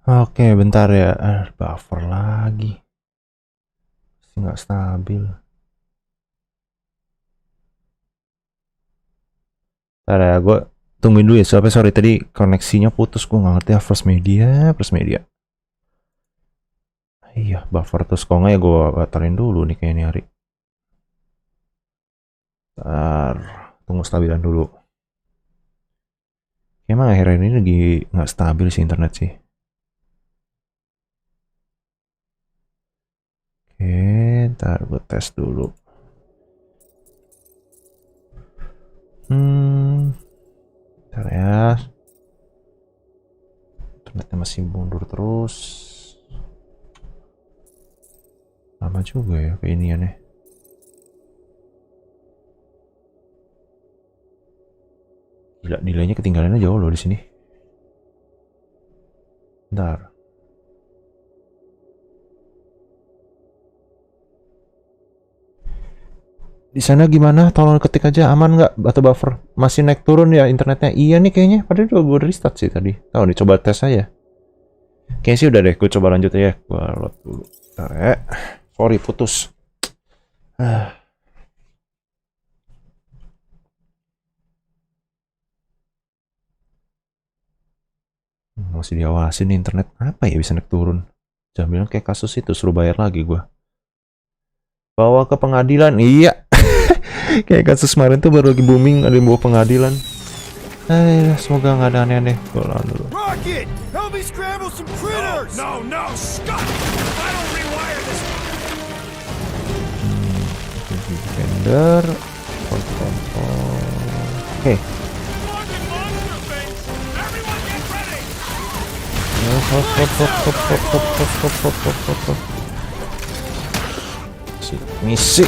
Oke, bentar ya. Buffer lagi. Masih nggak stabil. Bentar ya, gue tungguin dulu ya. Sorry tadi koneksinya putus. Gue nggak ngerti ya. First media. Iya, buffer terus. Kok nggak ya gue batalin dulu nih kayaknya hari. Bentar, tunggu stabilan dulu. Emang akhirnya ini lagi nggak stabil sih internet sih. Oke, ntar gue tes dulu. Ntar ya. Internetnya masih mundur terus. Lama juga ya keiniannya. Gila, nilainya ketinggalannya jauh loh di sini. Bentar. Di sana gimana? Tolong ketik aja, aman nggak? Atau buffer masih naik turun ya internetnya? Iya nih kayaknya. Padahal udah gue restart sih tadi. Tahu nih, coba tes aja. Kayaknya sih udah deh. Gue coba lanjut ya. Gue load dulu. Bentar ya. Sorry, putus. Masih diawasin nih internet. Apa ya bisa naik turun? Jangan bilang kayak kasus itu suruh bayar lagi gue. Bawa ke pengadilan. Iya. Kayak kasus kemarin tuh baru lagi booming, ada yang bawa pengadilan. Semoga nggak ada aneh-aneh. Gue lawan dulu. Defender. Oke. Hop. Misi.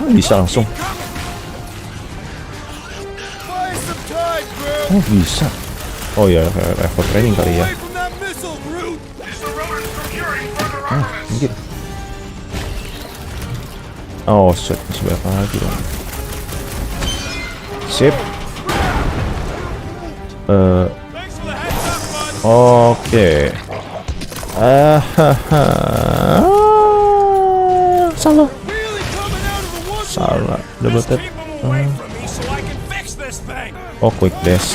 Bisa langsung. Oh bisa. Oh ya, effort training kali ya. Gitu. Oh shit, masih banyak lagi dong. Sip. Oke. Salah. Double tap. Oh, quick dash.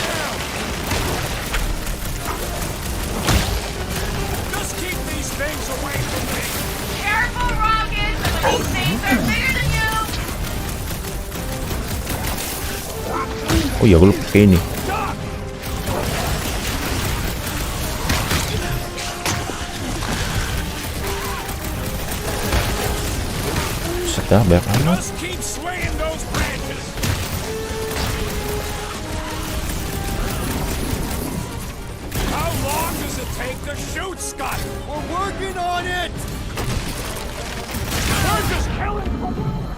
Oh ya, gue lupa kayak ini. Sudah banyak amat.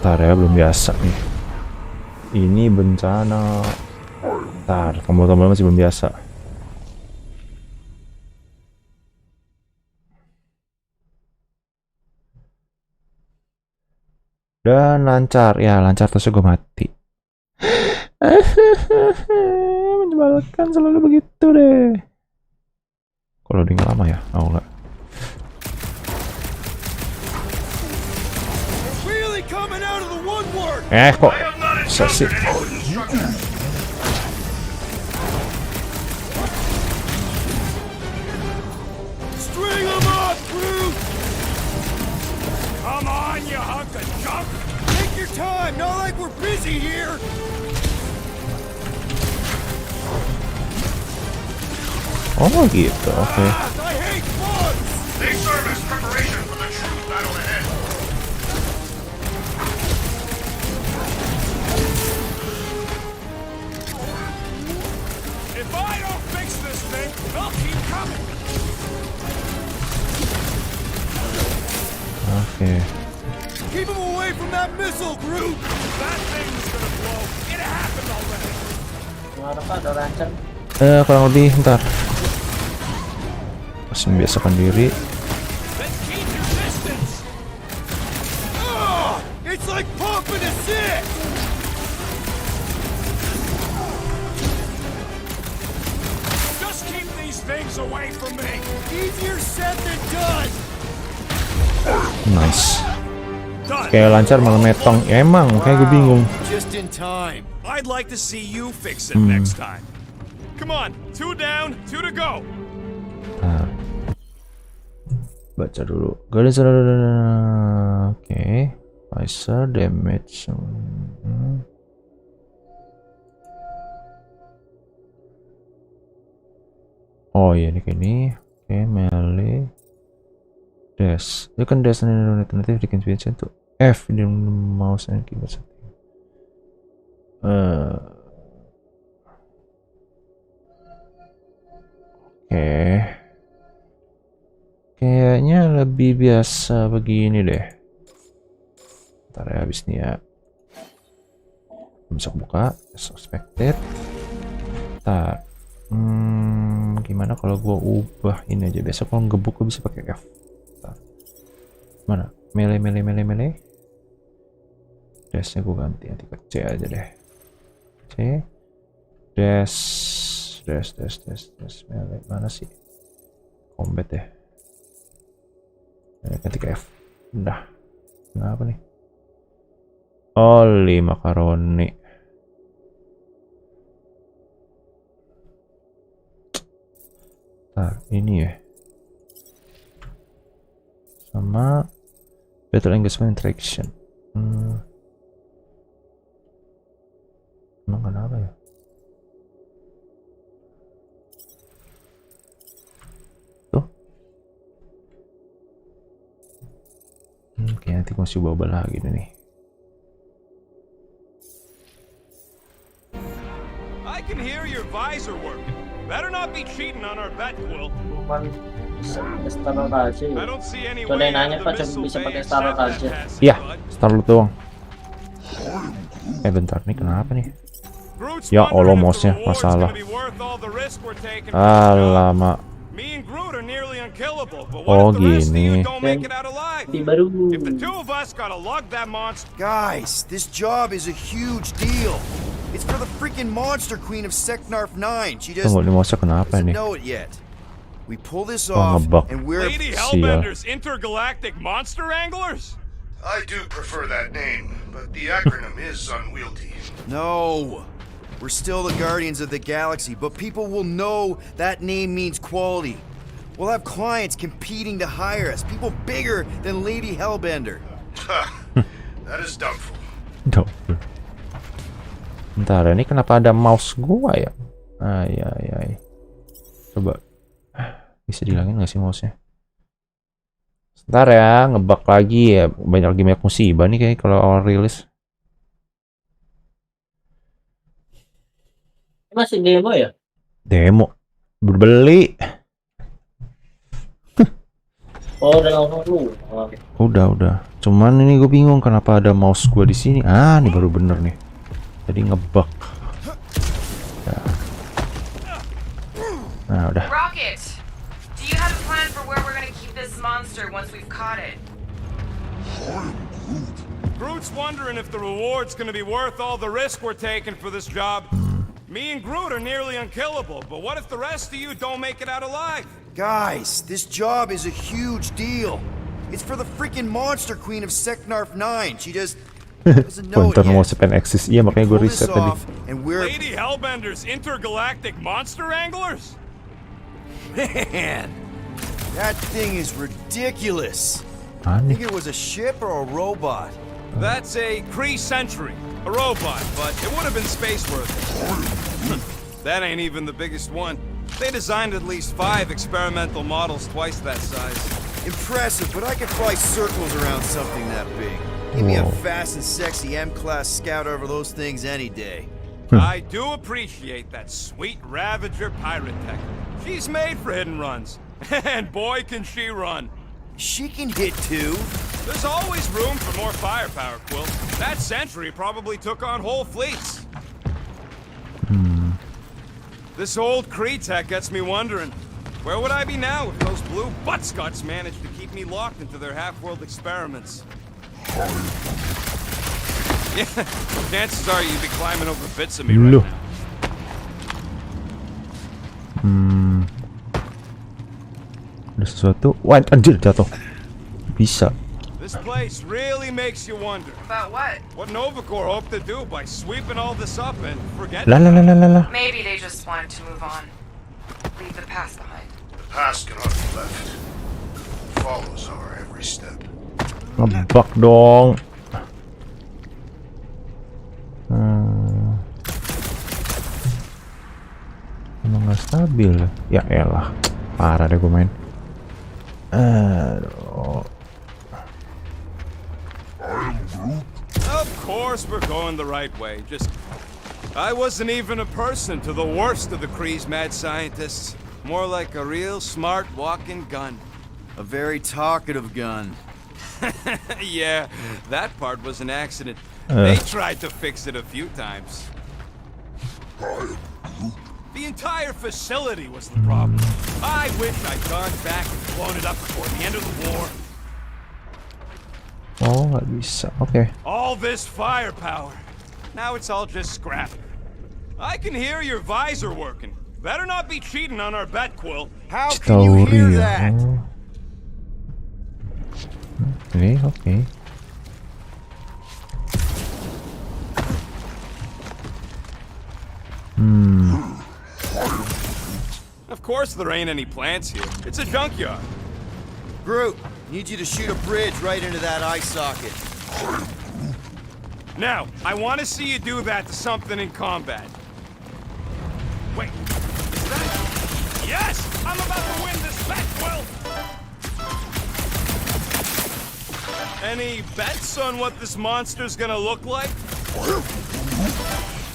Bentar ya, belum biasa nih. Ini bencana. Bentar, tombol-tombolnya masih belum biasa. Dan lancar, ya lancar terus gue mati. Menyebalkan selalu begitu deh. Kalau loading lama ya, oh enggak. Kok bisa sih? Come on, you hunk of junk! Take your time, not like we're busy here! Oh gitu, oke. I hate bugs! Big service preparation for the true battle ahead. If I don't fix this thing, they'll keep coming. Oke. Keep him away from that missile, Groot! That thing's gonna blow. It happened already. Kurang lebih, ntar. Masih membiasakan diri. It's like pumping a sick! things away from me. Easier said than done. Nice. Done. Kayak lancar malah metong. Ya, emang, kayak gue bingung. Just in time. I'd like to see you fix it next time. Come on, 2 down, 2 to go. Nah. Baca dulu. Oke. Visor damage. Oh iya, ini kayak ini. Oke, melee. Dash. You can dash an alternative di configuration to F di mouse and keyboard setting. Oke. Kayaknya lebih biasa begini deh. Ntar ya, habis ini ya. Bisa buka. Suspected. Ntar. Gimana kalau gua ubah ini aja? Biasa kalau ngebuk gua bisa pakai F. Ntar. Mana? Melee. Dashnya gua ganti ke C aja deh. C. Dash. Melee. Mana sih? Combat ya. Ganti ke F. Udah. Kenapa nih? Oli makaroni. Nah, ini ya. Sama battle engagement interaction. Emang kenapa ya? Tuh. Oke, nanti masih bawa lagi nih. I can hear your visor working. Better not be cheating on our bet, Quill. I don't see any way out of the missile bay except that passage. Iya, Starlock doang. Bentar nih, kenapa nih? Ya Allah, mouse-nya masalah. Alamak. Oh gini. Guys, this job is a huge deal. It's for the freaking monster queen of Seknarf 9. She just Tunggu, ini mouse-nya kenapa doesn't nih? know it yet. We pull this Oh, off, ngebug. and we're... Lady Hellbender's intergalactic monster anglers? I do prefer that name, but the acronym is unwieldy. No. We're still the guardians of the galaxy, but people will know that name means quality. We'll have clients competing to hire us, people bigger than Lady Hellbender. That is doubtful. Bentar, ini kenapa ada mouse gua ya? Ay. Coba. Bisa dihilangin nggak sih mouse-nya? Sebentar ya, ngebug lagi ya. Banyak musibah nih kayak kalau awal rilis. Masih demo ya? Demo. Berbeli. Oh, udah langsung lu. Udah. Cuman ini gue bingung kenapa ada mouse gua di sini. Ah, ini baru bener nih. Tadi ngebug. Ya. Nah, udah. Rocket, do you have a plan for where we're gonna keep this monster once we've caught it? Groot's wondering if the reward's gonna be worth all the risk we're taking for this job. Me and Groot are nearly unkillable, but what if the rest of you don't make it out alive? Guys, this job is a huge deal. It's for the freaking monster queen of Seknarf 9. She just doesn't know it Pointer mau yet. sepen eksis. Iya, makanya gue Pull this reset tadi. off, and we're... Lady Hellbender's intergalactic monster anglers? Man, that thing is ridiculous. Ah, I think nih. it was a ship or a robot. That's a Kree Sentry, a robot, but it would have been space-worthy. That ain't even the biggest one. They designed at least 5 experimental models twice that size. Impressive, but I could fly circles around something that big. Give me a Whoa. fast and sexy M-class scout over those things any day. I do appreciate that sweet Ravager pirate tech. She's made for hidden runs. And boy, can she run. She can hit too. There's always room for more firepower, Quill. That Sentry probably took on whole fleets. This old Kree tech gets me wondering, where would I be now if those blue buttscots managed to keep me locked into their half-world experiments? Yeah, chances are you'd be climbing over bits of me right Loh. now. Ada sesuatu. Wah, anjir jatuh. Bisa. This place really makes you wonder About what? what Novacore hoped to do by sweeping all this up and forgetting. Lah lah lah lah lah. Maybe they just wanted to move on. Leave the past behind. The past cannot be left. It follows our every step. Ngebak dong. Emang gak stabil ya? Elah, parah deh gue main. Aduh. Of course we're going the right way. Just I wasn't even a person to the worst of the Kree's mad scientists. More like a real smart walking gun. A very talkative gun. Yeah, that part was an accident. They tried to fix it a few times. The entire facility was the problem. I wish I'd gone back and blown it up before the end of the war. Oh, nggak bisa. Oke. All this firepower. Now it's all just scrap. I can hear your visor working. Better not be cheating on our bet, Quill. How can you hear Story, that? oh. Oke. Of course there ain't any plants here. It's a junkyard. Groot, need you to shoot a bridge right into that eye socket. Now, I want to see you do that to something in combat. Wait, is that... Yes! I'm about to win this bet, Quill! Any bets on what this monster's gonna look like?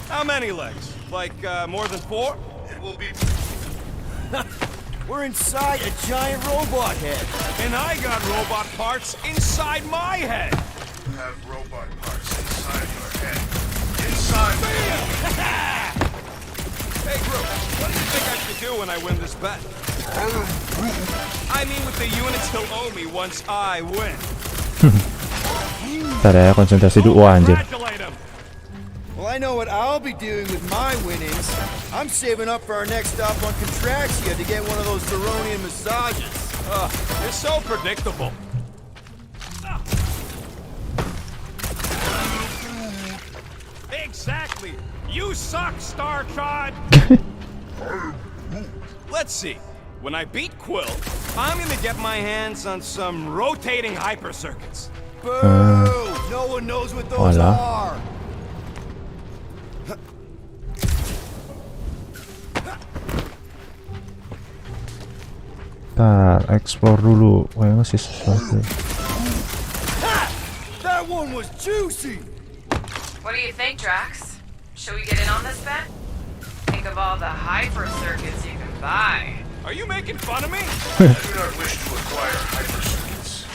How many legs? Like, more than 4? It will be... We're inside a giant robot head. And I got robot parts inside my head! have robot parts inside your head. Inside Hey, Groot, what do you think I should do when I win this bet? I mean with the units he'll owe me once I win. Ntar ya, konsentrasi dulu. Wah, anjir. Congratulate him! Well, I know what I'll be doing with my winnings. I'm saving up for our next stop on Contraxia to get one of those Zeronian massages. You're so predictable. Exactly. You suck, Star Chod. Let's see. When I beat Quill, I'm gonna get my hands on some rotating hyper circuits. Boo! No one knows what those Voila. are. Ntar, explore dulu. Wah, masih sesuatu. That one was juicy. What do you think, Drax? Should we get in on this bet? Think of all the hyper circuits you can buy. Are you making fun of me? I do not wish to acquire hypercircuits.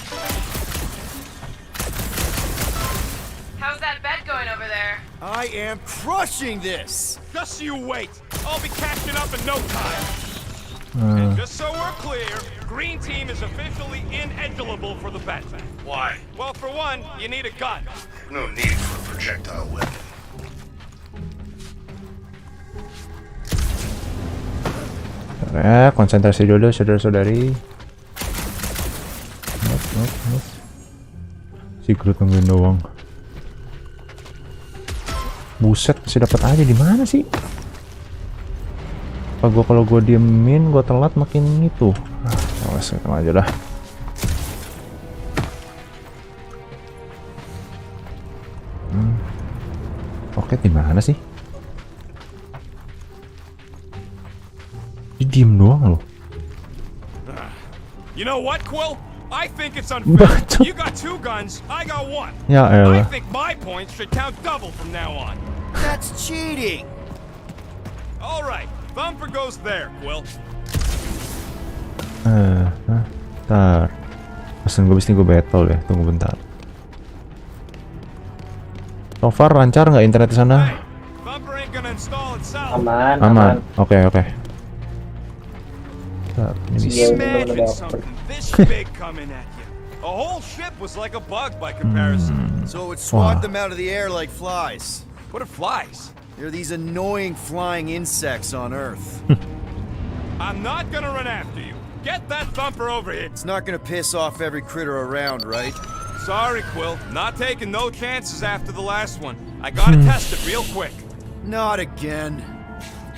How's that bet going over there? I am crushing this. Just you wait. I'll be catching up in no time. And just so we're clear, Green Team is officially ineligible for the bet. Why? Well, for one, you need a gun. No need for a projectile weapon. Ntar ya, konsentrasi dulu, saudara-saudari. Nope. Si Groot nungguin doang. Buset, masih dapat aja di mana sih? Apa kalau gua diemin, gua telat makin itu. Awas, kita aja dah. Oke, di mana sih? Dia diem doang loh. You know what, Quill? I think it's unfair. Bacot. You got 2 guns, I got 1. Ya I elah. think my points should count double from now on. That's cheating. All right, Thumper goes there, Quill. Ntar. Pesan gue abis ini gue battle deh. Tunggu bentar. So far lancar nggak internet di sana? Hey, Thumper ain't gonna install itself. Aman. Oke. Ntar, ini bisa. Imagine something this big coming at you. A whole ship was like a bug by comparison. So it would swat Wow. them out of the air like flies. What are flies? They're these annoying flying insects on Earth. I'm not gonna run after you. Get that thumper over here. It's not gonna piss off every critter around, right? Sorry, Quill. Not taking no chances after the last one. I gotta test it real quick. Not again.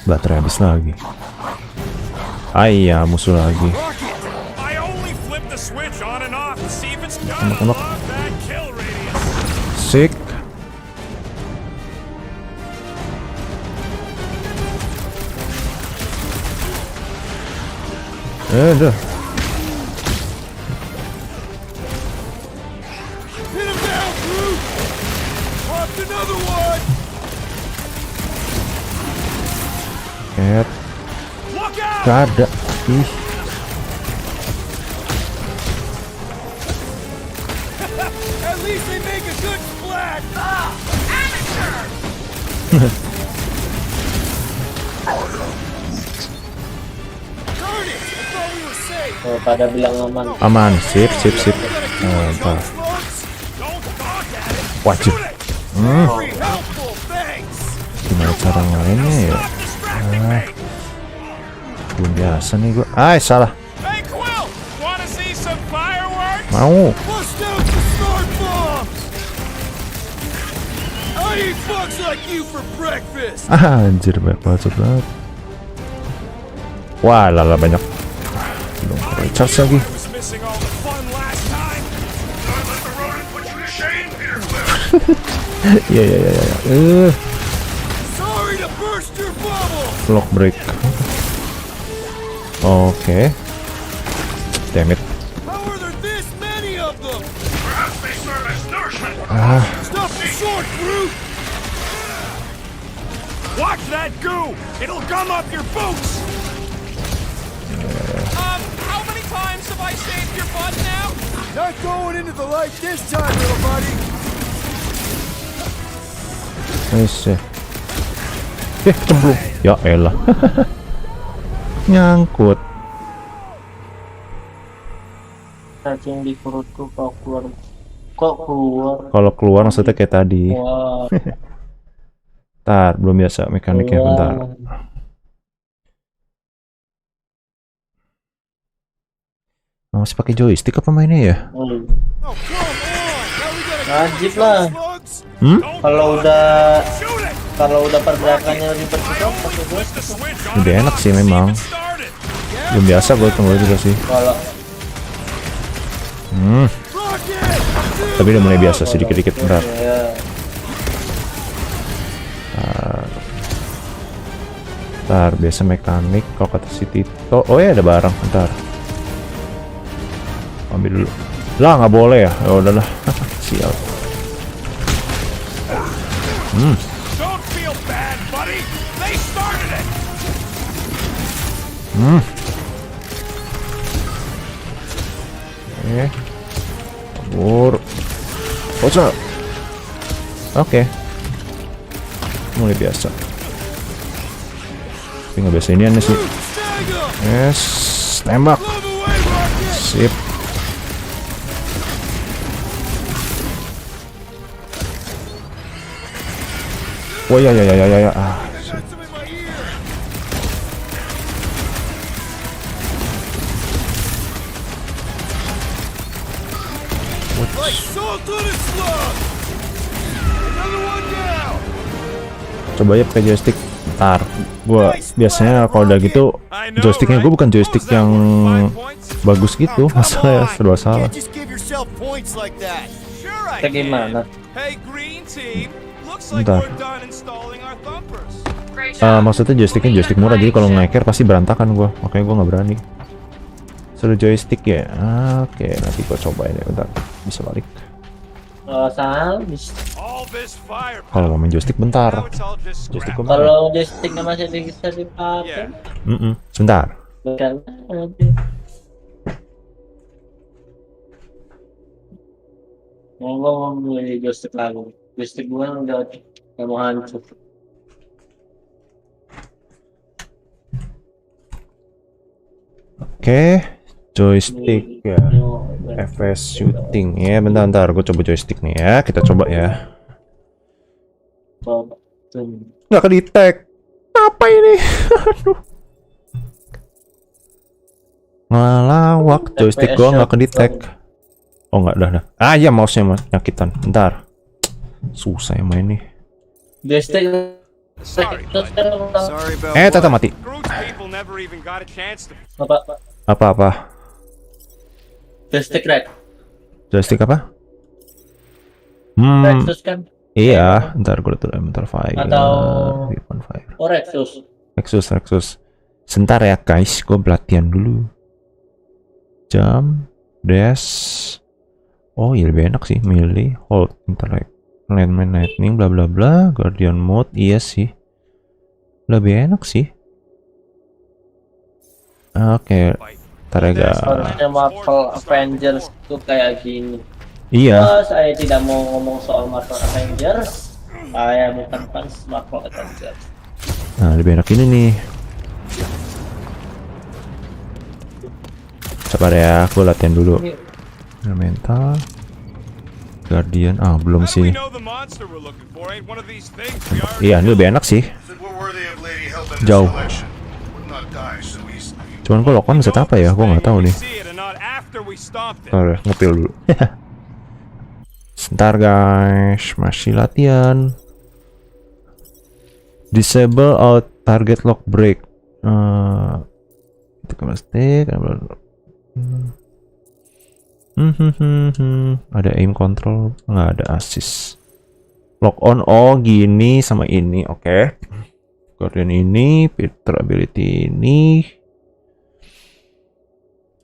Baterai habis lagi. Ayah, musuh lagi. I only flip the switch on and off to see if it's gonna love that kill radius. Sick. Dah. Hit him down, Groot! Dropped another one! Look out! Gak ada. Ih. At least they make a good splat! Amateur! Darn it! I thought we were safe! Oh, pada bilang aman. Aman, sip. Mantap. Wajib. Very helpful, thanks! Gimana cara mainnya ya? Belum biasa nih gua. Salah. Hey, Quill! Wanna see some fireworks? Mau. Bust out the smart bombs! I eat bugs like you for breakfast! Anjir, banyak banget. Wah, lala banyak. Belum recharge lagi. Was missing all the fun last time. Don't let the rodent put you to shame, Peter Quill. Ya. Sorry to burst your bubble! Lock break. Oke. Damn it. How are there this many of them? Perhaps they serve as nourishment. Stop the sword, Groot! Watch that goo! It'll gum up your boots! How many times have I saved your butt now? Not going into the light this time, little buddy! Nice. Cemplung. Ya elah. Nyangkut. Cacing di perutku kok keluar. Kalau keluar maksudnya kayak tadi. Wah. Bentar, belum biasa mekaniknya, bentar. Masih pakai joystick apa mainnya ya? Oh, come on! Now we gotta Wajib lah. slugs! Kalau udah pergerakannya ribet gitu pakai joystick. Lebih enak sih memang. Belum biasa gue tunggu juga sih. Kalau Tapi udah mulai biasa sih dikit-dikit, bentar. ya Bentar, biasa mekanik. Kalau kata si Tito, oh ya ada barang, bentar. Ambil dulu. Lah nggak boleh ya? Ya udahlah. Sial. Don't feel bad, buddy. They started it. Kabur. Bocor. Oke. Mulai biasa. Tapi nggak biasa ini aneh sih. Yes, tembak. Sip. Oh ya. Sip. Like salt on a slug! Another one down! Coba ya pakai joystick. Ntar, gua biasanya kalau udah gitu joysticknya gue bukan joystick yang bagus gitu, masalah serba salah. Can't just give yourself points like that. Sure I Kita gimana? Hey, green team. Looks like Bentar. we're done installing our thumpers. Great job. Maksudnya joysticknya joystick murah, jadi kalau ngeker pasti berantakan gua, makanya gua nggak berani. Suruh joystick ya. Oke, nanti gua cobain ya, bentar. Bisa balik. All this fire. Kalau mau main joystick bentar. Now it's all just Joystick scrap. gua mana? Kalau joysticknya masih bisa dipakai, Sebentar. bukan mau beli joystick lagi. Joystick gua udah mau hancur. Oke, joystick ya. FS shooting ya, bentar, gue coba joystick nih ya, kita coba ya. Nggak ke detect. Apa ini? Aduh. Ngelawak, joystick gua nggak kedetek. Oh nggak, dah. Ah ya, mouse-nya nyakitan. Bentar. Susah ya main nih. Joystick. Sorry, bud. Sorry about Tata what? mati. Groot's people never even got a chance to. Apa? Apa? Joystick red. Joystick apa? Rexus kan? Iya. Ntar gue tuh bentar file. Atau Fire. Oh Rexus. Rexus. Sebentar ya guys, gue pelatihan dulu. Jam, dash. Oh iya lebih enak sih, melee, hold, interact, landmine, lightning, bla bla bla, guardian mode, iya sih. Lebih enak sih. Oke, ntar ya guys. Harusnya Marvel Avengers tuh kayak gini. Iya. Saya tidak mau ngomong soal Marvel Avengers. Saya bukan fans Marvel Avengers. Nah lebih enak ini nih. Sabar ya, aku latihan dulu. Elemental, guardian, belum sih. Iya, ini lebih enak sih. Jauh. Cuman gue lokan set apa ya? Gue nggak tahu nih. Ngepil dulu. Sebentar guys, masih latihan. Disable out target lock break. Itu kan stick. Ada aim control, nggak ada assist. Lock on, gini sama ini, oke. Guardian ini, filter ability ini.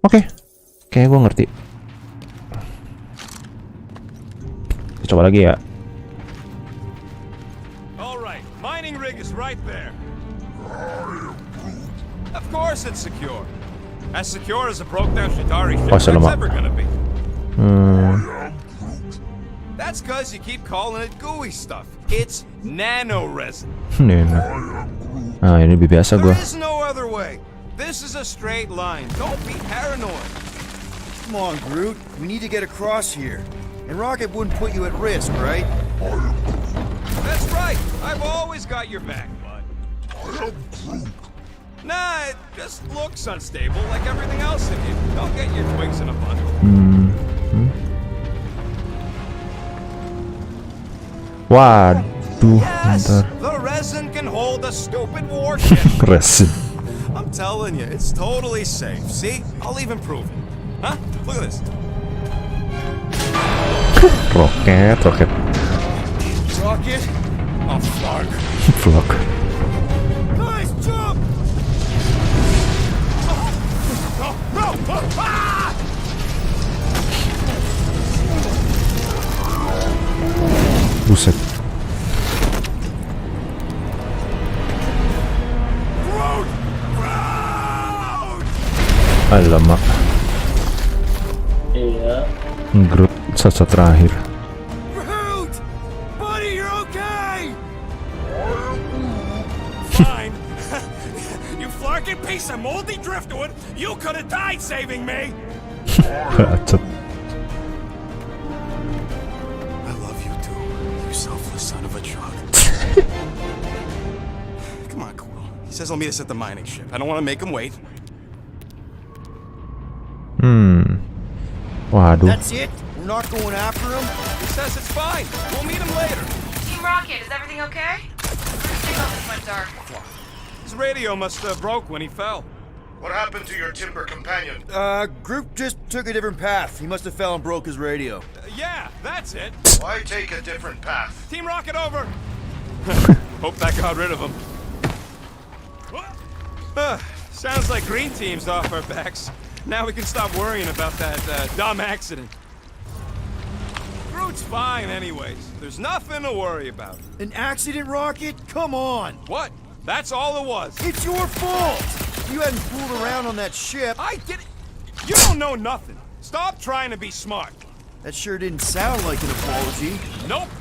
Oke, kayak gue ngerti. Coba lagi ya. Alright, mining rig is right there. Of course it's secure. As secure as a broke down Shitari ship that's ever gonna be. That's cause you keep calling it gooey stuff. It's nano resin. Ini lebih biasa gua. There is no other way. This is a straight line. Don't be paranoid. Come on, Groot. We need to get across here. And Rocket wouldn't put you at risk, right? That's right. I've always got your back, bud. Nah, it just looks unstable like everything else in here. Don't get your twigs in a bundle. Waduh, Yes, bentar. the resin can hold a stupid warship. Resin. I'm telling you, it's totally safe. See? I'll even prove it. Huh? Look at this. Roket. Rocket? Oh, fuck. Vlog. Guys, jump! No! Ah! Buset. Alamak. Iya. Groot saat terakhir. Groot! Buddy, you're okay! Fine. You flarkin' piece of moldy driftwood! You could have died saving me! Bacot. I love you too, you selfless son of a truck. Come on, Cool. He says he'll meet us at the mining ship. I don't want to make him wait. Waduh. That's it? We're not going after him? He says it's fine. We'll meet him later. Team Rocket, is everything okay? The signal just went dark. His radio must have broke when he fell. What happened to your timber companion? Groot just took a different path. He must have fell and broke his radio. Yeah, that's it. Why take a different path? Team Rocket over. Hope that got rid of him. Sounds like Green Team's off our backs. Now we can stop worrying about that dumb accident. Groot's fine anyways. There's nothing to worry about. An accident, Rocket? Come on! What? That's all it was. It's your fault! You hadn't fooled around on that ship. I did it. You don't know nothing. Stop trying to be smart. That sure didn't sound like an apology. Nope.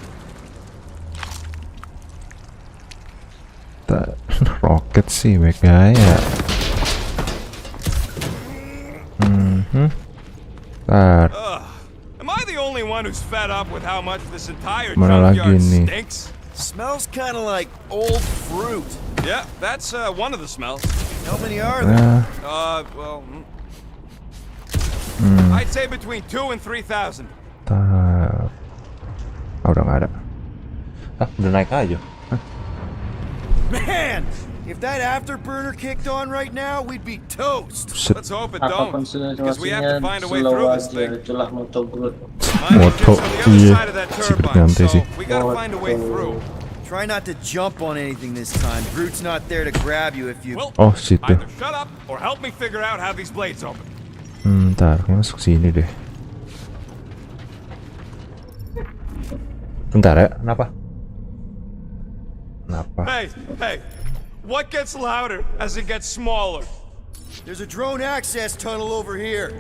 Roket sih VGA ya. Am I the only one who's fed up with how much this entire Mana junkyard lagi nih? stinks? Smells kind of like old fruit. Yeah, that's one of the smells. How many are there? Well, I'd say between 2 and 3,000. Udah nggak ada. Udah naik aja. Man, if that afterburner kicked on right now, we'd be toast. Let's hope it Apapun don't, because we have to situasinya, find a way slow through this aja. thing. Itulah Motherboard. Mining Moto, ship's on the other iya. side of that Sipit turbine, nyantai so sih. we gotta find a way through. Try not to jump on anything this time. Groot's not there to grab you if you... Well, Oh, situ. either shut up or help me figure out how these blades open. Ntar, kayaknya masuk sini deh. Bentar ya, kenapa? Hey, what gets louder as it gets smaller? There's a drone access tunnel over here.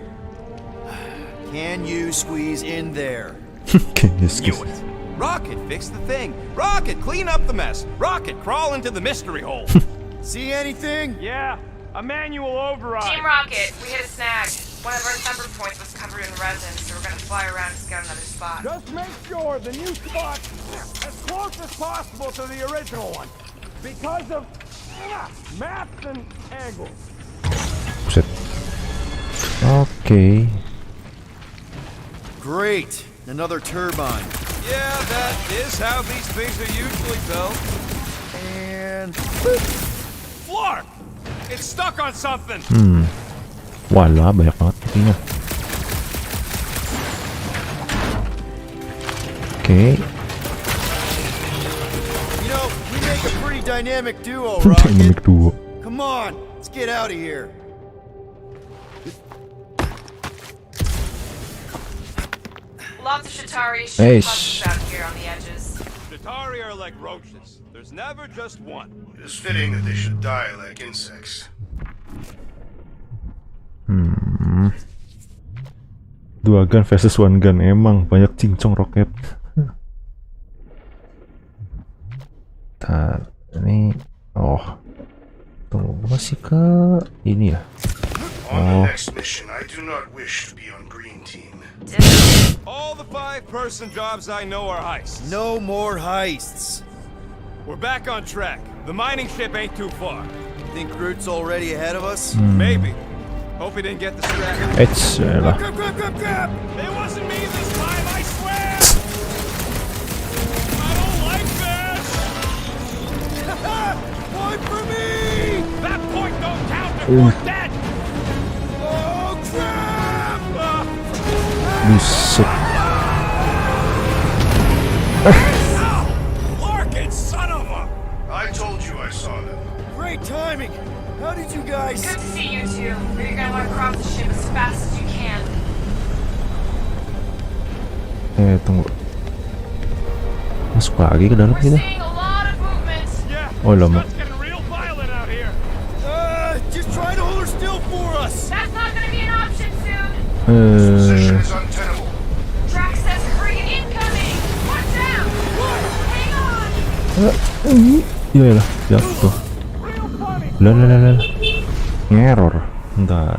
Can you squeeze in there? Knew it. Rocket, fix the thing. Rocket, clean up the mess. Rocket, crawl into the mystery hole. See anything? Yeah, a manual override. Team Rocket, we hit a snag. One of our thumper points was covered in resin, so we're gonna fly around and scout another spot. Just make sure the new spot as close as possible to the original one. Because of maps and angles. Buset. Oke. Great. Another turbine. Yeah, that is how these things are usually built. And... Flark! It's stuck on something! Walah, banyak banget ininya. Oke. You know, we make a pretty dynamic duo, Rocket. Dynamic duo. Come on, let's get out of here. Lots of Shatari Hey, shoot out here on the edges. Shatari are like roaches. There's never just one. It is fitting that they should die like insects. Dua gun versus one gun, emang banyak cincong roket. Ntar, ini, tunggu, masih ke ini ya. On the next mission, I do not wish to be on green team. All the 5-person jobs I know are heists. No more heists. We're back on track. The mining ship ain't too far. Think Groot's already ahead of us? Maybe. Hope he didn't get the strap. Lah. Grab! It wasn't me this time, I swear! I don't like this! Point for me! That point don't count if we're dead! Oh, crap! Buset. Ow! Larkin, son of a... I told you I saw them. Great timing! How did you guys... Good to see you two, but you're gonna want to cross the ship as fast as you can. Tunggu. Masuk lagi ke dalam We're kita. seeing a lot of movement. Yeah, Oh, Llama. it's getting real violent out here. Just try to hold her still for us! That's not gonna be an option soon. Position is untenable. Drax says frigate incoming. Watch out! Hang on! Iya lah, jatuh. Lah. Ngeror. Bentar.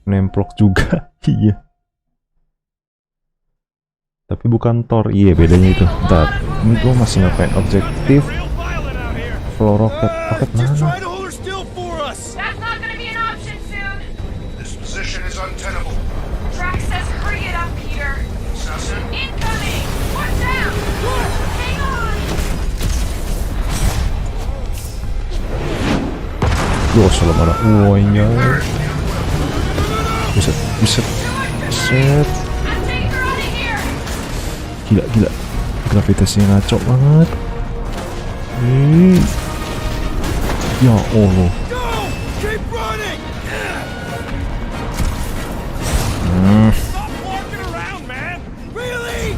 Nemplok juga. Iya. Tapi bukan Thor. Iya, bedanya itu. Bentar. Ini gua masih ngapain objektif. Real violent out here. Flow rocket. Rocket Just try mana? to hold her still for us! That's not gonna be an option soon. This position is untenable. Drax says hurry it up, Peter. Assassin, Incoming! Watch out! Hang on! Yo, salah mana? Woynya. Buset. I'm taking her out of here! Gila. Gravitasinya ngaco banget. Ya Allah. Go! Keep running! Stop walking around, man. Really?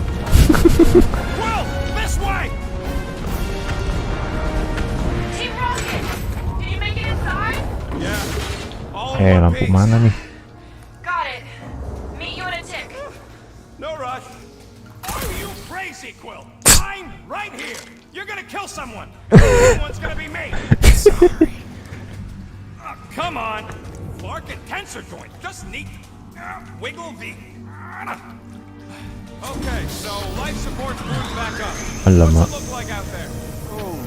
Well, this way. Team Rocket! Did you make it inside? Yeah. All in one Lampu piece. mana nih? Got it. Meet you in a tick. No rush. Are you crazy, Quill? I'm right here. You're gonna kill someone. Someone's gonna be me. Sorry. Come on. Clark and tensor joint. Just neat. Wiggle the. Okay, so life support's moving back up. Alamak. What's it look like out there? Holy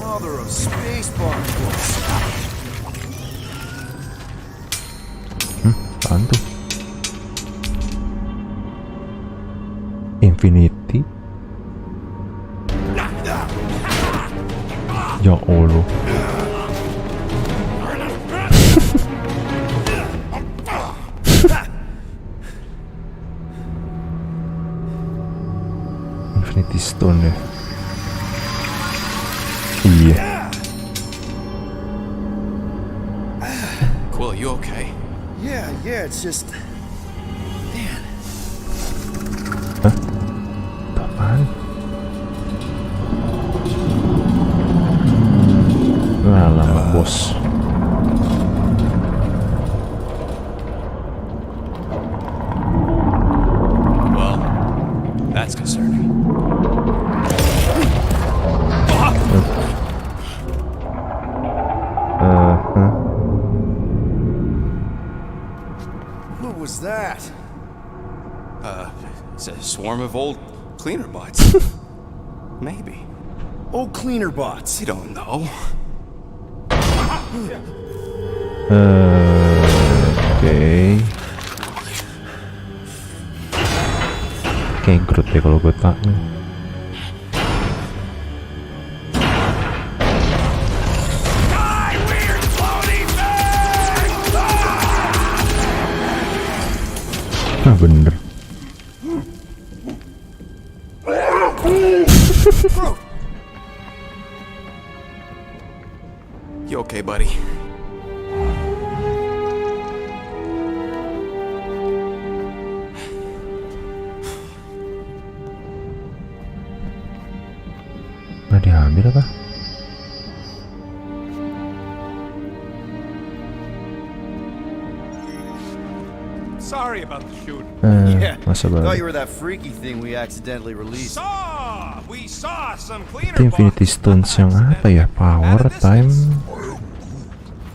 mother of space bombs! Apaan tuh? Infinity? Ya Allah. Infinity Stone ya. Iya. Quill, you okay? Yeah, it's just... Man. Hah? Itu apaan? Lama bos. Well, that's concerning. What was that? It's a swarm of old cleaner bots. Maybe. Old cleaner bots. You don't know. Oke. Kayak Groot deh kalau gue tak. Nah, bener. You okay, buddy? Nggak diambil apa? Sorry about the shoot. Masa Thought baru. you were that freaky thing we accidentally released. We saw some cleaner Itu Infinity bots. Stones yang apa ya? Power, time,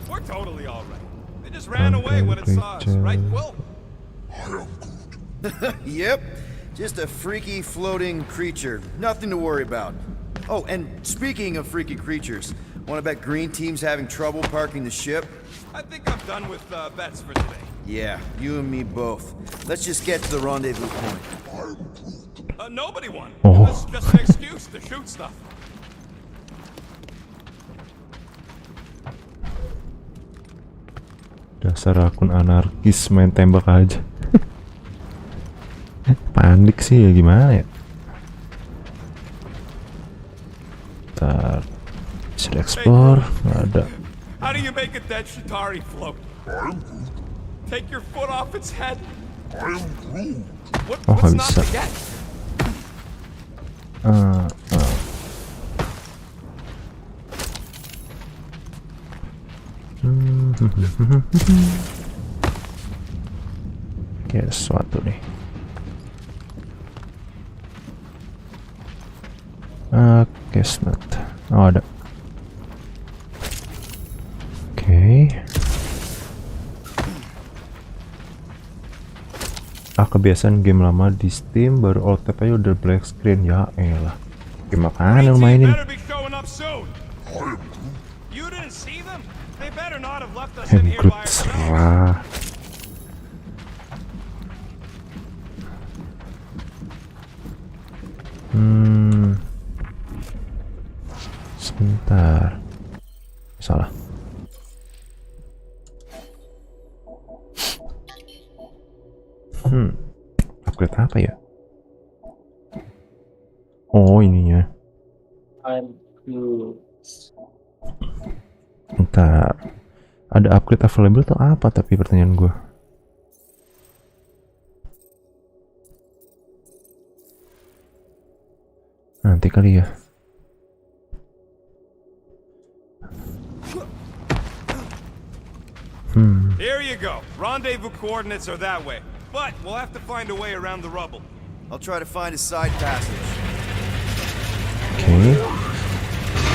We're totally all right. They just ran away when it saw us, right, Quill? Yep, just a freaky floating creature. Nothing to worry about. Oh, and speaking of freaky creatures, wanna bet Green Team's having trouble parking the ship? I think I'm done with bets for today. Yeah, you and me both. Let's just get to the rendezvous point. Nobody won. Oh. That's just an excuse to shoot stuff. dasar akun anarkis main tembak aja. Panik sih ya, gimana ya? Ntar bisa explore, nggak ada. How do you make a dead Shatari float? Take your foot off its head. Oh, What's nggak not bisa. to get? Kayak sesuatu nih. Kesnet. Oh, ada. Oke. Kebiasaan game lama di Steam baru alt tab aja udah black screen, ya elah. Game apaan lu mainin? Better be showing up soon. You didn't see them? They better not have left us in here Groot by ourselves. serah. Sebentar. Salah. Upgrade apa ya? Oh, ininya. I'm good. Bentar. Ada upgrade available atau apa tapi pertanyaan gue? Nanti kali ya. Here you go. Rendezvous coordinates are that way. But we'll have to find a way around the rubble. I'll try to find a side passage. Oke.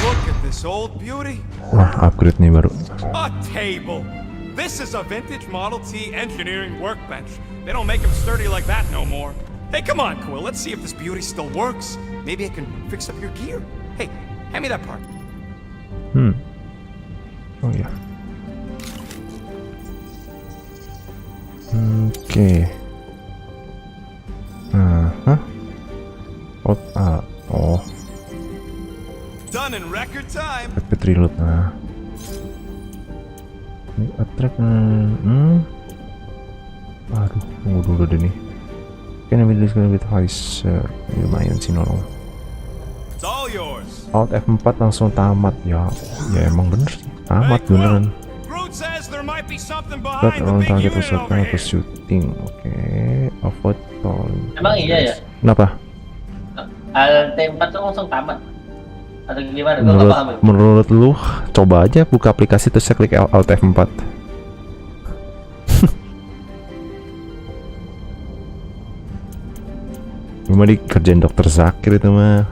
Look at this old beauty. Wah, upgrade nih baru. A table. This is a vintage Model T engineering workbench. They don't make them sturdy like that no more. Hey, come on, Quill. Let's see if this beauty still works. Maybe I can fix up your gear. Hey, hand me that part. Oh ya. Oke. Oh, Done in record time. rapid reload. Nah, ini attract. Aduh, tunggu dulu deh nih. Can I be with Razer? Lumayan sih nolong. It's all yours. Alt F4 langsung tamat ya. Ya emang bener sih. Tamat beneran. Groot says there might be something But behind the on big target unit was over for here. shooting. Oke. Avoid calling. Emang iya ya? Kenapa? Alt4 tuh langsung tamat atau gimana? Gue nggak paham. Menurut lu, coba aja buka aplikasi terus klik Alt F4. Cuma dikerjain dokter Zakir itu mah.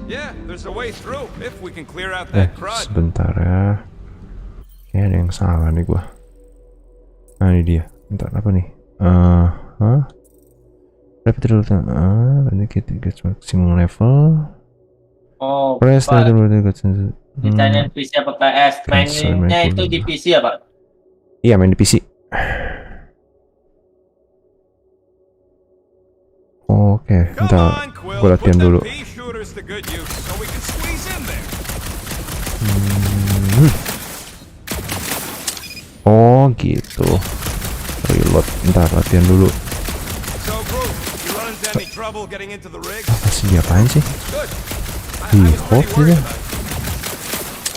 Yeah, there's a way through if we can clear out that crud. Sebentar ya. Kayaknya ada yang salah nih gua. Nah ini dia. Bentar apa nih? Rapid reload. Ini kita get maximum level. Oh, Press Pak. the Ditanya PC apa PS? Mainnya itu di PC ya, Pak? Iya, main di PC. Oke, Come bentar. on, Quill. Gua latihan Put dulu. the pea shooters to good use so we can squeeze in there. Oh, gitu. Reload. Bentar, latihan dulu. So, Groot, you run into any trouble getting into the rig? Apa sih dia apain sih? Good. I Ih, was pretty hope worried gitu. about it.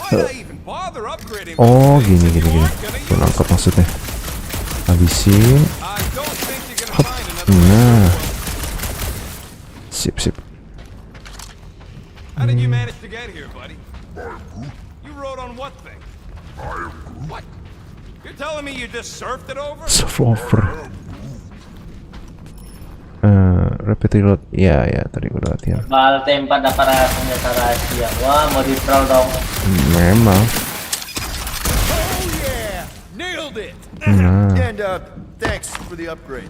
Why'd I even bother upgrading Oh, those things gini if gini you gini. aren't gonna Gua use nangkep them? maksudnya. Habisin. I don't think you're gonna find another Nah. way. Sip, sip. How did you manage to get here, buddy? You rode on what thing? What? You're telling me you just surfed it over? Surfer. Rapid reload. Ya, ya, tadi gua udah latihan. Alt4 dapat senjata rahasia. Wah, mau di-troll dong. Memang. Oh yeah! Nailed it! Nah. And thanks for the upgrade.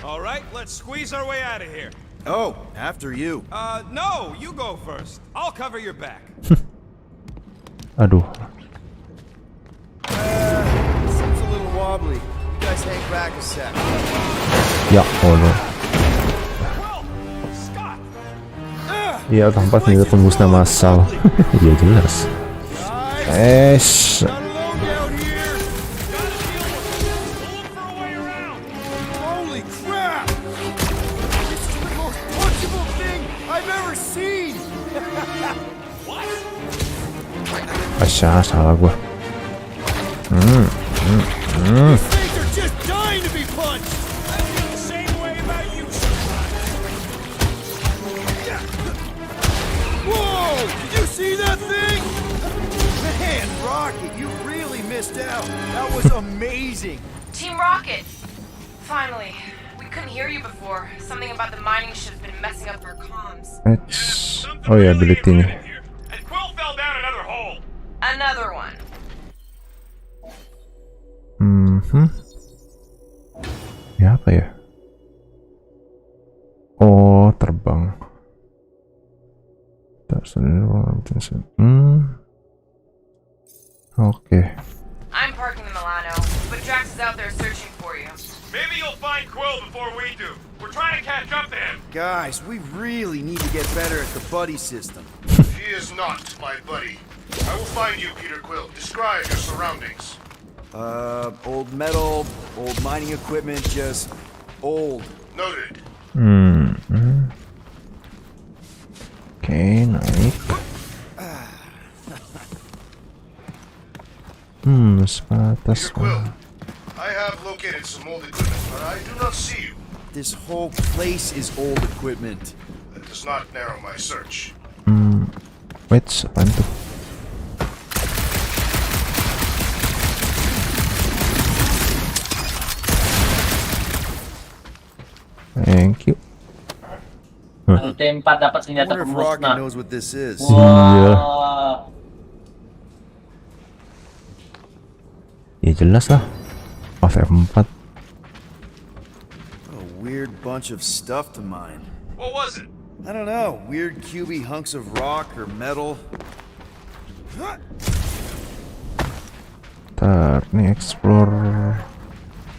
All right, let's squeeze our way out of here. Oh, after you. No, you go first. I'll cover your back. Aduh. Seems a little wobbly. You guys hang back a sec. Ya Allah. Well, Scott. Ya, tanpa senjata pembusna massal. Ya jelas. Guys, not alone down here. Gotta deal with it. We'll look for a way around. Holy crap! This is the most punchable thing I've ever seen. What? Asya, salah gua. These things are just dying to be punched. I feel the same way about you sometimes. Whoa! Did you see that thing? Man, Rocket, you really missed out. That was amazing. Team Rocket! Finally. We couldn't hear you before. Something about the mining ship's been messing up our comms. Something Oh ya, really ability nih. ain't right here. And Quill fell down another hole. Another one. Ya apa ya? Oh, terbang. Oke. I'm parking the Milano, but Drax is out there searching for you. Maybe you'll find Quill before we do. We're trying to catch up to him. Guys, we really need to get better at the buddy system. He is not my buddy. I will find you, Peter Quill. Describe your surroundings. Old metal, old mining equipment, just old. Noted. Oke, naik. Sebatas. Peter Quill, I have located some old equipment, but I do not see you. This whole place is old equipment. That does not narrow my search. Wait, apaan tuh? Thank you. Alt4 dapat I senjata wonder if Rocket pemusnah. knows what this is. Wah. Ya jelas lah. Alt F4. What a weird bunch of stuff to mine. What was it? I don't know, weird cubey hunks of rock or metal. Ntar, nih explore.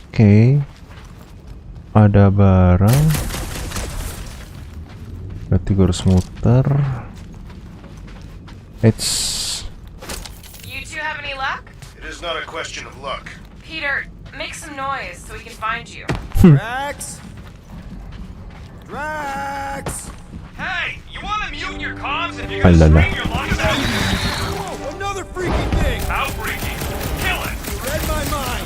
Oke. Ada barang. Berarti gue harus muter. You two have any luck? It is not a question of luck. Peter, make some noise so we can find you. Drax? Drax! Hey, you want to mute your comms if you're gonna Alala. scream your lungs out? Whoa, another freaking thing! How freaky! Kill it! You read my mind!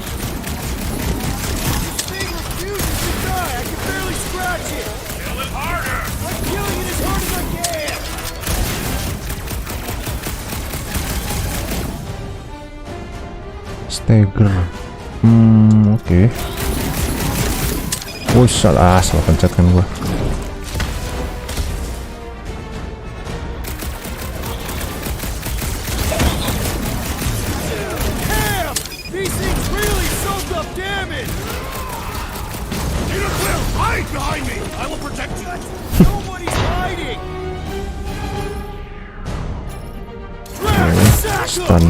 This thing refuses to die! I can barely scratch it! Kill it harder! I'm killing it as hard as I can! Stagger. Oke. Wih, salah pencet kan gua. Damn! These things really soaked up damage! Peter Quill, hide behind me! I will protect you! Nobody's hiding! Drax, sack 'em! Stun.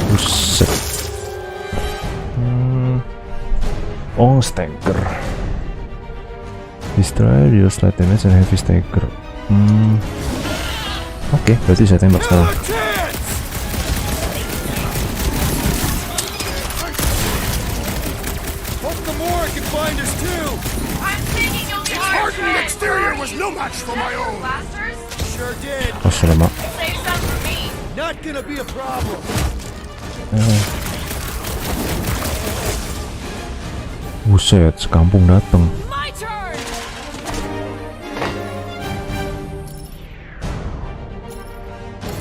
Buset. Oh, stagger. Destroy, deal slight damage and heavy stagger. Oke, berarti saya tembak sekarang. Another chance! Hope Gamora can find us too! I'm thinking you'll be Its hard hardened hit. exterior was no match for my own! Blasters? Sure did. Oh, selama. Save some for me. Not gonna be a problem. Buset, sekampung dateng. My turn.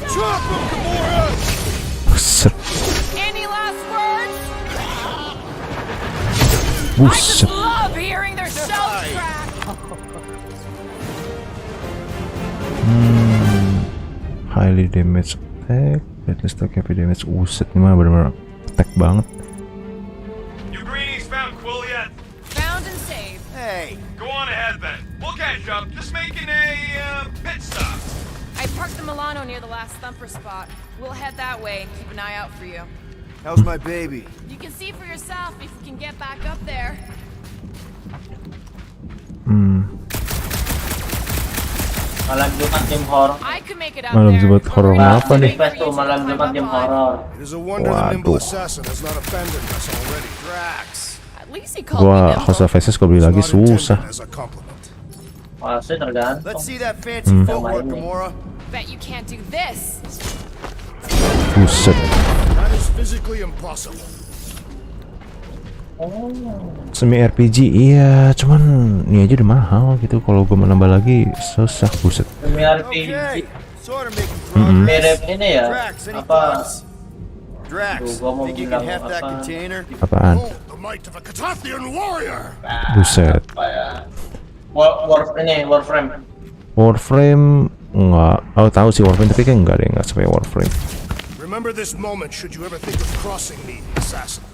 Chop him, Gamora! Buset, Any last words? buset. Love hearing their shells crack. Highly damage attack, deadly stack heavy damage. Buset, ini mah bener-bener attack banget. You greenies found Quill yet? Found and saved. Hey, Go on ahead then. We'll catch up. Just making a pit stop. I parked the Milano near the last thumper spot. We'll head that way and keep an eye out for you. how's my baby? You can see for yourself if you can get back up there. Malam Jumat game horor. I could make it up Malam there. Jumat horor Nah, apa nih? request tuh malam Jumat game horor. It is a wonder the nimble Waduh. assassin has not abandoned us already. Drax. At least he called me Gua nimble. House of Faces kalau beli It's lagi not intended susah. as a compliment. Masih tergantung. Let's see that fancy footwork, Gamora. Bet you can't do this. Buset. That is physically impossible. Oh. Semi RPG iya, cuman ini aja udah mahal gitu. Kalau gue mau nambah lagi susah, buset. Demi RPG. Okay, sort of making progress. Mirip ini ya. Drax, any Apa? thoughts? Drax, Duh, gua mau think you can bilang heft that apa. container? Apaan? Oh, the might of a Catathian warrior! Buset. Apa ya? Warframe. Warframe enggak. Oh, tahu sih Warframe tapi kan enggak deh, enggak sampai Warframe. Remember this moment should you ever think of crossing me, assassin.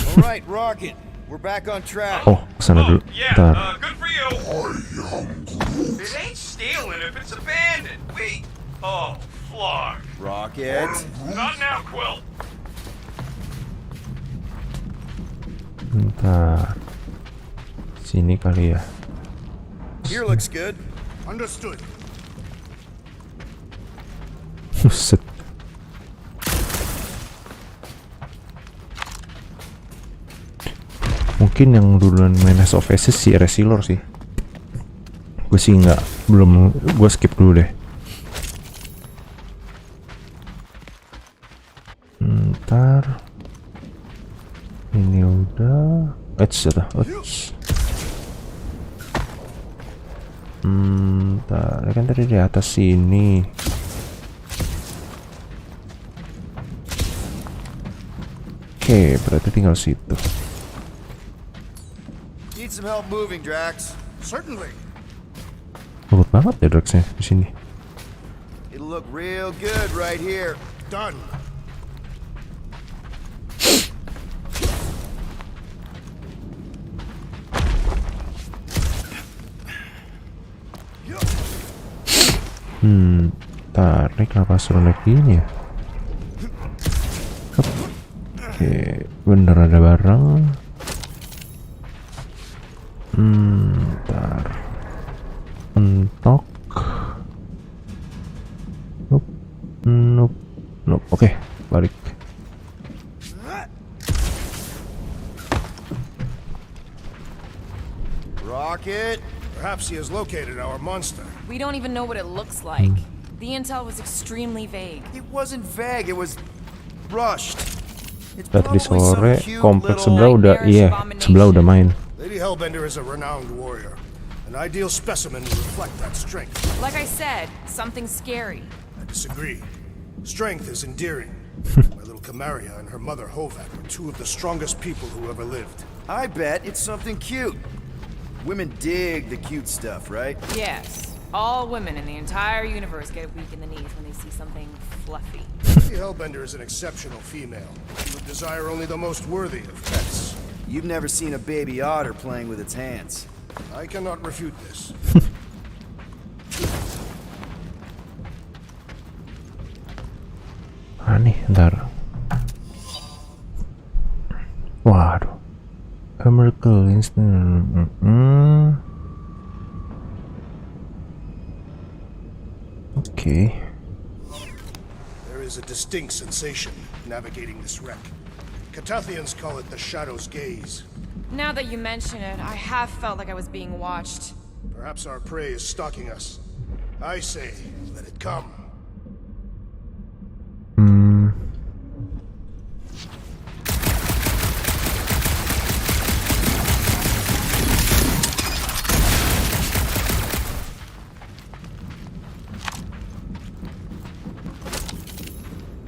All right, Rocket, we're back on track. Oh, kesana dulu. Yeah, Bentar. good for you. It ain't stealing if it's abandoned. Wait. Oh, Flark. Rocket. Not now, Quill. Bentar. Sini kali ya. Here looks good. Understood. Buset. Mungkin yang duluan main House of Faces si Resilor sih. Gue sih belum, gue skip dulu deh. Ntar ini udah Ntar ya kan tadi di atas sini. Oke, berarti tinggal situ. Need some help moving, Drax. Certainly. Lembut banget ya Draxnya di sini. It'll look real good right here. Done. Tarik apa suruh naik gini ya? Oke, bener ada barang. Ntar mentok. Nope. Oke, balik. Rocket? Perhaps he has located our monster. We don't even know what it looks like. The intel was extremely vague. It wasn't vague, it was rushed. It's Tadi probably some sore cute kompleks little... sebelah udah, sebelah udah main. Lady Hellbender is a renowned warrior. An ideal specimen to reflect that strength. Like I said, something scary. I disagree. Strength is endearing. My little Camaria and her mother Hovac were two of the strongest people who ever lived. I bet it's something cute. Women dig the cute stuff, right? Yes. All women in the entire universe get weak in the knees when they see something fluffy. Lady Hellbender is an exceptional female. She would desire only the most worthy of pets. You've never seen a baby otter playing with its hands. I cannot refute this. Nih, ntar. Waduh. A miracle instant. Okay. There is a distinct sensation navigating this wreck. Catathians call it the Shadow's Gaze. Now that you mention it, I have felt like I was being watched. Perhaps our prey is stalking us. I say, let it come.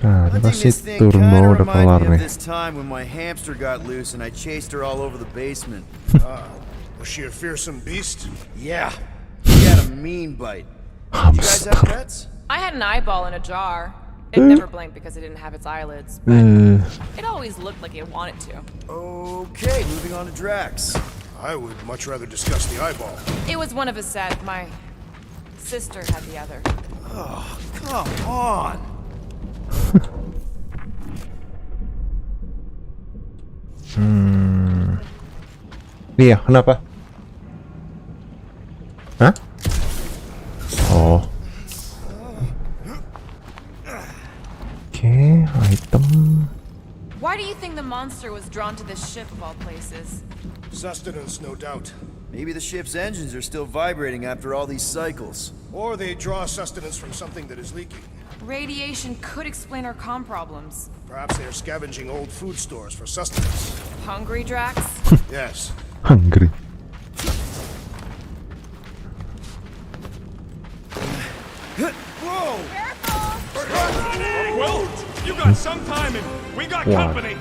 Nah, Hunting pasti this thing turun kinda bawah udah kelar reminded me nih. of this time when my hamster got loose and I chased her all over the basement. Was she a fearsome beast? Yeah, she had a mean bite. You guys have pets? I had an eyeball in a jar. It never blinked because it didn't have its eyelids, but it always looked like it wanted to. Okay, moving on to Drax. I would much rather discuss the eyeball. It was one of a set. My sister had the other. Oh, come on. Iya, kenapa? Hah? Oh. Oke, item. Why do you think the monster was drawn to this ship of all places? Sustenance, no doubt. Maybe the ship's engines are still vibrating after all these cycles. Or they draw sustenance from something that is leaking. Radiation could explain our comm problems. Perhaps they are scavenging old food stores for sustenance. Hungry, Drax? Yes. Hungry. Whoa! Well, you got some timing. We got company.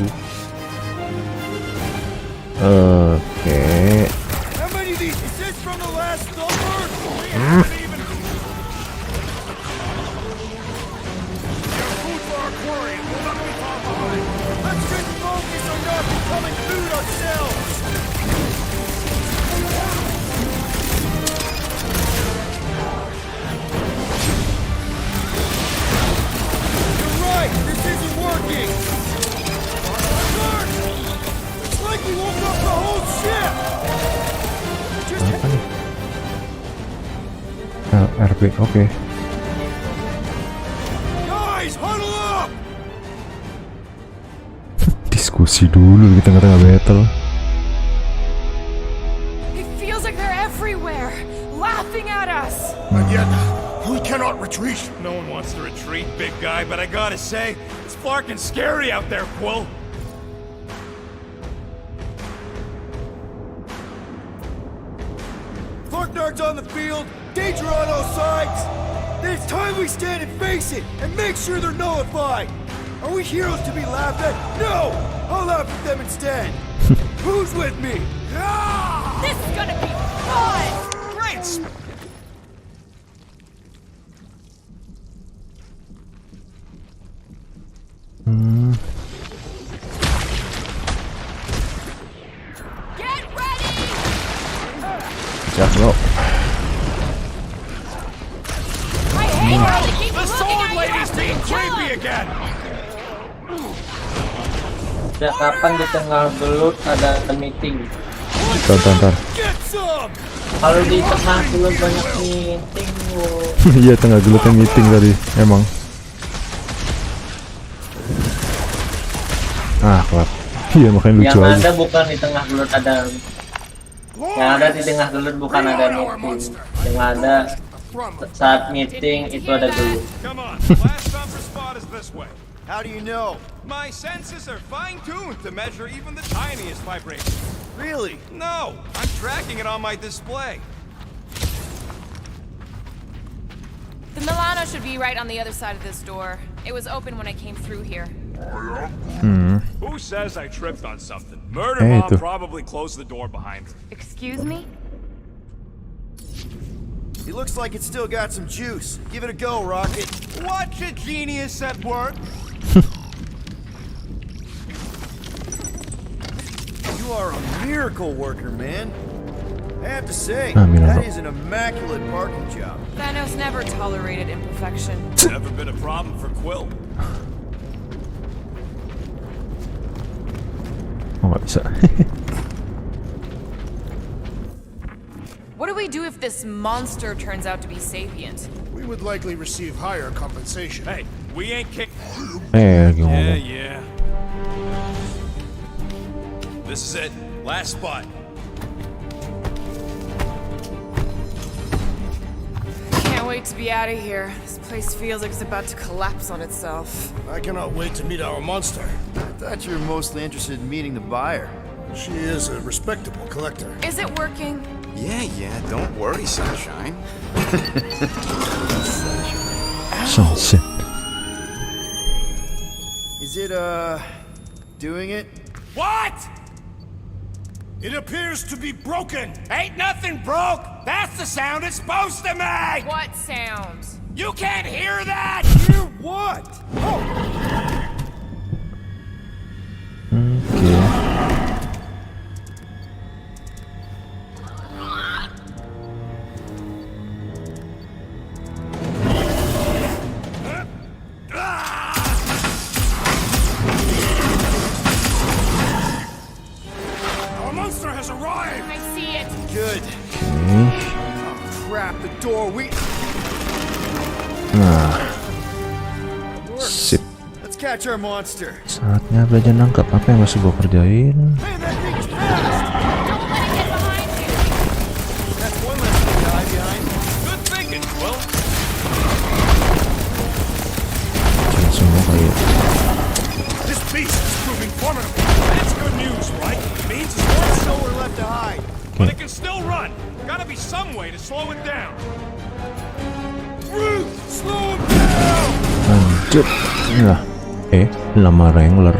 Oke. How many of these? Is this from the last number? Your food for our quarry and we'll not be far behind. Let's just focus on not becoming food ourselves. You're right. This isn't working. Start. It's like we woke up the whole ship. Just Apa nih? RB, oke. guys, huddle up. Diskusi dulu di tengah-tengah battle. It feels like they're everywhere, laughing at us. But yet, we cannot retreat. No one wants to retreat, big guy, but I gotta say, it's fucking scary out there, Quill. Farknard's on the field, danger on all sides. Then it's time we stand and face it, and make sure they're nullified. Are we heroes to be laughed at? No! I'll laugh at them instead. Who's with me? This is gonna be fun! Great! Get ready! Siap, bro. My Sejak kapan di tengah belut ada meeting? Tar. Kalau di tengah belut banyak meeting, Iya, tengah gelutnya meeting tadi, emang. Kelar. Iya, makanya lucu yang aja. ada bukan di tengah belut ada. Yang ada di tengah gelut bukan ada meeting. Yang ada saat meeting itu ada gelut. Come on, last thumper spot is this way. How do you know? My senses are fine-tuned to measure even the tiniest vibration. Really? No, I'm tracking it on my display. The Milano should be right on the other side of this door. It was open when I came through here. Who says I tripped on something? Murder Hey, Mom tu. probably closed the door behind her. Excuse me? It looks like it's still got some juice. Give it a go, Rocket. Watch a genius at work. You are a miracle worker, man. I have to say, Miracle. that is an immaculate parking job. Thanos never tolerated imperfection. Never been a problem for Quill. Nggak bisa. What do we do if this monster turns out to be sapient? We would likely receive higher compensation. Hey, we ain't kick. Lagi ngomong. Yeah. This is it. Last spot. Can't wait to be out of here. This place feels like it's about to collapse on itself. I cannot wait to meet our monster. I thought you were mostly interested in meeting the buyer. She is a respectable collector. Is it working? Yeah, don't worry, Sunshine. Sunset. Is it, doing it? What? It appears to be broken. Ain't nothing broke. That's the sound it's supposed to make. What sound? You can't hear that. Hear what? Our monster has arrived. I see it. Good. Crap, the door, Sip. Let's catch our monster. Saatnya belajar nangkap. Apa yang masih gue kerjain? Man, that thing is fast. Don't let it get behind you. That's one less thing to hide behind. Good thinking, Quill. Langsung mau kayak. This beast is proving formidable. That's good news, right? Means it's worth Nowhere left to hide. but it can still run. Gotta be some way to slow it down. Ruth, slow him down! Lanjut. Lah. Llama Wrangler.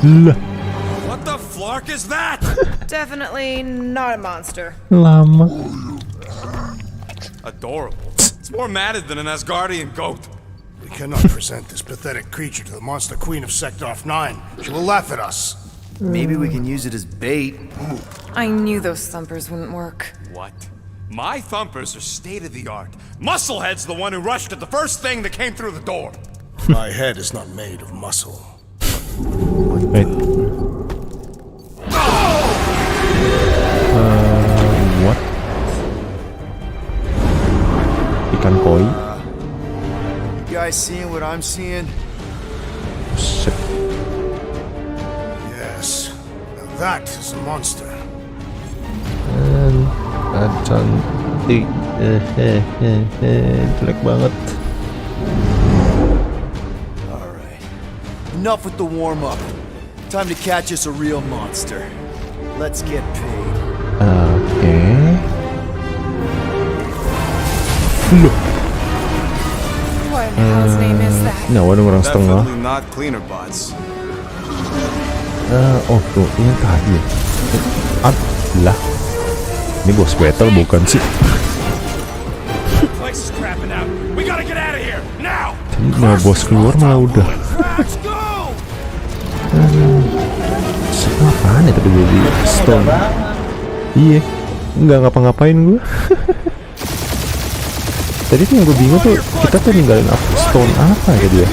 Lah. What the flark is that? Definitely not a monster. Lama. Adorable. It's more matted than an Asgardian goat. We cannot present this pathetic creature to the monster queen of Sector 9. She will laugh at us. Maybe we can use it as bait. I knew those thumpers wouldn't work. What? My thumpers are state-of-the-art. Musclehead's the one who rushed at the first thing that came through the door. My head is not made of muscle. Wait. What? Ikan koi? You guys seeing what I'm seeing? Sip. Yes. Now that is a monster. Cantik. Jelek banget. Alright. Enough with the warm-up. Time to catch us a real monster. Let's get paid. Oke. What in hell's name is that? Nyawa dong orang setengah. not cleaner bots. Oh tuh, ini yang tadi ya. Lah. Ini bos battle bukan sih? Place is crapping out. We gotta get out of here now. Nah, bos keluar malah udah. Let's go! Apaan ya tadi gue di stone? Iya, nggak ngapa-ngapain gue. Tadi tuh yang gue bingung tuh, kita tuh ninggalin stone apa ya dia?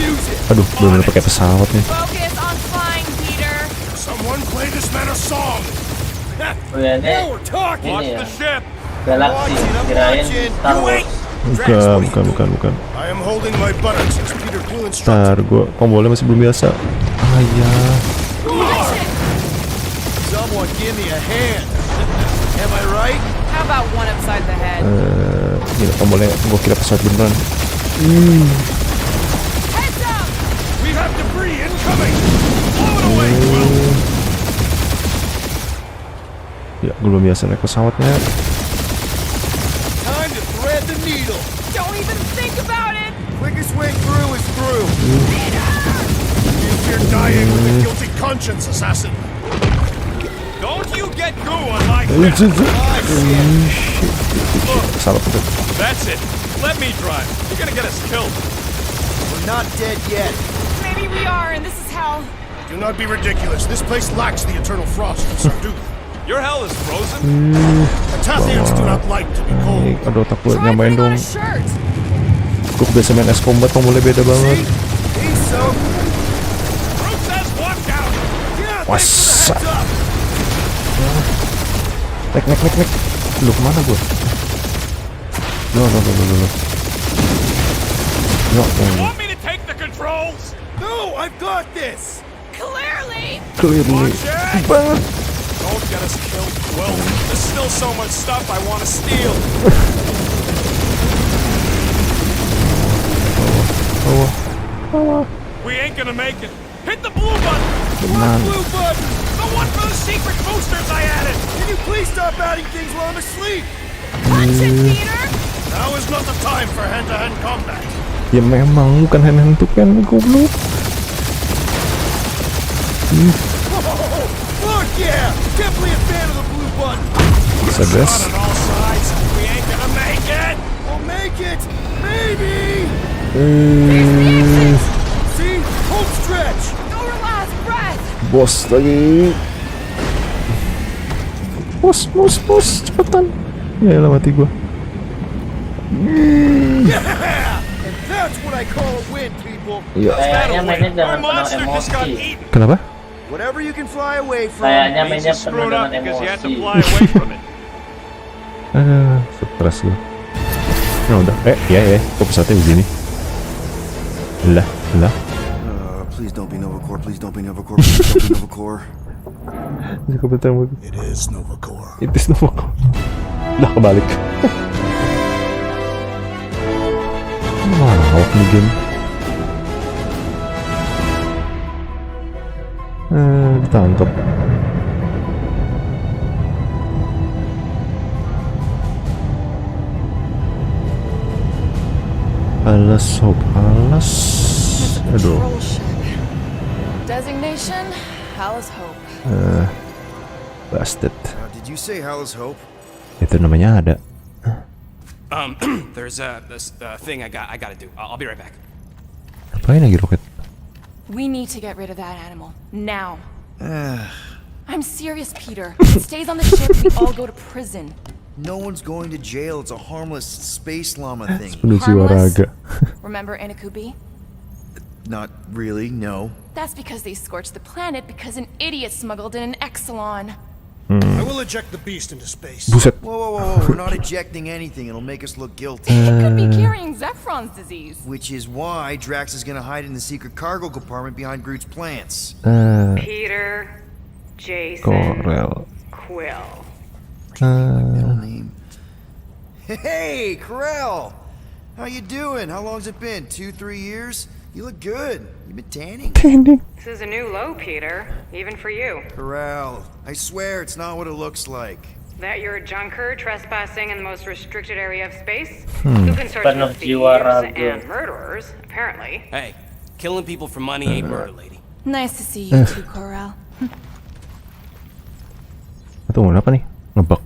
Aduh, belum pakai pesawat nih. Focus on flying, Peter. Someone play this man a song. Oh ya, ini Watch ya. the ship. Galaxy, kirain Star Wars. Bukan. I am holding my buttocks as Peter Quill instructed. Ntar gue kombolnya masih belum biasa. Ayah. Someone give me a hand. Am I right? How about one upside the head? Gila kombolnya gue kira pesawat beneran. Heads up! We have debris incoming. Blow it away, Quill. Ya, gue belum biasa naik pesawatnya. Time to thread the needle. Don't even think about it! Quickest way through is through. If you're dying with a guilty conscience, assassin. Don't you get goo on my ship. Salah betul. That's it. Let me drive. You're gonna get us killed. We're not dead yet. Maybe we are, and this is hell. Do not be ridiculous. This place lacks the eternal frost of Sarduth. Your hell is frozen. Tathians do not like to be cold. Aduh, tak gue Try nyamain putting dong. on a shirt. Gue biasa main S Combat, kombolnya beda banget. He's so. Fruit says watch out. Yeah, Wasa. thanks for the heads up. Nek. Lu kemana gue? No. Want me to take the controls? No, I've got this. Clearly! Clearly. Watch it. Banget. Don't get us killed. Well, there's still so much stuff I want to steal. We ain't gonna make it. Hit the blue button. What blue button? The one for the secret boosters I added. Can you please stop adding things while I'm asleep? Punch it, Peter! Now is not the time for hand-to-hand combat. Ya memang bukan hand to hand, goblok. Oh, fuck yeah! Definitely a fan of the blue button. Sedes. Shot on all sides. We ain't gonna make it. We'll make it. Maybe. See? Home stretch. Your last breath! Bos lagi. Bos, cepetan. Ya elah mati gua. Yeah! And that's what I call a win, people. Iya. Kayaknya mainnya Our jangan penuh monster just got emosi. eaten. Kenapa? Whatever you can fly away from. Kayaknya Means mainnya you penuh screwed up dengan because you had to emosi. fly away from it. Stres gua. Nah udah. Ya. Kok pesawatnya begini? Lah. Please don't be Novacore. Please don't be Novacore. Please don't be Novacore. It is Novacore. Itu semua kok. Udah kebalik. Wow, nih game. Ditangkap. Alas. Aduh. Control ship. Designation, Alice Hope. Bastard. Did you say Hall's Hope? Itu namanya ada. There's this thing I gotta do. I'll be right back. Apain lagi roket? We need to get rid of that animal. Now. I'm serious, Peter. If it stays on the ship, we all go to prison. No one's going to jail. It's a harmless space llama thing. Penuh jiwa raga. Remember Inakubi? Not really, no. That's because they scorched the planet because an idiot smuggled in an Exelon. I will eject the beast into space. Buset. Whoa. We're not ejecting anything. It'll make us look guilty. It could be carrying Zephron's disease. Which is why Drax is gonna hide in the secret cargo compartment behind Groot's plants. Peter, Jason, Corel. Quill. Middle name. Hey, Corel! How you doing? How long's it been? 2-3 years? You look good. You've been tanning. This is a new low, Peter, even for you. Corel, I swear it's not what it looks like. That you're a junker trespassing in the most restricted area of space? Who can search Penuh for jiwa thieves raga. and murderers, apparently. Hey, killing people for money ain't murder, lady. Nice to see you too, Corel. Itu mau apa nih? Ngebug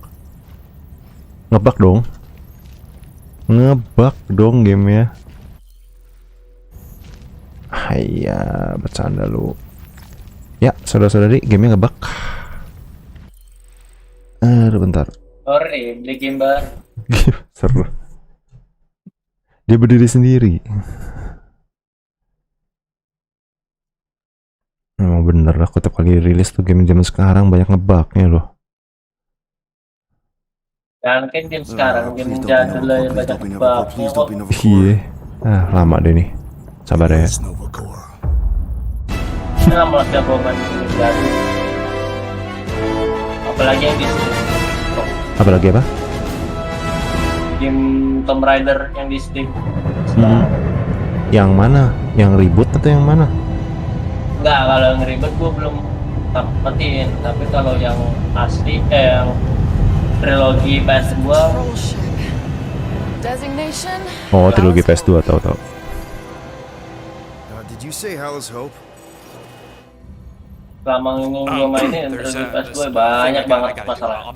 dong gamenya. Hayya, bercanda lu. Ya, saudara-saudari, gamenya ngebug. Aduh, bentar. Sorry, beli game baru. Seru. Dia berdiri sendiri. Emang bener, aku tiap kali rilis tuh game zaman sekarang banyak ngebugnya loh. Kan game sekarang, game jadul lah yang banyak bugnya kok. Iya. Lama deh nih. Sabar ya. Nah, malah siapa main game jadul. Apalagi yang di Steam. Apalagi apa? Game Tomb Raider yang di Steam. Yang mana? Yang ribut atau yang mana? Enggak, kalau yang ribet gue belum dapetin. Tapi kalau yang asli, yang trilogi PS2. Designation. Oh, trilogi PS2, tahu. Did you say Hala's Hope? Selama ini gue mainin trilogi PS2 banyak banget masalah.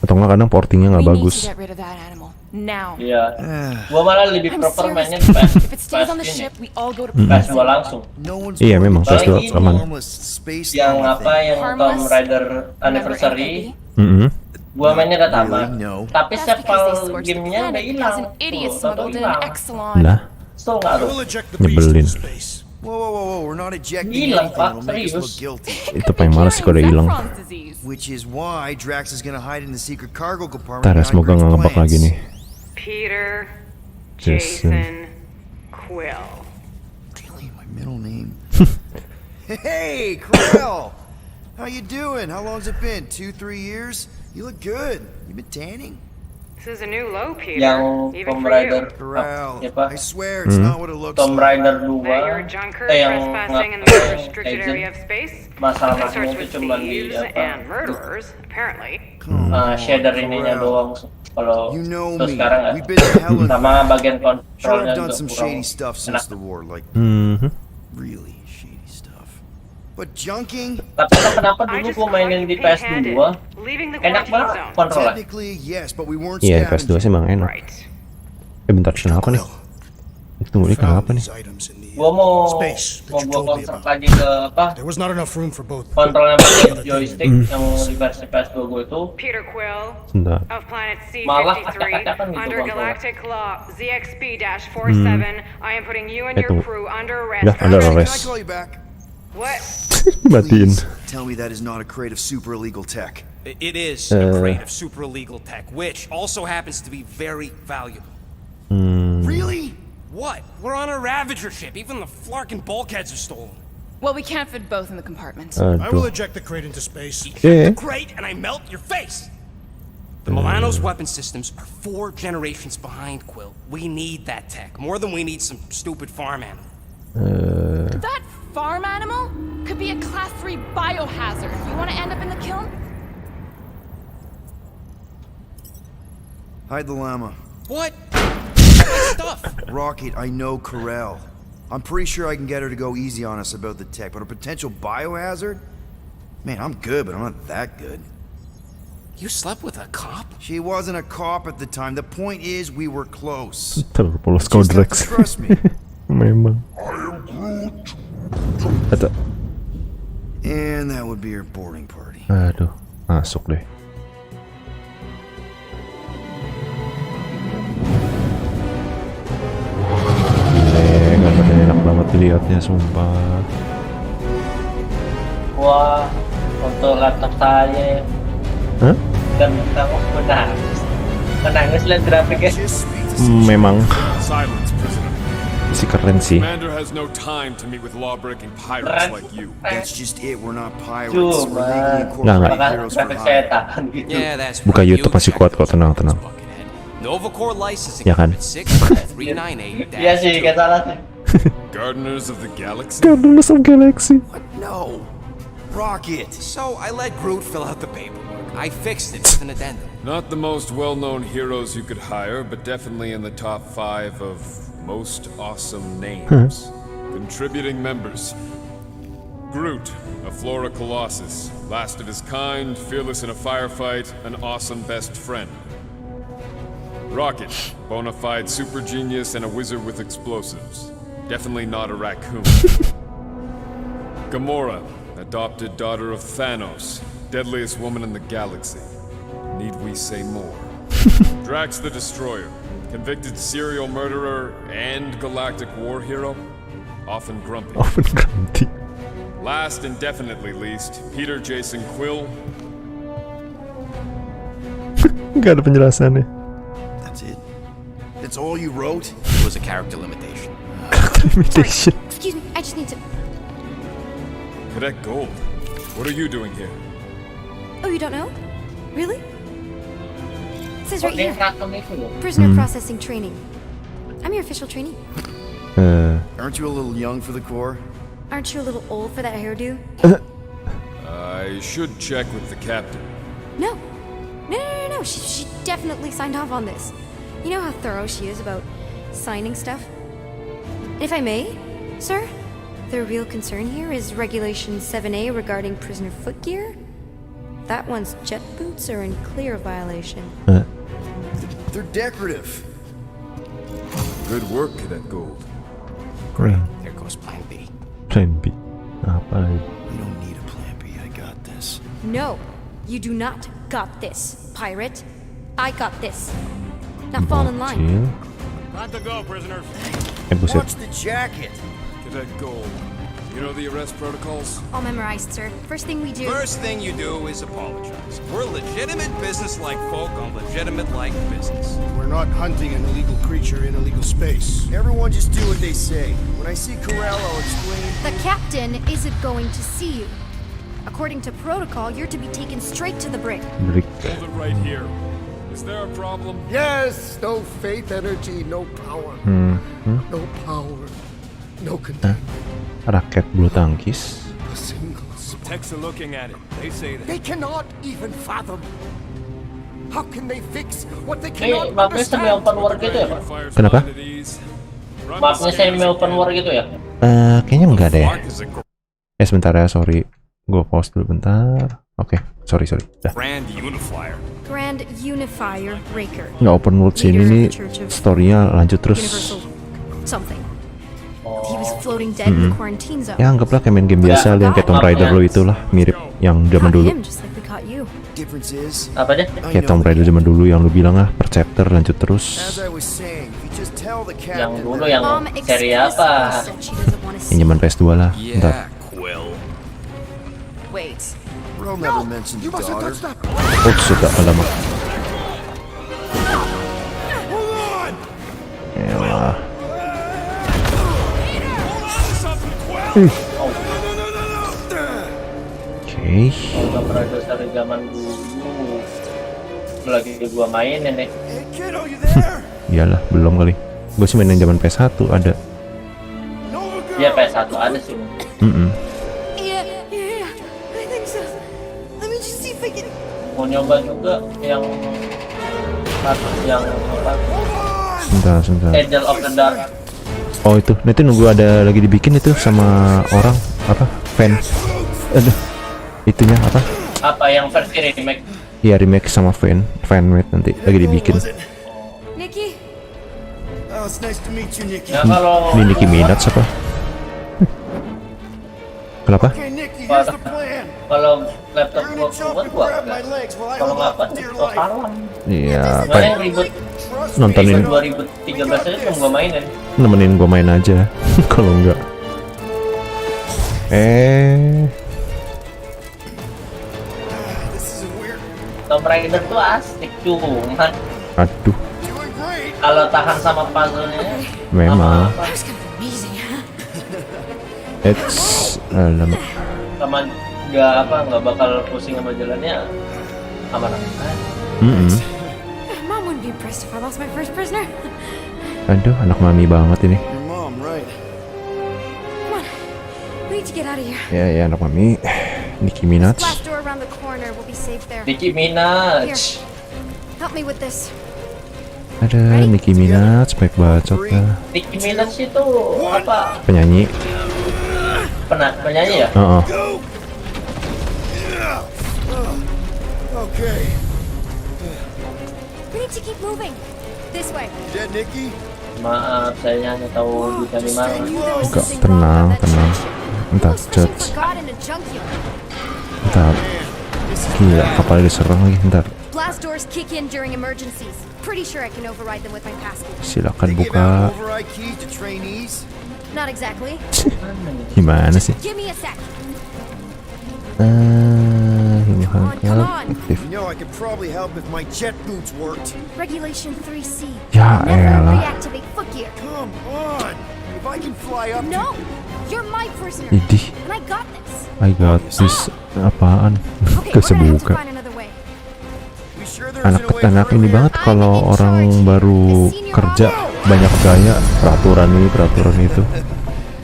Atau nggak kadang portingnya nggak bagus. Iya. Gua malah lebih prefer mainnya di PS2 langsung. Iya memang PS2 aman. Yang apa yang Tomb Raider Anniversary. Gua mainnya udah tamat. Tapi sequel gamenya udah hilang. Tahu hilang. Lah. So nggak ada. Nyebelin. Whoa, we're not ejecting Hilang, anything Pak, that'll make us look serius. guilty. Itu paling males sih kalau udah hilang. Which is why Drax is gonna hide in the secret cargo compartment. Ntar ya, semoga nggak ngebug lagi nih. Peter, Jason. Jason, Quill. Really, my middle name. Hey, Krell! How you doing? How long's it been? 2-3 years? You look good. You been tanning? This is a new low, Peter. Yang Even Tomb for Raider. you. Krell, Siapa? I swear it's not what it looks Tomb like. Raider 2 That you're a junker yang trespassing in the most restricted area of space? masalahnya That starts itu with cuma di thieves apa and murderers, apparently. shader ininya doang kalau You know terus me. sekarang We've been to hell and sama bagian sure kontrolnya I've done juga some kurang shady stuff enak. since the war, like Mhm. really shady stuff. But junking, Tapi kenapa I dulu just gua mainin di caught you PS2 pink-handed, leaving the enak quarantine banget zone. kontrolnya. technically yes, but we weren't Iya, PS2 sih emang enak. Right. Bentar, kenapa nih? Tunggu, ini kenapa nih? These items in the Gua mau space that you gua told me konvert about. lagi ke apa There was not enough room for both. kontrolnya pakai joystick yang di versi PS2 gua itu Peter Quill Bentar. of planet Malah C-53 acak-acakan gitu under kontrolnya. Galactic Law ZXP-47. I am putting you and your tunggu. crew under Udah, arrest. ada Can I arrest. call you back? What? Matiin. Please tell me that is not a crate of super illegal tech. It is a crate of super illegal tech, which also happens to be very valuable. Really? What? We're on a Ravager ship. Even the flarkin' bulkheads are stolen. Well, we can't fit both in the compartment. I will Aduh. eject the crate into space. Eh. Great, and I melt your face. The Milano's weapon systems are 4 generations behind, Quill. We need that tech more than we need some stupid farm animal. That farm animal could be a class 3 biohazard. You want to end up in the kiln? Hide the llama. What? Stuff. Rocket, I know Corel. I'm pretty sure I can get her to go easy on us about the tech, but a potential biohazard? Man, I'm good, but I'm not that good. You slept with a cop? She wasn't a cop at the time. The point is, we were close. Terpolos You just have to Kodrex. trust me. Memang. Ada. And that would be her boarding party. Aduh, masuk deh. Nggak pada enak banget dilihatnya, sumpah. Wah, untuk laptop saya Hah? dan kamu menangis lihat grafiknya. Just speak to Memang Silence, prisoner. isi keren sih. Commander has no time to meet with law-breaking pirates like you. That's just it. We're not pirates. Cuma We're legally Nggak. incorporated Bahkan heroes for grafik saya hire. tahan gitu. Yeah, that's Buka right. YouTube You masih kuat kok, exactly tenang, what tenang. Buckethead. Nova Corps licensing Ya kan? permit 6.398-2. Iya sih, gak salah sih. Gardeners of the Galaxy? Guardians of Galaxy. No. Rocket. So I let Groot fill out the paperwork. I fixed it with an addendum. Not the most well-known heroes you could hire, but definitely in the top 5 of most awesome names. Contributing members. Groot, a Flora Colossus, last of his kind, fearless in a firefight, an awesome best friend. Rocket, bona fide super genius and a wizard with explosives. Definitely not a raccoon. Gamora, adopted daughter of Thanos, deadliest woman in the galaxy. Need we say more? Drax the Destroyer, Convicted serial murderer and galactic war hero. Often grumpy. Often ganti. Last and definitely least, Peter Jason Quill. Gak ada penjelasannya. That's it? That's all you wrote? It was a character limitation. Limitation. Excuse me, I just need to... Cadet Gold, what are you doing here? Oh, you don't know? Really? It says right here. itu. Prisoner processing training. I'm your official trainee. Aren't you a little young for the Corps? Aren't you a little old for that hairdo? I should check with the captain. No. No. She definitely signed off on this. You know how thorough she is about signing stuff? If I may, sir, the real concern here is Regulation 7A regarding prisoner footgear. That one's jet boots are in clear violation. They're decorative. Good work, Cadet Gold. Keren. There goes Plan B. Plan B. Apa lagi? You don't need a plan B, I got this. No, you do not got this, pirate. I got this. Now fall in line. Bocil. Time to go, prisoners. Buset. Watch the jacket. Cadet Gold, you know the arrest protocols? All memorized, sir. First thing we do... First thing you do is apologize. We're legitimate business-like folk on legitimate-like business. We're not hunting an illegal creature in illegal space. Everyone just do what they say. When I see Corral, I'll explain. The captain isn't going to see you. According to protocol, you're to be taken straight to the brig. Break. Hold it right here. Is there a problem? Yes, no faith energy, no power. No power, no container. Raket bulu tangkis. A single spark. Techs are looking at it. They say that. They cannot even fathom. How can they fix what they Ini cannot mapnya semi understand? open world gitu ya, Pak? Fire's Kenapa? fine at ease. Run Mapnya the scan semi open world gitu ya? Kayaknya enggak deh. Mark is a Sebentar ya, sorry. Gue pause dulu bentar. Oke, sorry. Dah. grand unifier. Grand Unifier Raker. Nggak open world sih ini nih. Story-nya lanjut terus. Universal something. He was floating dead in the quarantine zone. Ya anggaplah kayak main game biasa yang kayak Tomb Raider lo itulah, mirip yang zaman Caught dulu. him just like we caught you. Difference is, Apa deh? Kayak Tomb Raider zaman dulu yang lu bilang ah, per chapter lanjut as terus. I was saying, if you just tell the Yang captain dulu that yang Mom seri explicitly apa? said she doesn't want to Yang see. zaman PS2 lah. Bentar. Quill. Wait. Rel never mentioned You the mustn't daughter. touch that. Oh, sudah lama. Elah. Oke. Udah pernah dari zaman dulu. Lagi gua mainin nih. Hey kiddo, you there? Iyalah, belum kali. Gue sih mainin zaman PS1 ada. Nova girl. Dia PS1 ada sih. Yeah, I think so. Let me just see if I can. Mau nyoba juga yang apa? Sebentar. Angel of the Dark. Oh itu, nanti nunggu ada lagi dibikin itu sama orang apa? Fan. Aduh. Itunya apa? Apa yang versi remake? Iya remake sama fanmade nanti lagi dibikin. Nikki, Oh, it's nice to meet you, Nikki. Ya kalau Ini Nicki Minaj apa? Kenapa? Okay, Nikki, here's the plan. kalau laptop You're gua gonna jump buat and gua grab my enggak. legs while I Kalau hold nggak on apa for dear oh life. kalah. Iya, Soalnya yang ribut nontonin 2013 aja belum gua mainin. nemenin gue main aja. Kalau enggak. This is weird. Tomb Raider tuh asik cuman Aduh, Doing great. kalau tahan sama puzzle-nya memang. that was kind of amazing. It's lama. sama nggak bakal pusing sama jalannya aman-aman. Mom wouldn't be impressed if I lost my first prisoner. Aduh, anak mami banget ini. Your mom, right? Come on, we need to get out of here. Ya anak mami. Nicki Minaj. Last door around the corner. We'll be safe there. Nicki Minaj. Here, help me with this. Ada Nicki Minaj, baik bacot lah. Nicki Minaj itu apa? Penyanyi. Penyanyi ya? Oh. Okay. We need to keep moving. This way. Dead Nikki? Maaf, saya hanya tahu di mana. Enggak, tenang. Entar, judge. Forgotten a junkyard. Entar. Gila, kapalnya diserang lagi, entar. Blast doors kick in during emergencies. Pretty sure I can override them with my passcode. Silakan They give out buka. override keys to trainees? Not exactly. Gimana sih? Give me a sec. Ini Come on. aktif. You know, I could probably help if my jet boots worked. Regulation 3C. Ya Never elah. reactivate foot gear. Come on! If I can fly up No! You're my prisoner. Idih, And I got this. I got this. Apaan? Okay, we're gonna have to Kesebuka. find another way. we sure there isn't a way Anak through ini here? banget kalau orang baru kerja banyak gaya, peraturan ini peraturan itu,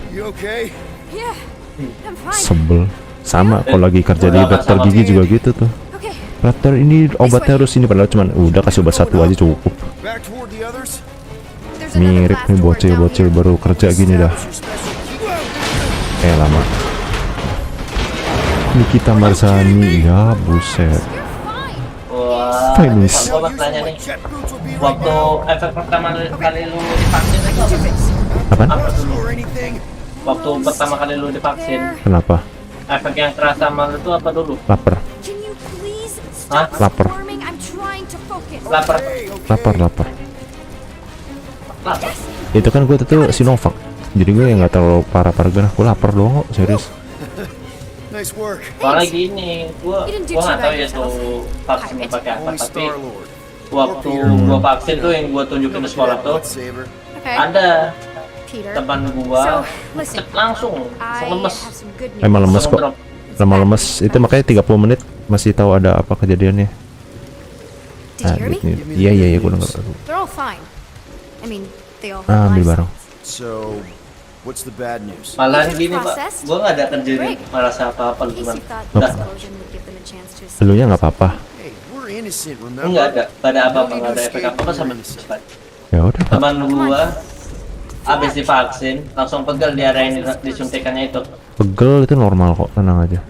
You okay? Yeah. I'm fine. sebel. Sama kalau lagi kerja di dokter gigi juga gitu tuh. Okay. Dokter ini obatnya harus ini, padahal cuman udah kasih obat satu aja cukup. Back toward the others? There's another Mirip blast nih door down bocil-bocil here. baru kerja gini dah. Establish your special key. Lama. Nikita Marzani, ya buset. You're fine. Wah, Finish. gua mau nanya nih. Jet boots will be right Waktu now. efek pertama kali lu divaksin itu apa sih? Apaan? Apa dulu? Or anything. Waktu pertama kali lu divaksin, Kenapa? efek yang terasa sama lu itu apa dulu? Lapar, Can you please Hah? stop Lapar. squirming? I'm trying to focus. Lapar. Hey, okay. lapar, lapar. Lapar. Itu kan gue tuh Sinovac, jadi gue yang nggak terlalu parah-parah gana. Gue lapar doang kok, serius. Nice work. Soalnya gini, gua You didn't do nggak too tahu bad ya yourself. tuh vaksinnya pakai apa, Only tapi Star-Lord. waktu gua vaksin tuh yang gua tunjukin di sekolah tuh Saver. Okay. ada Peter. teman So, gua listen. langsung I lemes. have some good news. Emang lemes kok, Drop. lemes itu makanya 30 menit masih tahu ada apa kejadiannya. Did you hear me? Iya iya iya, gue denger. They're all fine. I mean, they all have Ambil lives. barang. So, what's the bad news? Malahan Is it gini pak, processed? gua nggak ada kerjaan Great. merasa apa-apa In lu case cuman you thought udah this explosion would give them a chance to escape. Elunya nggak apa-apa. Hey, we're innocent, nggak remember? ada apa-apa, nggak ada efek apa-apa sama sekali. Ya udah. Teman gua abis divaksin langsung pegel di area yang disuntikannya itu. Pegel itu normal kok, tenang aja.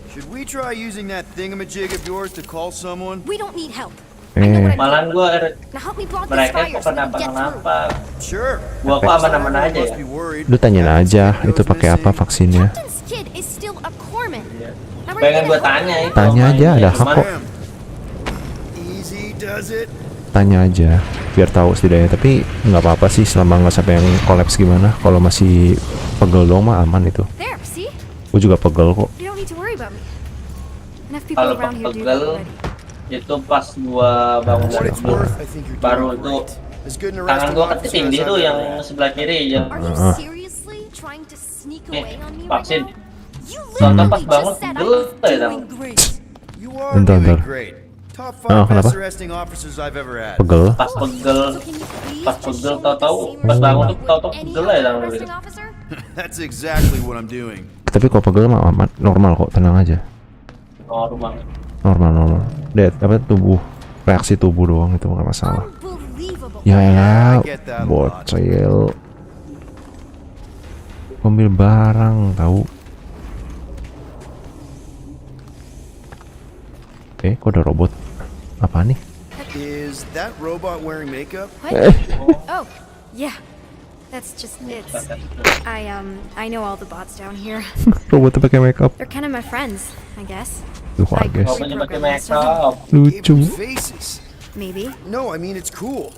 Should we try using that thingamajig of yours to call someone? We don't need help. I know what I'm Malahan gua Now help me block this mereka fire kok so we can get through. kenapa-kenapa. Sure. Gua kok aman-aman aja ya. Must be worried. Lu tanyain aja itu pakai apa vaksinnya. Captain's kid is still a corpsman. Now we're Pengen gonna gua help tanya him. itu. Tanya sama aja, ini, ada cuman hak kok. Damn. Easy does it. Tanya aja biar tahu setidaknya, tapi nggak apa-apa sih selama nggak sampai yang kolaps gimana. Kalau masih pegel doang mah aman itu. There, see? Gue juga pegel kok. You don't need to worry about me. Enough people Kalau around here do that pegel already. itu pas gua bangun What dari it's tidur, worth, I think you're baru doing tuh great. As good an tangan arresting gua kan officer ketindih as tuh I've yang ever had. sebelah kiri yang Are you seriously trying to sneak nih away on me right vaksin. now? You Soalnya pas literally bangun just said I pegel was ya doing great. You are Bentar, doing bentar. great. Top Oh, 5 kenapa? best arresting officers I've ever had. Pegel. Pas pegel, So can you please pas just pegel show me tahu-tahu the same pas bangun tuh respect tahu-tahu with any pegel aja other tangan gua arresting gitu. officer? That's exactly what I'm doing. Tapi kalau pegel mah aman, normal kok, tenang aja. Oh rumah. Normal. Lihat apa tubuh, reaksi tubuh doang itu nggak masalah. Unbelievable. Ya elah, I get that a lot. bocil. Ambil barang tahu. Kok ada robot? Apa nih? Is that robot wearing makeup? What? Oh, yeah. That's just it. I know all the bots down here. Robotnya pakai makeup. They're kind of my friends, I guess. Tuh, I guess. Robotnya pakai makeup. Lucu. Gabriel's faces. Maybe. No, I mean it's cool.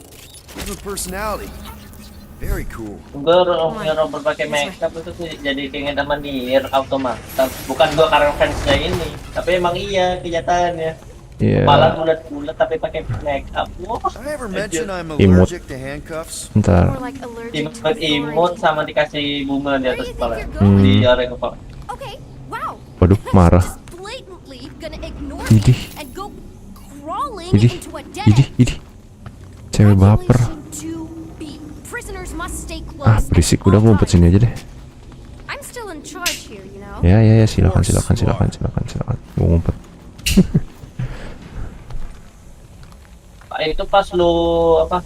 Gives them personality. Very cool. Gua punya robot pakai makeup itu tuh jadi keinget sama Nier Automata. Bukan gua karena fansnya ini, tapi emang iya kenyataannya. Iya. Kepala bulat-bulat tapi pakai makeup. Wah. Did I ever mention I'm Imut. allergic to handcuffs? Ntar. More like allergic to Imut authority. sama dikasih bunga di atas Where do you kepala. think you're going? Di area kepala. Okay, wow. Waduh, marah. Just blatantly gonna ignore Idih. me and go crawling Idih. into a dead Idih, end. idih. Cewek baper. Regulation 2B. Prisoners must stay close Ah, berisik. Udah gue ngumpet sini aja deh. I'm still in charge here, you know. Ya, silakan. Gue ngumpet. Itu pas lu apa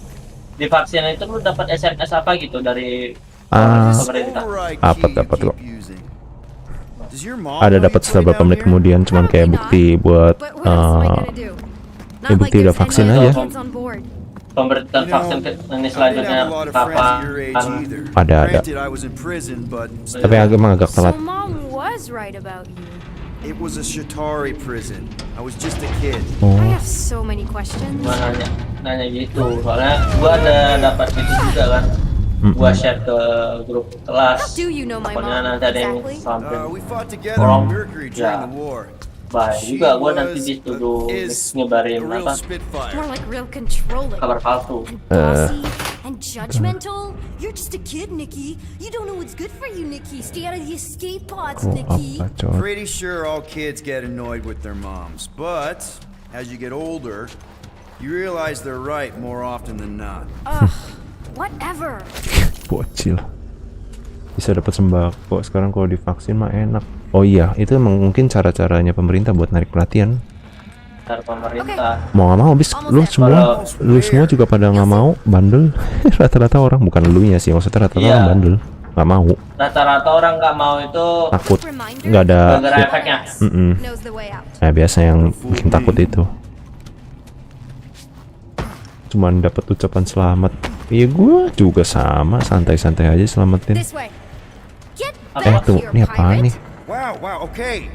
divaksin itu lu dapat SMS apa gitu dari pemerintah? Override Dapat key you kok. keep using. Does your mom Ada know dapat you setelah play beberapa down menit here? kemudian, cuman kayak bukti buat But what else am I gonna do? ya bukti udah vaksin aja. Kids on board. Pemberitaan You know, vaksin ke ini I didn't selanjutnya have a lot of friends at your age kapan? either. Ada. Granted, I was in prison, but Tapi emang agak So telat. mom was right about you. It was a Shatari prison. I was just a kid. I have so many questions. Gua nanya gitu, soalnya gua ada dapat itu juga kan. Gua share ke grup kelas. Do you know my Pokoknya mom nanti ada yang exactly? sampai We fought together on Mercury during the war. baik juga gua nanti dituduh nyebarin real apa spitfire. More like real controlling. kabar palsu. And bossy and judgmental. You're just a kid, Nikki. You don't know what's good for you, Nikki. Stay out of the escape pods, Nikki. Pretty sure all kids get annoyed with their moms, but as you get older, you realize they're right more often than not. Ugh, whatever. Bocil. Bisa dapat sembako. Sekarang kalau divaksin mah enak. Oh iya, itu emang mungkin cara-caranya pemerintah buat narik perhatian. Cara pemerintah. Mau nggak mau, bis lu semua juga pada nggak mau bandel. Rata-rata orang, bukan elunya sih, maksudnya rata-rata orang bandel, nggak mau. Rata-rata orang nggak mau itu Takut, nggak ada. efeknya. Nah, biasa yang bikin takut itu. Cuman dapat ucapan selamat. Iya, gue juga sama, santai-santai aja selamatin. Tuh, ini apaan nih? Wow, okay.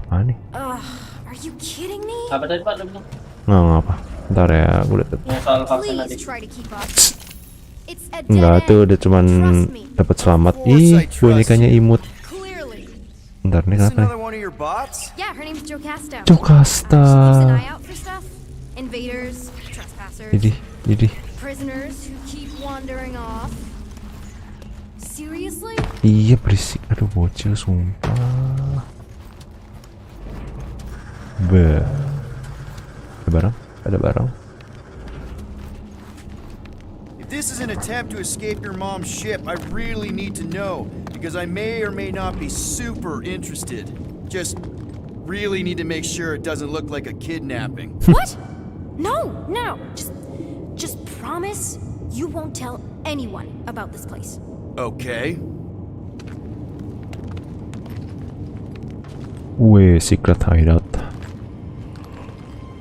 Apaan nih? Are you kidding me? Apa tadi Pak? Nggak apa. Ntar ya, gue udah Yang soal vaksin tadi. Please try to keep up. It's a dead Enggak tuh, end. udah cuman Trust me. dapat selamat. Ih, bonekanya imut. Clearly. Bentar nih, Is this kenapa nih? another one of your bots? Yeah, her name's Jocasta. Jocasta. She keeps an eye out for stuff. Invaders, trespassers, Jadi. prisoners who keep wandering off. Seriously? Iya, berisik. Aduh, bocil sumpah. Ada barang. If this is an attempt to escape your mom's ship, I really need to know, because I may or may not be super interested. Just really need to make sure it doesn't look like a kidnapping. What? No. Just promise you won't tell anyone about this place. Okay. Secret hideout.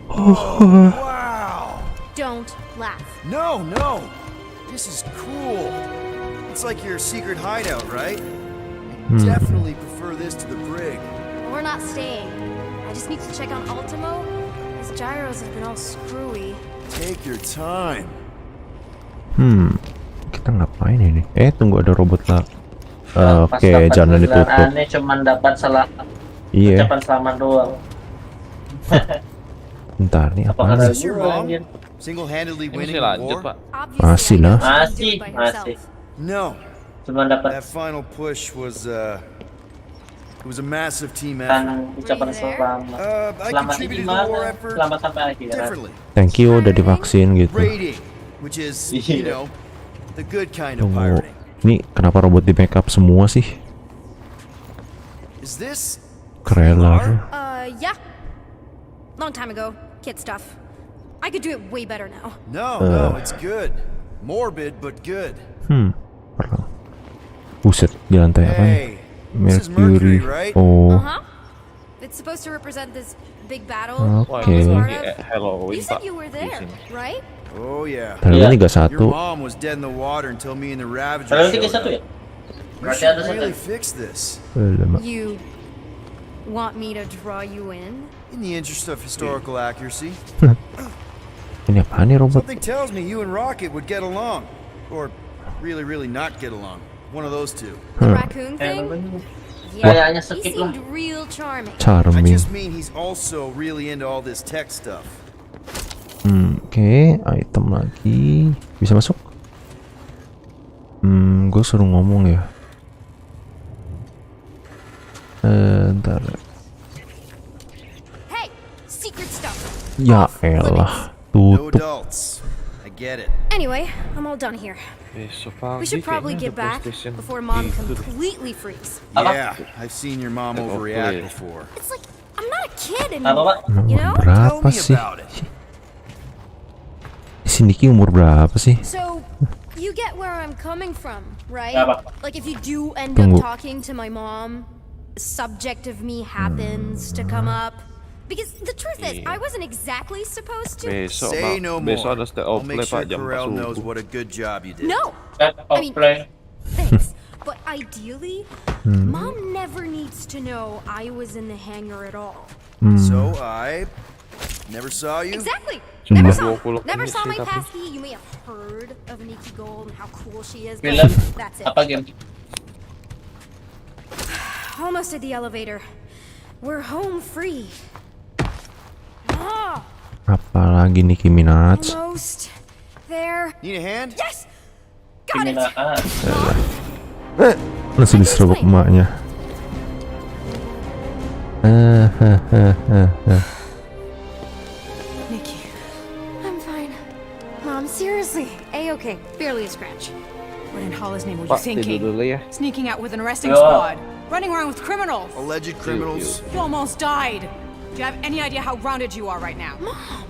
Wow. Don't laugh. No. This is cool. It's like your secret hideout, right? I definitely prefer this to the brig. We're not staying. I just need to check on Ultimo. His gyros have been all screwy. Take your time. Kita ngapain ini? Tunggu, ada robot lah. Pas Oke, dapat jangan gelar ditutup. aneh cuman dapat Iya. ucapan selamat doang. Bentar nih, Apakah apaan? ada Is your gua, mom anjir? single-handedly Ini winning sih the lanjut, war? Pak. Masih lah. Masih. No. Cuman dapat That final push was it was a massive team kan effort. ucapan selamat. I Selamat di contributed to the gimana? war effort Selamat sampai akhir. differently. Thank you udah divaksin gitu. Raiding, which is, you know, the good kind of Tunggu. pirating. Ini kenapa robot di backup semua sih? Is this Kerelar. Yeah. Long time ago. Kid stuff. I could do it way better now. No, it's good. Morbid, but good. Perang. Buset, di lantai apa nih? Hey, this is Mercury, right? Oh, It's supposed to represent this big battle. oke. Halloween, You said Pak. you were there, right? Oh yeah. Tanggal Iya. 31. Your mom was dead in the water until me and the Ravager Kalau showed 31 ya? up. We Berarti should ada really satu. fix this. You want me to draw you in? In the interest of historical accuracy. Ini apaan nih robot? Something tells me you and Rocket would get along. Or really not get along. One of those two. The raccoon thing? Kayaknya He skip lah. seemed real charming. I Charming. just mean he's also really into all this tech stuff. Oke, item lagi. Bisa masuk? Gue suruh ngomong ya. Ntar. Hey, secret stuff. Ya elah, No tutup. adults. I get it. Anyway, I'm all done here. Besok We pagi should probably kayaknya get ada back PlayStation before Mom itu deh. completely freaks. Yeah, I've seen your mom Oh, overreact please. before. It's like I'm not a kid Apa anymore. Pak? You know? Tell Berapa me sih? about it. Si Niki umur berapa sih? So, you get where I'm coming from, right? Apa? Like if you do end Tunggu. up talking to my mom, the subject of me happens to come up. Because the truth is, I wasn't exactly supposed to. Besok, Say no more. besok ada state I'll of make play sure Pak jam 4 Corel knows subuh. what a good job you did. No! Set of I mean- play. Thanks. but ideally, Mom never needs to know I was in the hangar at all. So I never saw you? Exactly! Jumlah Never 20 saw my tapi. passkey. You may have heard of Nikki Gold and how cool she is, but Film that's it. apa game? Almost at the elevator. We're home free. Ah, Apalagi Nicki Minaj. almost there. Need a hand? Yes! Got it! Penghinaan. Langsung diserobot emaknya. Nikki, I'm fine. Mom, seriously. A-okay. Barely a scratch. What in Hall's name were you thinking? Sneaking out with an arresting Yeah. squad. Running around with criminals. Alleged criminals. You almost died. Do you have any idea how grounded you are right now? Mom,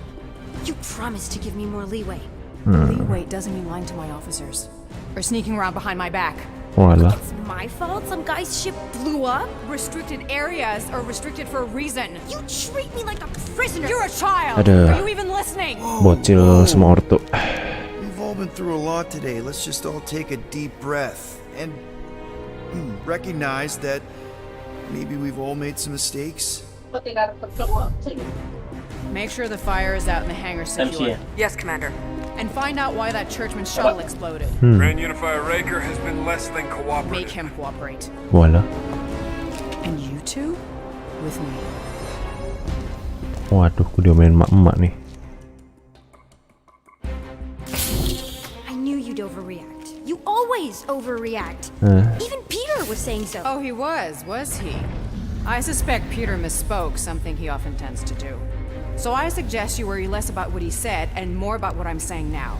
you promised to give me more leeway. Leeway doesn't mean lying to my officers. Or sneaking around behind my back. Walah. It's my fault some guy's ship blew up. Restricted areas are restricted for a reason. You treat me like a prisoner. You're a child. Aduh. Are you even listening? Bocil semua ortu. We've all been through a lot today. Let's just all take a deep breath and recognize that maybe we've all made some mistakes. Make sure the fire is out in the hangar secure. Yes, Commander. And find out why that churchman's shuttle exploded. Grand Unifier Raker has been less than cooperative. Make him cooperate. Walah. And you two? With me. Waduh, ku diomelin emak-emak nih. I knew you'd overreact. You always overreact. Even Peter was saying so. Oh, he was he? I suspect Peter misspoke, something he often tends to do. So I suggest you worry less about what he said and more about what I'm saying now.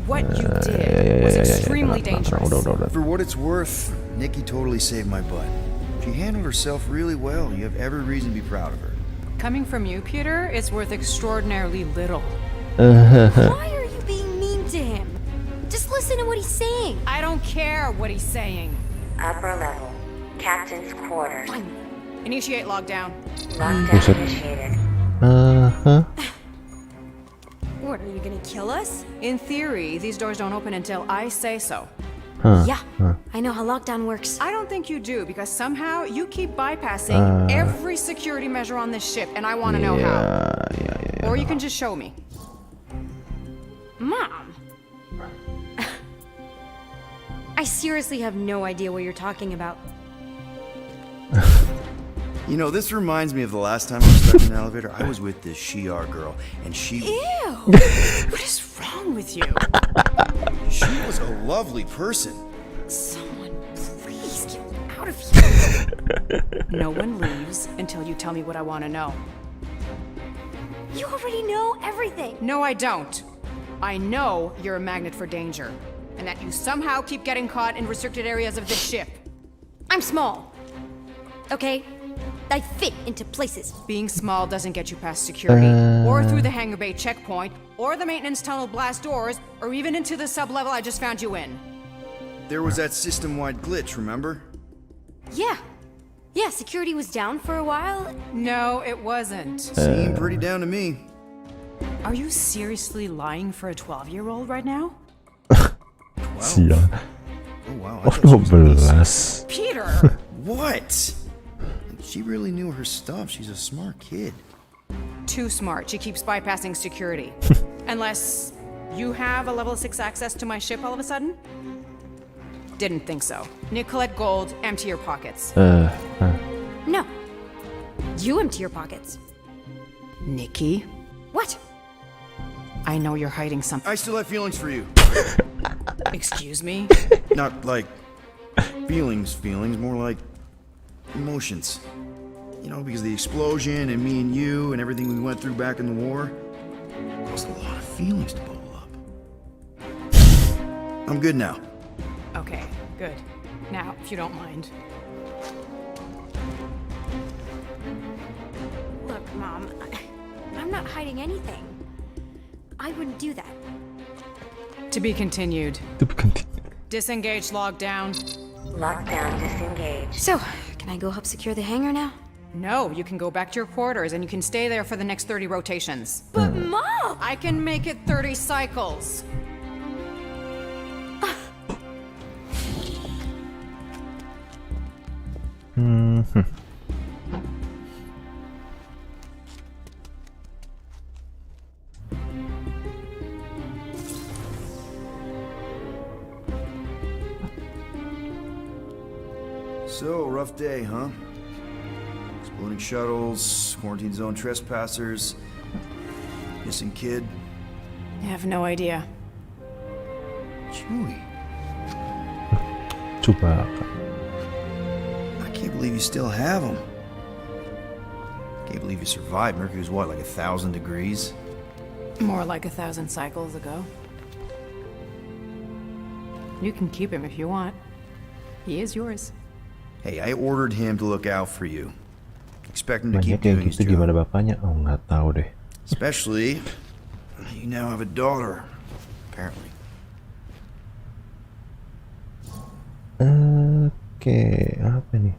What you did was extremely dangerous. For what it's worth, Nikki totally saved my butt. She handled herself really well. You have every reason to be proud of her. Coming from you, Peter, it's worth extraordinarily little. Why are you being mean to him? Just listen to what he's saying. I don't care what he's saying. Upper level. Captain's quarters. Initiate lockdown. Lockdown initiated. What, are you gonna kill us? In theory, these doors don't open until I say so. Yeah, I know how lockdown works. I don't think you do, because somehow you keep bypassing every security measure on this ship, and I want to know how. Or you can just show me. Mom! I seriously have no idea what you're talking about. You know, this reminds me of the last time I was stuck in an elevator. I was with this Shi'ar girl, and she... Ew! What is wrong with you? She was a lovely person. Someone, please get out of here. No one leaves until you tell me what I want to know. You already know everything. No, I don't. I know you're a magnet for danger, and that you somehow keep getting caught in restricted areas of this ship. I'm small. Okay? I fit into places. Being small doesn't get you past security, or through the hangar bay checkpoint, or the maintenance tunnel blast doors, or even into the sub-level I just found you in. There was that system-wide glitch, remember? Yeah. Yeah, security was down for a while. No, it wasn't. Seemed pretty down to me. Are you seriously lying for a 12-year-old right now? 12? Sial. Oh, wow. I thought she was 12. Peter! What? She really knew her stuff. She's a smart kid. Too smart. She keeps bypassing security. Unless you have a level 6 access to my ship all of a sudden? Didn't think so. Nicolette Gold, empty your pockets. No. You empty your pockets. Nikki? What? I know you're hiding something. I still have feelings for you. Excuse me? Not like feelings, more like emotions. You know, because the explosion and me and you and everything we went through back in the war caused a lot of feelings to bubble up. I'm good now. Okay, good. Now, if you don't mind. Look, Mom, I'm not hiding anything. I wouldn't do that. To be continued. To be continued. Disengage lockdown. Lockdown disengaged. So, can I go help secure the hangar now? No, you can go back to your quarters and you can stay there for the next 30 rotations. But Mom! I can make it 30 cycles. So, rough day, huh? Exploding shuttles, quarantine zone trespassers, missing kid. I have no idea. Chewie. Chewbacca. I can't believe you still have him. Can't believe you survived. Mercury was what, like 1,000 degrees? More like 1,000 cycles ago. You can keep him if you want. He is yours. Hey, I ordered him to look out for you. Expect him to Banyak keep yang doing his gitu, gimana job. bapaknya? Oh, nggak tahu deh. Especially, you now have a daughter, apparently. Oke, apa nih?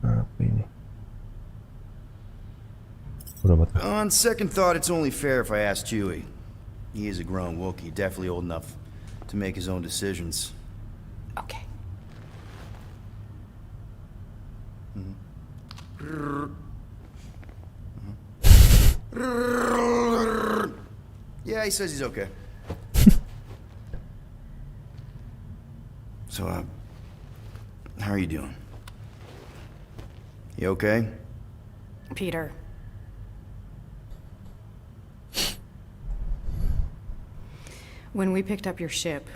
Apa ini? Udah mati. On second thought, it's only fair if I ask Chewie. He is a grown Wookiee, definitely old enough to make his own decisions. Okay. Yeah, he says he's okay. So, how are you doing? You okay? Peter. When we picked up your ship,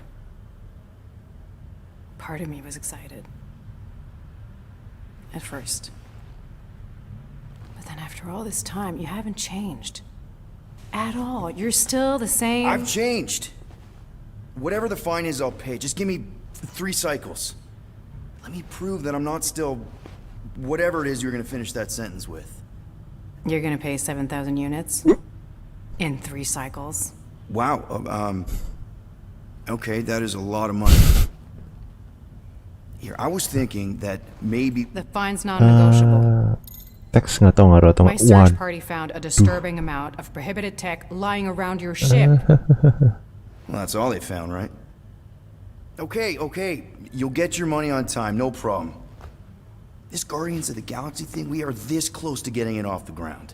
part of me was excited. At first. But then after all this time, you haven't changed. At all. You're still the same. I've changed. Whatever the fine is, I'll pay. Just give me 3 cycles. Let me prove that I'm not still whatever it is you're gonna finish that sentence with. You're gonna pay 7,000 units? In 3 cycles? Wow, okay, that is a lot of money. Here, I was thinking that maybe... The fine's non-negotiable. Teks nggak tahu ngaruh atau My search party found a disturbing amount of prohibited tech lying around your ship. Well, that's all they found, right? Okay, you'll get your money on time, no problem. This Guardians of the Galaxy thing, we are this close to getting it off the ground.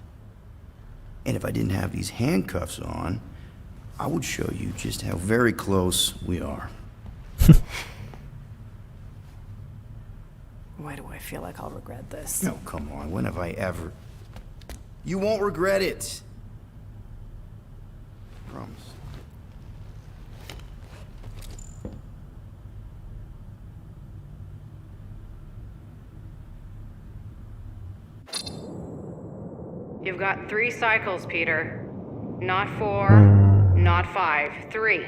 And if I didn't have these handcuffs on, I would show you just how very close we are. Why do I feel like I'll regret this? No, come on, when have I ever... You won't regret it. Promise. You've got 3 cycles, Peter. Not 4, not 5, 3.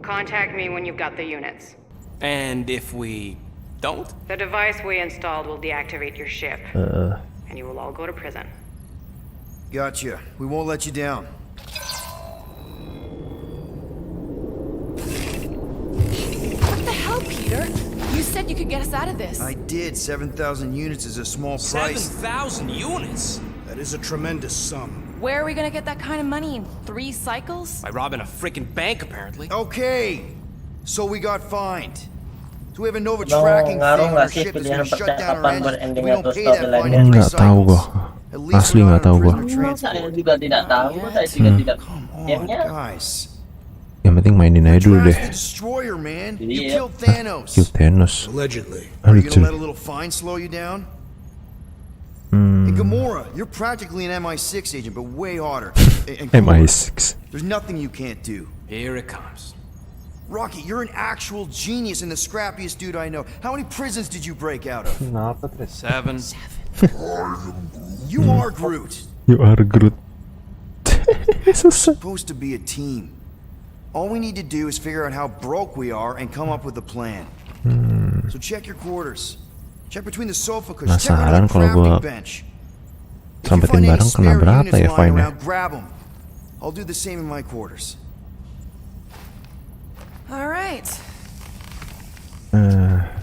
Contact me when you've got the units. And if we don't? The device we installed will deactivate your ship. And you will all go to prison. Gotcha. We won't let you down. What the hell, Peter? You said you could get us out of this. I did. 7,000 units is a small price. 7,000 units? That is a tremendous sum. Where are we gonna get that kind of money in 3 cycles? By robbing a freaking bank, apparently. Okay, so we got fined. So we have a Nova tracking thing on our ship that's gonna shut down our engines. We don't pay that fine in 3 Nggak tahu cycles. gua. At least Asli we're nggak not on tahu gua. prisoner transport. Saya juga tidak tahu, saya juga tidak. Come on, Gamenya guys. Yang penting mainin aja dulu deh. Trash's the destroyer, man. You Iya. killed Thanos. Kill Thanos. Allegedly. Are you gonna let a little fine slow you down? Hey, Gamora, you're practically an MI6 agent, but way hotter. And cooler. MI6. There's nothing you can't do. Here it comes. Rocky, you're an actual genius and the scrappiest dude I know. How many prisons did you break out of? 7. You are Groot. You are Groot. So sad. Supposed to be a team. All we need to do is figure out how broke we are and come up with a plan. So check your quarters. Check between the sofa cushions. Check Penasaran under the kalau gua crafting bench. If you sampetin find any bareng kena spare berapa units ya lying fine-nya? around, grab them. I'll do the same in my quarters. All right.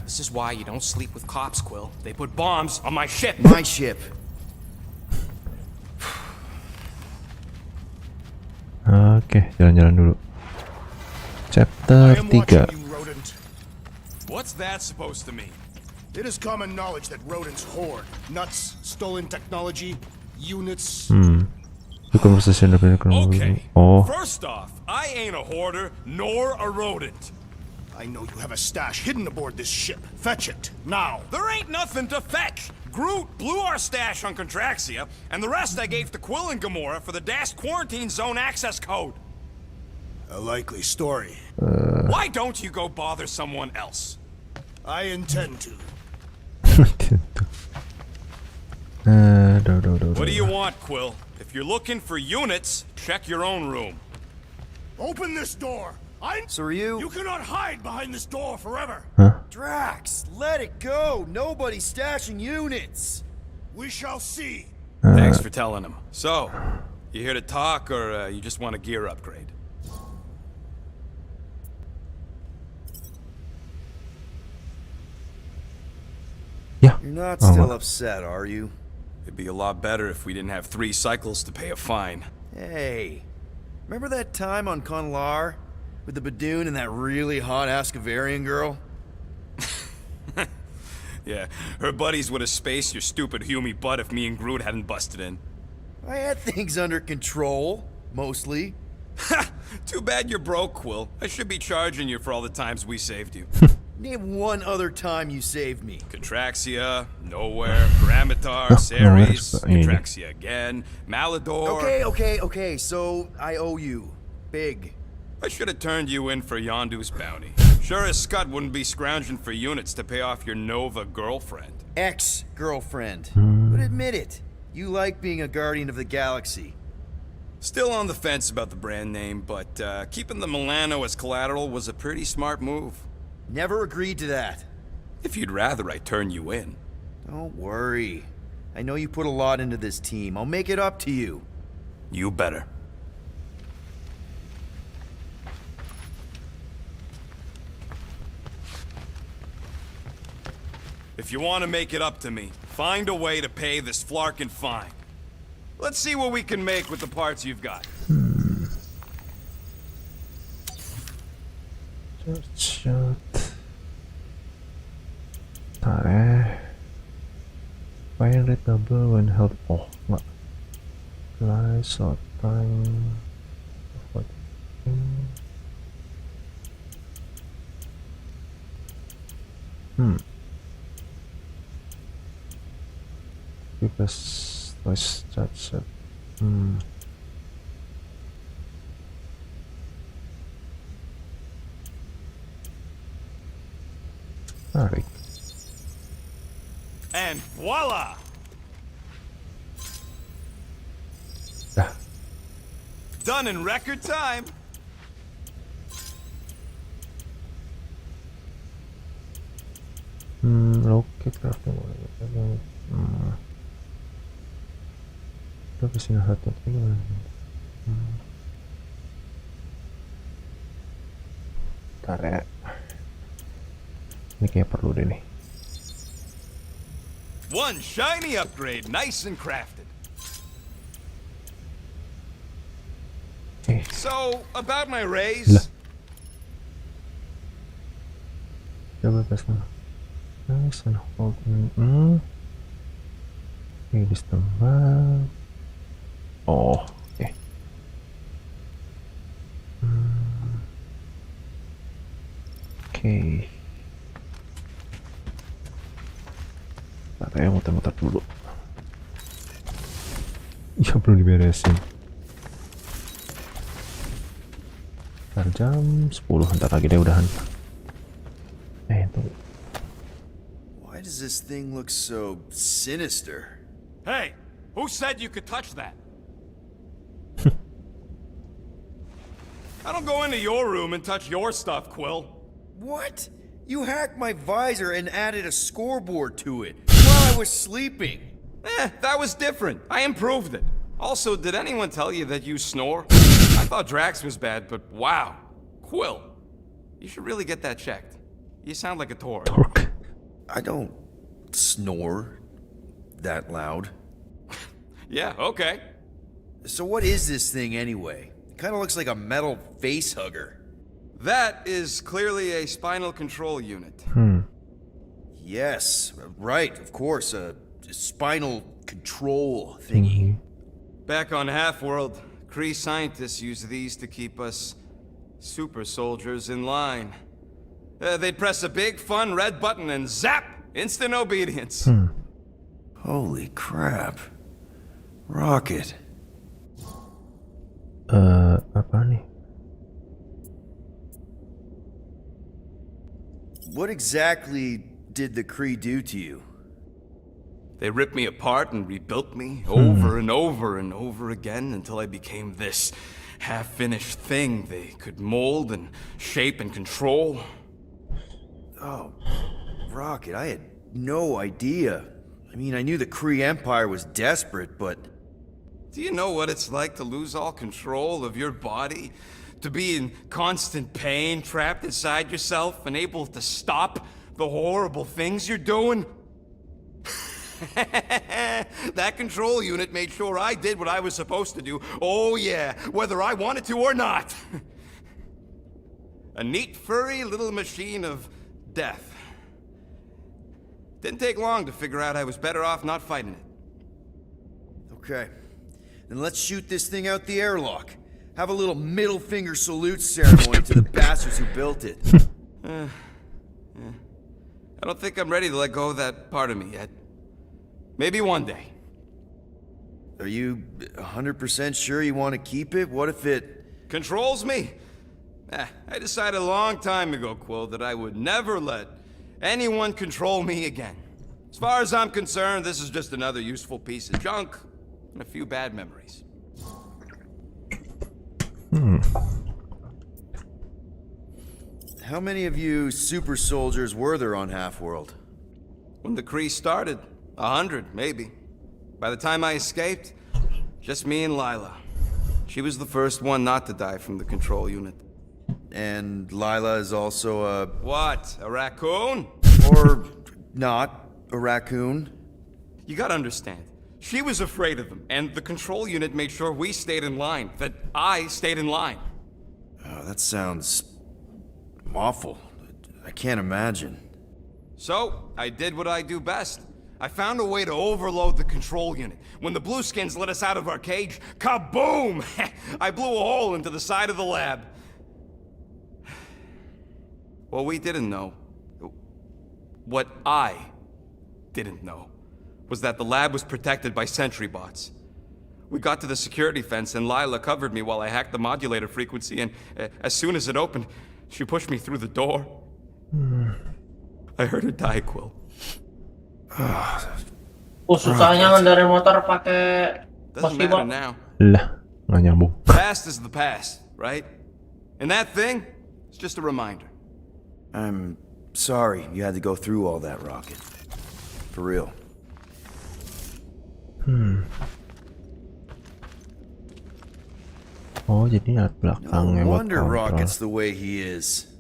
This is why you don't sleep with cops, Quill. They put bombs on my ship. My ship. Oke, jalan-jalan dulu. Chapter 3. You, rodent. What's that supposed to mean? It is common knowledge that rodents hoard nuts, stolen technology, units. The conversation. Okay. Oh. First off, I ain't a hoarder nor a rodent. I know you have a stash hidden aboard this ship. Fetch it, now. There ain't nothing to fetch. Groot blew our stash on Contraxia, and the rest I gave to Quill and Gamora for the DAS quarantine zone access code. A likely story. Why don't you go bother someone else? I intend to. What do you want, Quill? If you're looking for units, check your own room. Open this door. So are you? You cannot hide behind this door forever. Drax, let it go. Nobody's stashing units. We shall see. Thanks for telling him. So, you here to talk, or you just want a gear upgrade? Yeah. You're not still upset, are you? It'd be a lot better if we didn't have 3 cycles to pay a fine. Hey, remember that time on Conlar? With the Badoon and that really hot Ascavarian girl? Yeah, her buddies would have spaced your stupid Humy butt if me and Groot hadn't busted in. I had things under control, mostly. Ha! Too bad you're broke, Quill. I should be charging you for all the times we saved you. Name one other time you saved me. Contraxia, Nowhere, Paramitar, Ceres, Contraxia again, Malador. Okay, so I owe you. Big. I should have turned you in for Yondu's bounty. Sure as Scud wouldn't be scrounging for units to pay off your Nova girlfriend. Ex-girlfriend. But admit it, you like being a Guardian of the Galaxy. Still on the fence about the brand name, but keeping the Milano as collateral was a pretty smart move. Never agreed to that. If you'd rather I turn you in. Don't worry. I know you put a lot into this team. I'll make it up to you. You better. If you want to make it up to me, find a way to pay this flarkin' fine. Let's see what we can make with the parts you've got. Shot. Bentar Fire rate double when held. Oh, enggak. Fly short time. Because voice chat set. Alright. And voila! Done in record time. Rocket crafting. Kita kesini hati gimana? Bentar ya. Ini kayak perlu deh nih. One shiny upgrade, nice and crafted. So, about my raise. Coba kasih. Nice and hold. Oke, di tempat. Oh, oke. Oke. Katanya muter-muter dulu. Ya perlu diberesin. Ntar jam 10, ntar lagi deh udahan. Tunggu. Why does this thing look so sinister? Hey, who said you could touch that? I don't go into your room and touch your stuff, Quill. What? You hacked my visor and added a scoreboard to it while I was sleeping. That was different. I improved it. Also, did anyone tell you that you snore? I thought Drax was bad, but wow. Quill, you should really get that checked. You sound like a Taur. I don't snore that loud. Yeah, okay. So what is this thing anyway? It kind of looks like a metal face hugger. That is clearly a spinal control unit. Yes, right, of course, a spinal control thingy. Back on Half-World, Kree scientists use these to keep us super soldiers in line. They'd press a big, fun red button and zap! Instant obedience. Holy crap. Rocket. Apa nih? What exactly did the Kree do to you? They ripped me apart and rebuilt me over and over and over again until I became this half-finished thing they could mold and shape and control. Oh, Rocket, I had no idea. I mean, I knew the Kree Empire was desperate, but... Do you know what it's like to lose all control of your body? To be in constant pain, trapped inside yourself, unable to stop the horrible things you're doing? That control unit made sure I did what I was supposed to do. Oh yeah, whether I wanted to or not. A neat, furry little machine of death. Didn't take long to figure out I was better off not fighting it. Okay. Then let's shoot this thing out the airlock. Have a little middle finger salute ceremony to the bastards who built it. I don't think I'm ready to let go of that part of me yet. Maybe one day. Are you 100% sure you want to keep it? What if it... Controls me? I decided a long time ago, Quill, that I would never let anyone control me again. As far as I'm concerned, this is just another useful piece of junk and a few bad memories. How many of you super soldiers were there on Half-World? When the Kree started, 100, maybe. By the time I escaped, just me and Lila. She was the first one not to die from the control unit. And Lila is also a... What? A raccoon? Or not a raccoon? You gotta understand. She was afraid of them, and the control unit made sure we stayed in line. That I stayed in line. Oh, that sounds... awful. I can't imagine. So, I did what I do best. I found a way to overload the control unit. When the Blueskins let us out of our cage, kaboom! I blew a hole into the side of the lab. What we didn't know, what I didn't know, was that the lab was protected by sentry bots. We got to the security fence and Lila covered me while I hacked the modulator frequency, and as soon as it opened, she pushed me through the door. I heard her die, Quill. Susahnya ngendarin motor pakai Doesn't matter now. Lah, nggak nyambung. Past is the past, right? And that thing, it's just a reminder. I'm sorry you had to go through all that, Rocket. For real. Oh, jadi alat belakangnya No buat wonder kontrol. Rocket's the way he is.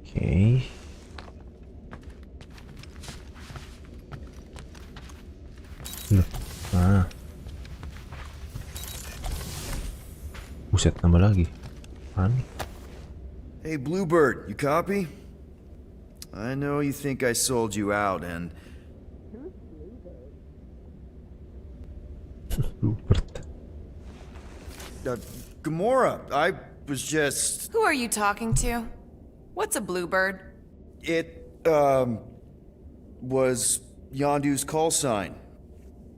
Oke. Loh, nah. Buset, tambah lagi. Aneh. Hey, Bluebird, you copy? I know you think I sold you out, and... Bluebird. Gamora, I was just... Who are you talking to? What's a bluebird? It, was Yondu's call sign.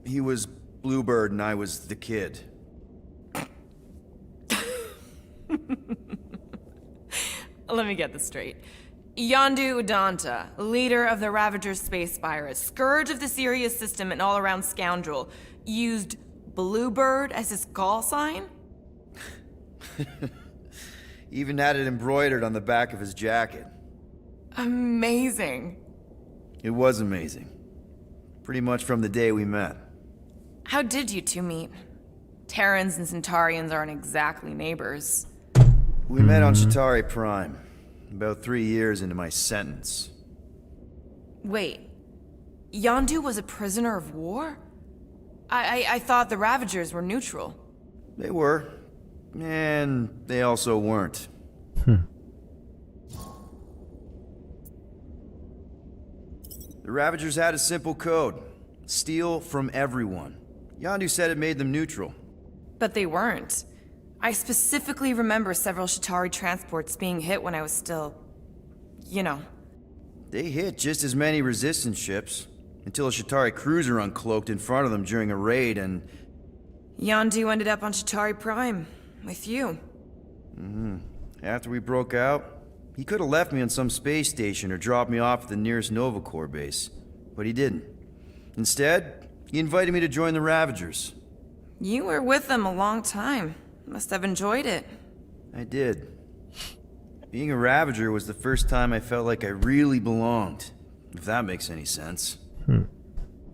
He was Bluebird and I was the kid. Let me get this straight. Yondu Udanta, leader of the Ravager space virus, scourge of the Sirius system and all-around scoundrel, used Bluebird as his call sign? Even had it embroidered on the back of his jacket. Amazing. It was amazing. Pretty much from the day we met. How did you two meet? Terrans and Centaurians aren't exactly neighbors. We met on Chitauri Prime, about 3 years into my sentence. Wait, Yondu was a prisoner of war? I thought the Ravagers were neutral. They were. And they also weren't. The Ravagers had a simple code. Steal from everyone. Yondu said it made them neutral. But they weren't. I specifically remember several Shatari transports being hit when I was still... you know. They hit just as many resistance ships, until a Shatari cruiser uncloaked in front of them during a raid and... Yondu ended up on Shatari Prime, with you. After we broke out, he could have left me on some space station or dropped me off at the nearest Nova Corps base, but he didn't. Instead, he invited me to join the Ravagers. You were with them a long time. Must have enjoyed it. I did. Being a Ravager was the first time I felt like I really belonged, if that makes any sense.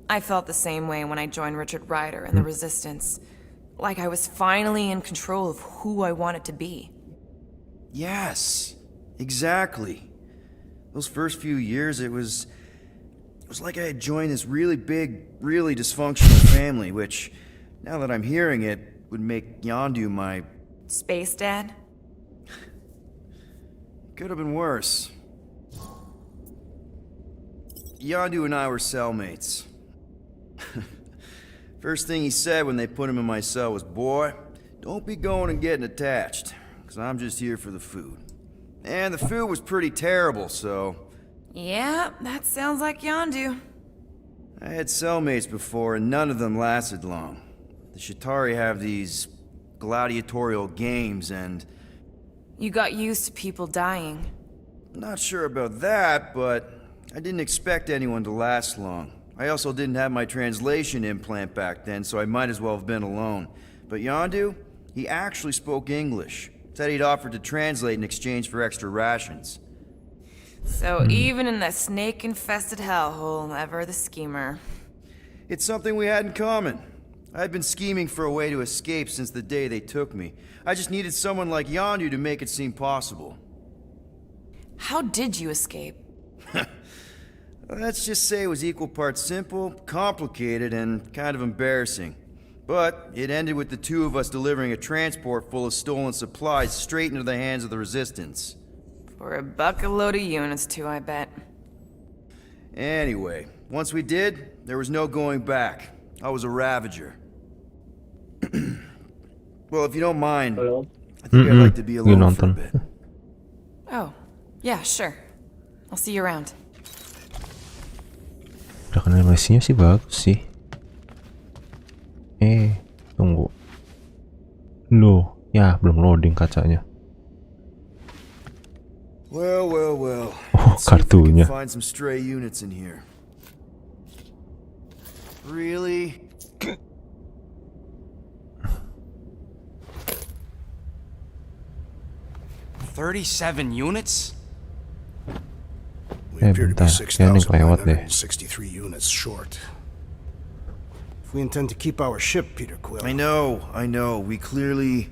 I felt the same way when I joined Richard Ryder and the Resistance. Like I was finally in control of who I wanted to be. Yes, exactly. Those first few years, it was like I had joined this really big, really dysfunctional family, which, now that I'm hearing it, would make Yondu my... Space Dad? Could have been worse. Yondu and I were cellmates. First thing he said when they put him in my cell was, "Boy, don't be going and getting attached, because I'm just here for the food." And the food was pretty terrible, so... Yeah, that sounds like Yondu. I had cellmates before, and none of them lasted long. The Shatari have these gladiatorial games, and... You got used to people dying. Not sure about that, but I didn't expect anyone to last long. I also didn't have my translation implant back then, so I might as well have been alone. But Yondu, he actually spoke English. Said he'd offered to translate in exchange for extra rations. So even in that snake-infested hellhole, ever the schemer. It's something we had in common. I'd been scheming for a way to escape since the day they took me. I just needed someone like Yondu to make it seem possible. How did you escape? Let's just say it was equal parts simple, complicated, and kind of embarrassing. But it ended with the two of us delivering a transport full of stolen supplies straight into the hands of the Resistance. For a bucket load of units too, I bet. Anyway, once we did, there was no going back. I was a Ravager. Well, if you don't mind, I think I'd like to be alone for a bit. Oh, yeah, sure. I'll see you around. Gerakan animasinya sih bagus sih. Tunggu. Loh, ya belum loading kacanya. Well. Oh, Let's see if we kartunya. can find some stray units in here. Really? $37 units? We appear to be bentar, 6,963 units short. If we intend to keep our ship, Peter Quill... I know. We clearly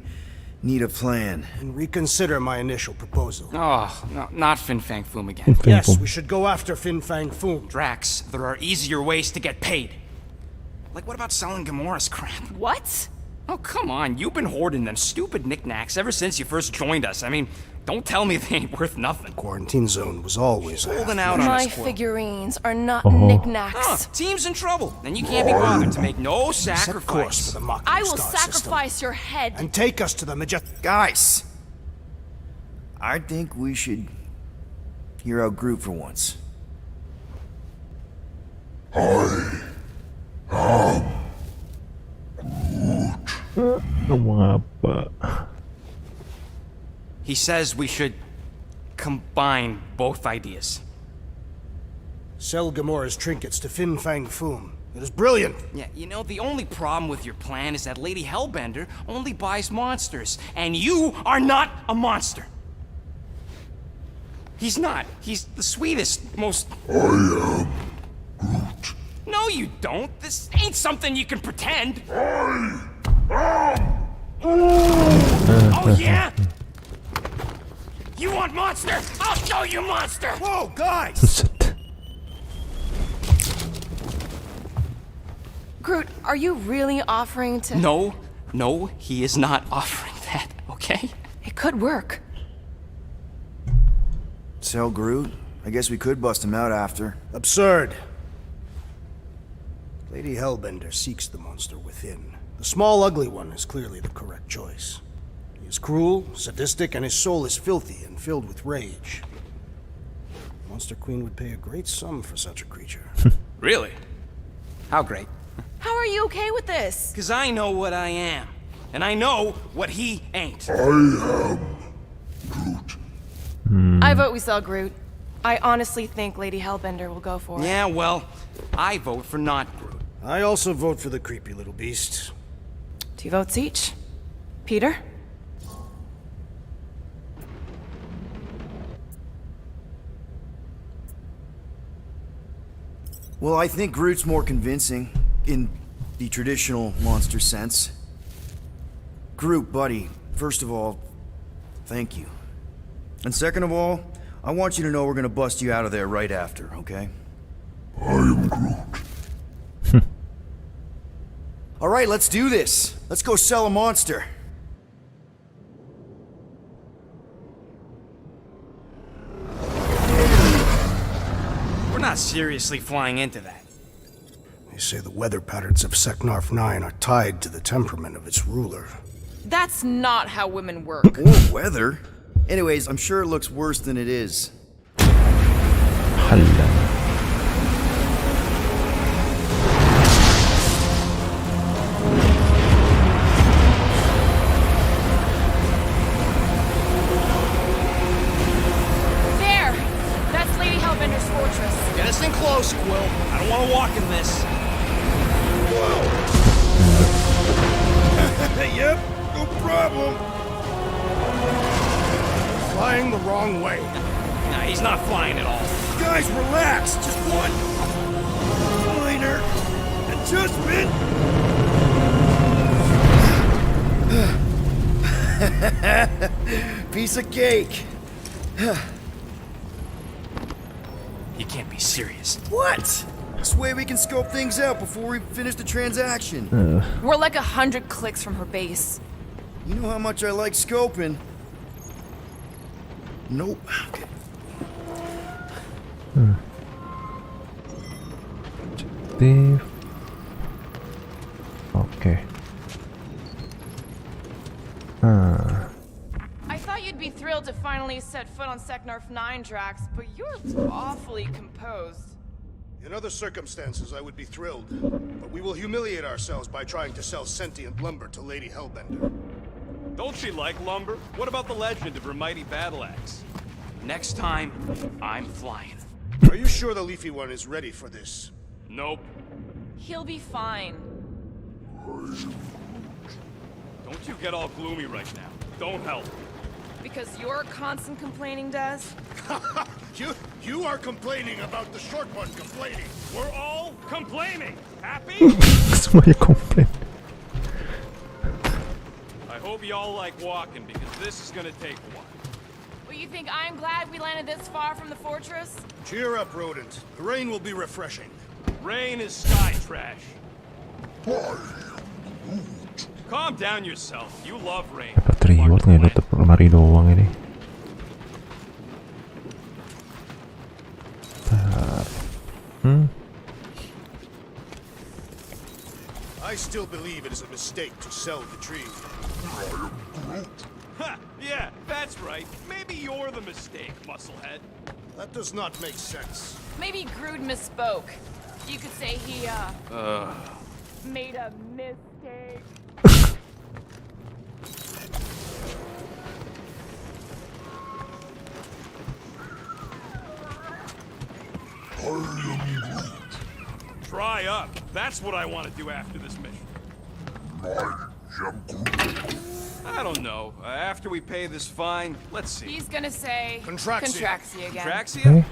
need a plan. And reconsider my initial proposal. Oh, no, not Fin Fang Foom again. Yes, we should go after Fin Fang Foom. Drax, there are easier ways to get paid. Like, what about selling Gamora's crap? What? Oh, come on. You've been hoarding them stupid knickknacks ever since you first joined us. I mean, don't tell me they ain't worth nothing. Quarantine zone was always holding out on My us, Quill. figurines are not knickknacks. Team's in trouble. Then you can't be bothered to make no Set course sacrifice. for the Mach I will Star sacrifice system your head. and take us to the majestic... Guys! I think we should hear out Groot for once. Ngomong apa? He says we should combine both ideas. Sell Gamora's trinkets to Fin Fang Foom. It is brilliant. Yeah, you know, the only problem with your plan is that Lady Hellbender only buys monsters, and you are not a monster. He's not. He's the sweetest, most... I am Groot. No, you don't. This ain't something you can pretend. Oh, yeah? You want monster? I'll show you monster! Whoa, guys! Groot, are you really offering to... No, he is not offering that, okay? It could work. Sell Groot? I guess we could bust him out after. Absurd. Lady Hellbender seeks the monster within. The small, ugly one is clearly the correct choice. He is cruel, sadistic, and his soul is filthy and filled with rage. Monster Queen would pay a great sum for such a creature. Really? How great? How are you okay with this? Because I know what I am. And I know what he ain't. I am Groot. I vote we sell Groot. I honestly think Lady Hellbender will go for it. Yeah, well, I vote for not Groot. I also vote for the creepy little beast. 2 votes each. Peter? Well, I think Groot's more convincing, in the traditional monster sense. Groot, buddy, first of all, thank you. And second of all, I want you to know we're gonna bust you out of there right after, okay? I am Groot. Alright, let's do this. Let's go sell a monster. We're not seriously flying into that. They say the weather patterns of Seknarf 9 are tied to the temperament of its ruler. That's not how women work. Or weather. Anyways, I'm sure it looks worse than it is. Get us in close, Quill. I don't want to walk in this. Yep, no problem. Flying the wrong way. Nah, he's not flying at all. Guys, relax. Just one minor adjustment. Piece of cake. You can't be serious. What? This way we can scope things out before we finish the transaction. We're like 100 clicks from her base. You know how much I like scoping. Nope. Okay. I thought you'd be thrilled to finally set foot on Seknarf 9, Drax, but you're awfully composed. In other circumstances, I would be thrilled, but we will humiliate ourselves by trying to sell sentient lumber to Lady Hellbender. Don't she like lumber? What about the legend of her mighty battle axe? Next time, I'm flying. Are you sure the Leafy One is ready for this? Nope. He'll be fine. Don't you get all gloomy right now. Don't help. Because your constant complaining does? You are complaining about the short one complaining. We're all complaining. Happy? Semuanya komplain. I hope y'all like walking because this is gonna take a while. Well, you think I'm glad we landed this far from the fortress? Cheer up, Rodent. The rain will be refreshing. Rain is sky trash. Calm down yourself. You love rain. Dapat reward nggak tetep lemari doang ini. I still believe it is a mistake to sell the tree. Ha! Yeah, that's right. Maybe you're the mistake, musclehead. That does not make sense. Maybe Groot misspoke. You could say he, made a mistake. Dry up. That's what I want to do after this mission. I don't know. After we pay this fine, let's see. He's gonna say Contraxia again. Contraxia?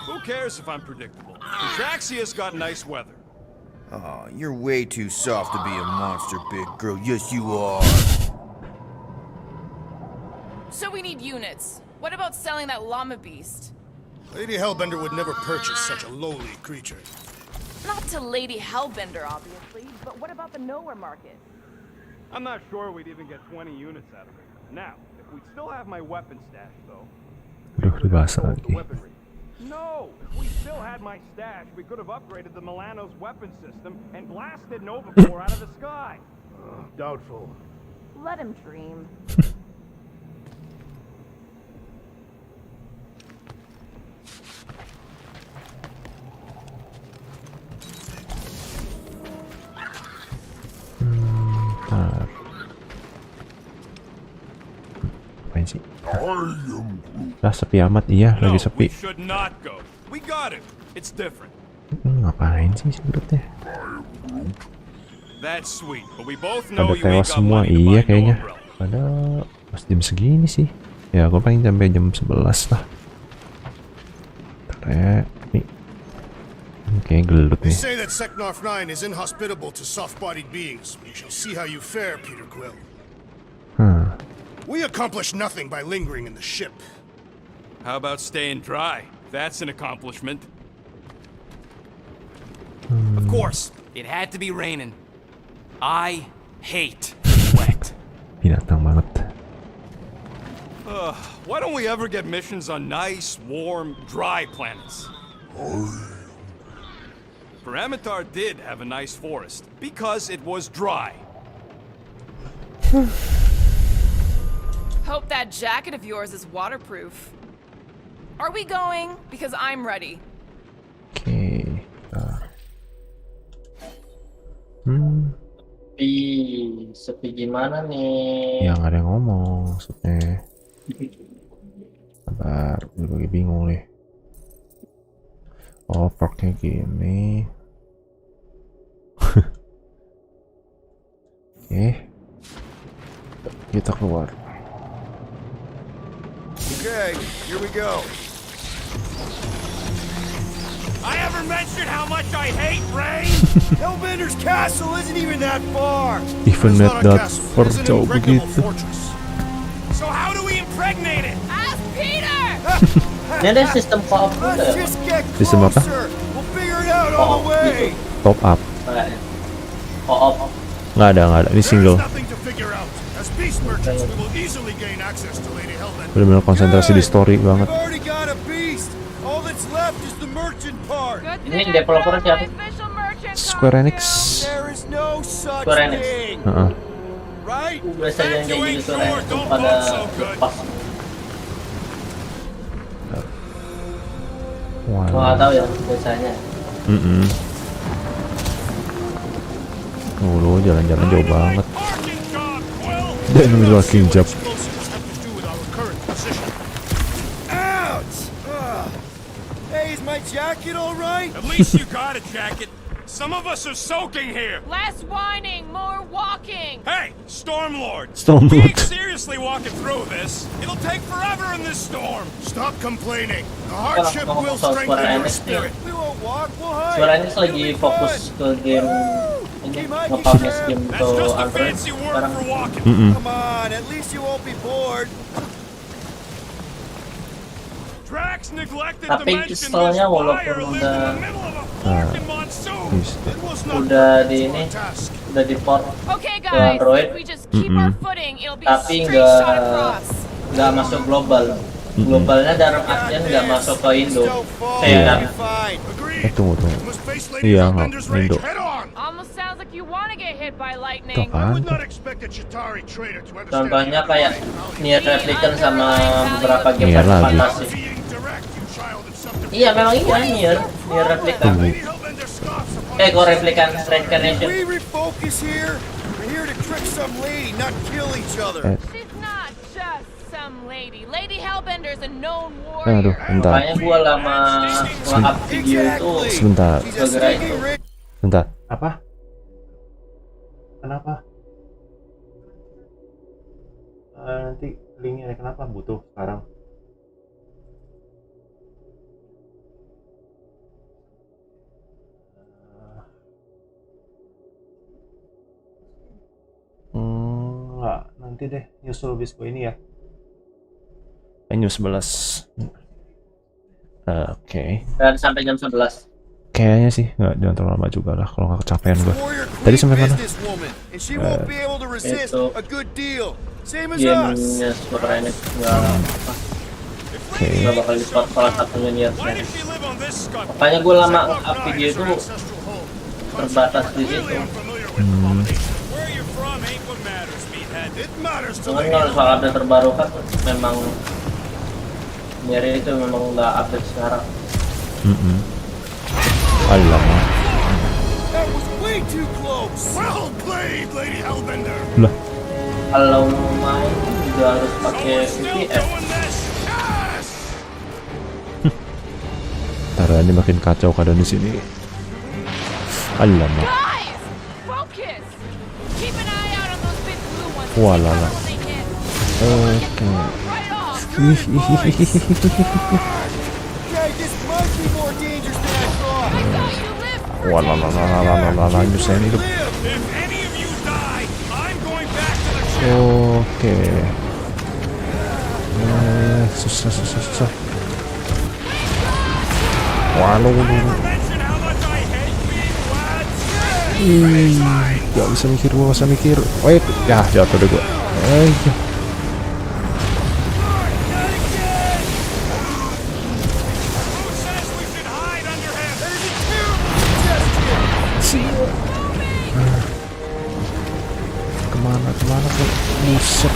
Who cares if I'm predictable? Contraxia's got nice weather. Oh, you're way too soft to be a monster, big girl. Yes, you are. So we need units. What about selling that llama beast? Lady Hellbender would never purchase such a lowly creature. Not to Lady Hellbender, obviously, but what about the nowhere market? I'm not sure we'd even get 20 units out of it. Now, if we'd still have my weapon stash, though... Udah dibahas lagi. Weaponry. No, if we still had my stash, we could have upgraded the Milano's weapon system and blasted Nova Corps out of the sky. Doubtful. Let him dream. Apain sih? Lah sepi amat, iya lagi sepi. Ngapain sih sebetulnya? Pada tewas semua, iya kayaknya. Padahal pas jam segini sih. Ya gue paling sampai jam 11 lah. Nih. Oke, gelut nih. They say that Seknarf 9 is inhospitable to soft-bodied beings. We shall see how you fare, Peter Quill. We accomplish nothing by lingering in the ship. How about staying dry? That's an accomplishment. Of course, it had to be raining. I hate wet. Binatang banget. Why don't we ever get missions on nice, warm, dry planets? Paramitar did have a nice forest because it was dry. Hope that jacket of yours is waterproof. Are we going? Because I'm ready. Oke. Sepi gimana nih? Yang ada yang ngomong maksudnya. Sabar, gue lagi bingung nih. Oh, perknya gini. Oke. Kita keluar. Okay, here we go. I ever mentioned how much I hate rain? Hellbender's castle isn't even that far. Even at that far jauh begitu. So how do we impregnate it? Ask Peter! Ini ada sistem co-op juga Let's ya? just get Sistem apa? closer. We'll figure it out on the way. Top up. Co-op. Nggak ada. Ini single. Bener-bener konsentrasi di story banget. Ini developernya siapa? Square Enix. Square Enix. Biasanya yang kayak gitu Square Enix tuh pada lepas. Gua nggak tahu ya biasanya. Lu jalan-jalan jauh banget. Dan lagi jab. Hey, is my jacket all right? At least you got a jacket. Some of us are soaking here. Less whining, more walking. Hey, Stormlord. Stormlord. We ain't seriously walking through this. It'll take forever in this storm. Stop complaining. The hardship will strengthen your spirit. We won't walk, we'll hide. Square Enix lagi fokus ke game ini, nge-publish game ke Android sekarang. Come on, at least you won't be bored. Tapi kestelnya walaupun udah di ini, udah di port ke Android, tapi nggak masuk global. Globalnya dalam artian nggak masuk ke Indo. Seiren. Tunggu. Iya, nggak Indo. Itu apaan? Contohnya kayak Nier Replicant sama beberapa game Nier lagi. fantasi. Iya memang iya Nier Replicant. Kok Replicant Reincarnation. Aduh, bentar. Makanya gua lama nge-up video itu. Sebentar. Gara-gara itu. Bentar. Apa? Kenapa? Nanti linknya kenapa butuh sekarang? Enggak, nanti deh nyusul bisku ini ya. News 11. Oke. Dan sampai jam 11. Kayaknya sih jangan terlalu lama juga lah kalau nggak kecapean gue. Tadi sampai mana? Itu gamenya Square Enix nggak apa. Gak bakal di-port salah satu miniaturnya. Makanya gue lama up video itu terbatas di situ. Cuman kalau soal update terbaru kan memang nyari itu memang nggak update sekarang. Alamak. Lah. Kalau main juga harus pakai IPS. Ntar ini makin kacau keadaan di sini. Alamak. Walala. Oke. Walala, nyusahin hidup. Oke. Susah. Walau. Gak bisa mikir, gua masa mikir. Wait, ya jatuh deh gua. Kemana kok? Buset.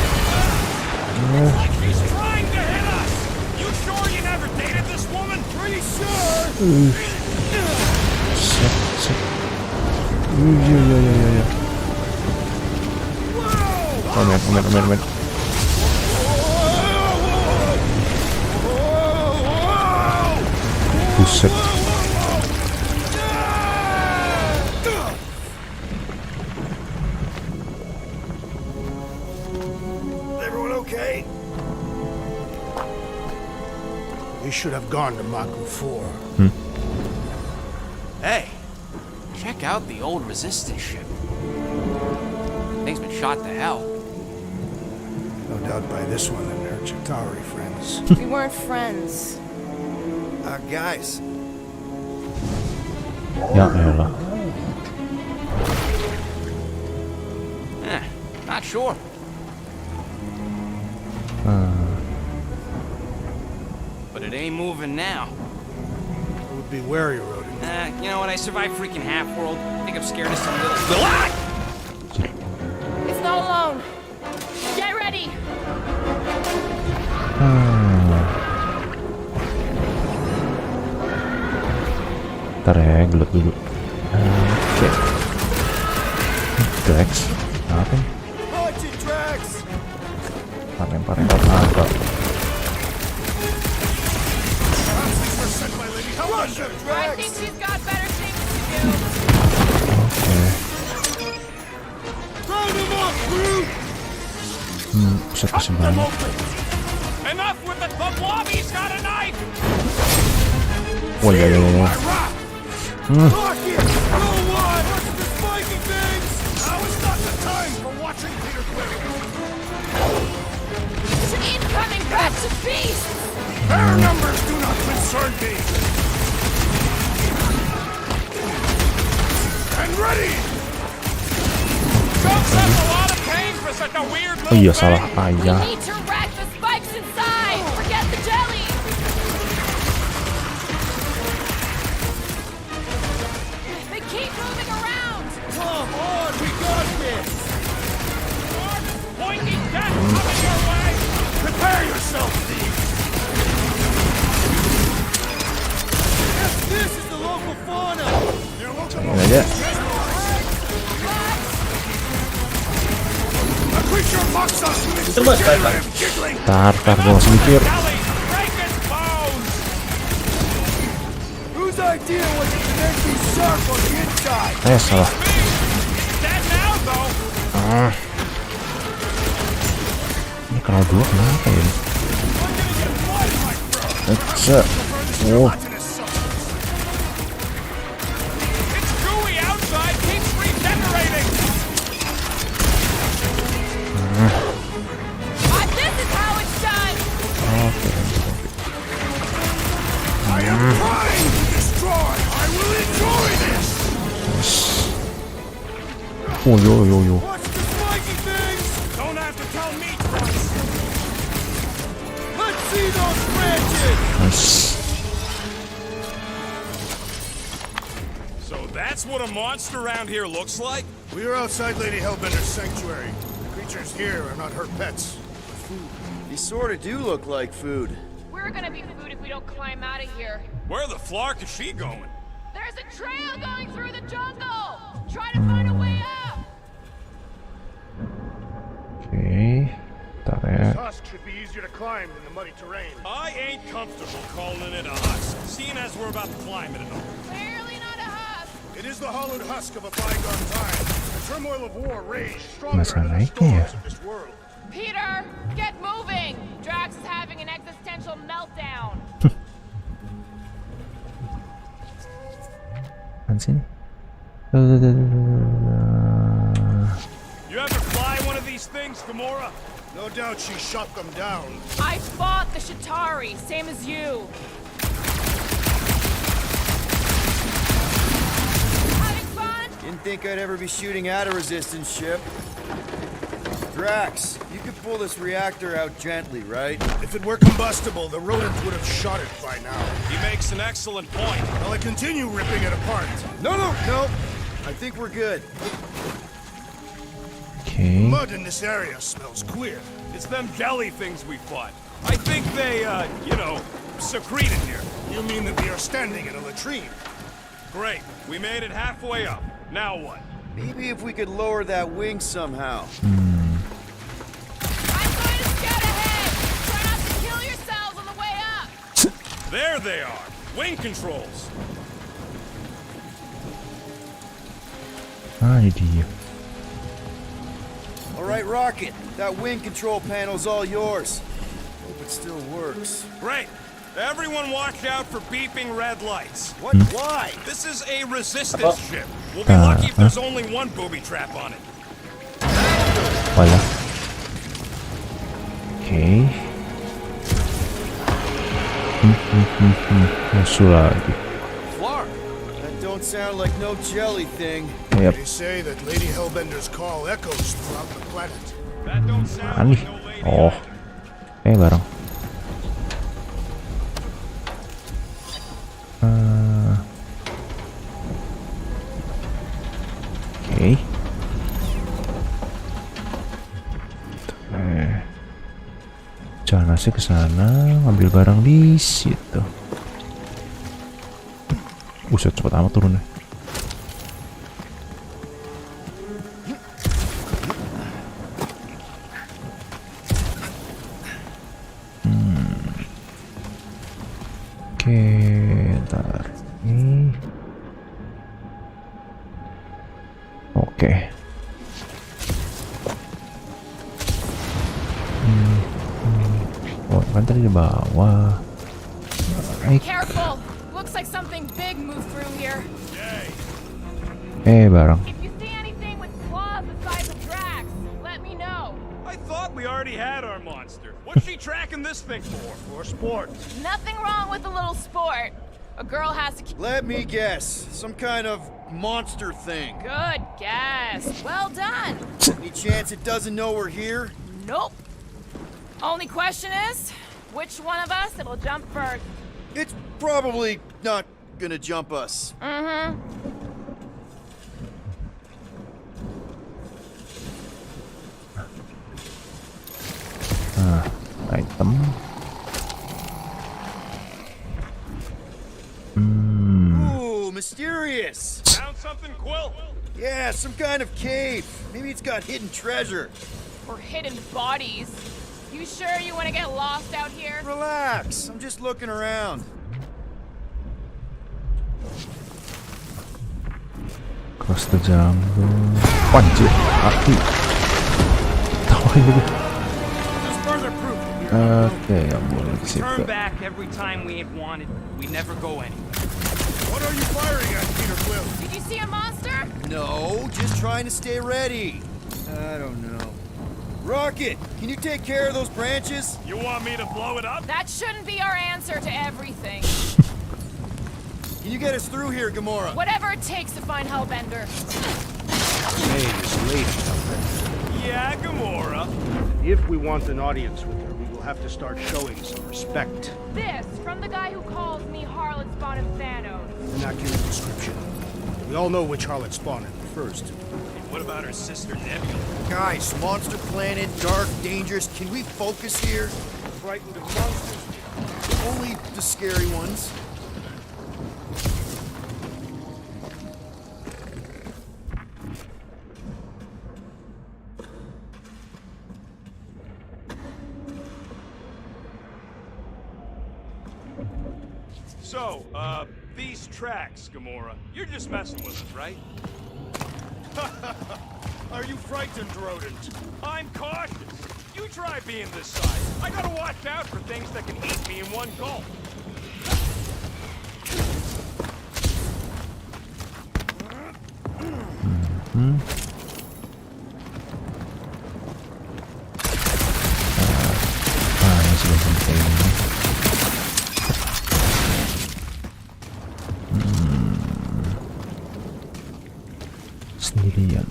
Set. Iya. Komen. Buset. Everyone okay? We should have gone to Maku 4. Hey, check out the old resistance ship. Thing's been shot to hell. No doubt by this one and her Chitauri friends. We weren't friends. Guys. Ya elah. Not sure. But it ain't moving now. Would be wary, Rodin. You know what? I survived freaking Half-World. I think I'm scared of some little... It's not alone. Get ready. Ntar ya, gelut dulu. Oke. Drax. Apa nih? Lempar agak. I think she's got better things to do. Buset kasih banyak. Enough with the lobby's got a knife. Oh iya. Incoming batch of beasts. Their numbers do not concern me. And ready. Jumps have a lot of pain for such a weird little Oh iya salah ayah. We need to rack the spikes inside. Forget the jelly. They keep moving around. Come on, we got this. Pointing death coming your way. Prepare yourself, Steve. Yes, this is the local fauna. Ini aja. Itu buat apa? Tar, gua masih mikir. Salah. Ini kenal dua kenapa ya? Oh. Oh, yo. Don't have to tell me twice. Let's see those friends That's what a monster around here looks like? We are outside Lady Hellbender's sanctuary. Creatures here are not her pets. Food. They sort of do look like food. We're gonna be food if we don't climb out of here. Where the flark is she going? There's a trail going through the jungle! Try to find a way up! Oke, bentar ya. This husk should be easier to climb than the muddy terrain. I ain't comfortable calling it a husk, seeing as we're about to climb it and all. Clearly not a husk! It is the hollowed husk of a bygone time. The turmoil of war raged stronger Masa than the naiknya ya? storms of this world. Peter, get moving! Drax is having an existential meltdown. Apaan sih ini? You ever fly one of these things, Gamora? No doubt she shot them down. I fought the Shatari, same as you. Having fun? Didn't think I'd ever be shooting at a resistance ship. Drax, you could pull this reactor out gently, right? If it were combustible, the rodents would have shot it by now. He makes an excellent point. Will I continue ripping it apart? No. I think we're good. Oke. Mud in this area smells queer. It's them jelly things we fought. I think they, secrete in here. You mean that we are standing in a latrine? Great. We made it halfway up. Now what? Maybe if we could lower that wing somehow. I'm going to scout ahead! Try not to kill yourselves on the way up! There they are. Wing controls. Ah, ini dia. All right, Rocket. That wing control panel's all yours. Hope it still works. Great. Everyone watch out for beeping red lights. What? Why? This is a resistance ship. We'll be lucky if there's only one booby trap on it. Wala. Oke. Musuh lagi. Flark. That don't sound like no jelly thing. Yep. They say that Lady Hellbender's call echoes throughout the planet. That don't sound Aneh. like no lady. Oh. Barang. Oke. Jalan aja ke sana, ngambil barang di situ. Buset, cepet amat turunnya. Oke, ntar ini. Oke. Oh, kan tadi di bawah. Careful! Looks like something big moved through here. Barang. If you see anything with claws the size of Drax, let me know. I thought we already had our monster. What's she tracking this thing for? For sport. Nothing wrong with a little sport. A girl has to keep... Let me guess. Some kind of monster thing. Good guess. Well done. Any chance it doesn't know we're here? Nope. Only question is, which one of us it'll jump first? It's probably not gonna jump us. Mm-hmm. Item. Ooh, mysterious. Found something, Quill? Yeah, some kind of cave. Maybe it's got hidden treasure. Or hidden bodies. You sure you want to get lost out here? Relax, I'm just looking around. Cross the jungle. Panjir, mati. Tawain lagi. There's further proof that we Oke, nggak boleh ke Turn situ. back every time we ain't wanted. We never go anywhere. What are you firing at, Peter Quill? Did you see a monster? No, just trying to stay ready. I don't know. Rocket, can you take care of those branches? You want me to blow it up? That shouldn't be our answer to everything. Can you get us through here, Gamora? Whatever it takes to find Hellbender. Yeah, Gamora. If we want an audience with her, we will have to start showing some respect. This from the guy who calls me Harlot Spawn and Thanos. An accurate description. We all know which harlot spawned it first. What about her sister Nebula? Guys, monster planet, dark, dangerous. Can we focus here? Frightened of monsters? Only the scary ones. So, these tracks, Gamora, you're just messing with us, right? Are you frightened, rodent? I'm cautious. You try being this size. I gotta watch out for things that can eat me in one gulp. Ini sudah penting. Sendirian.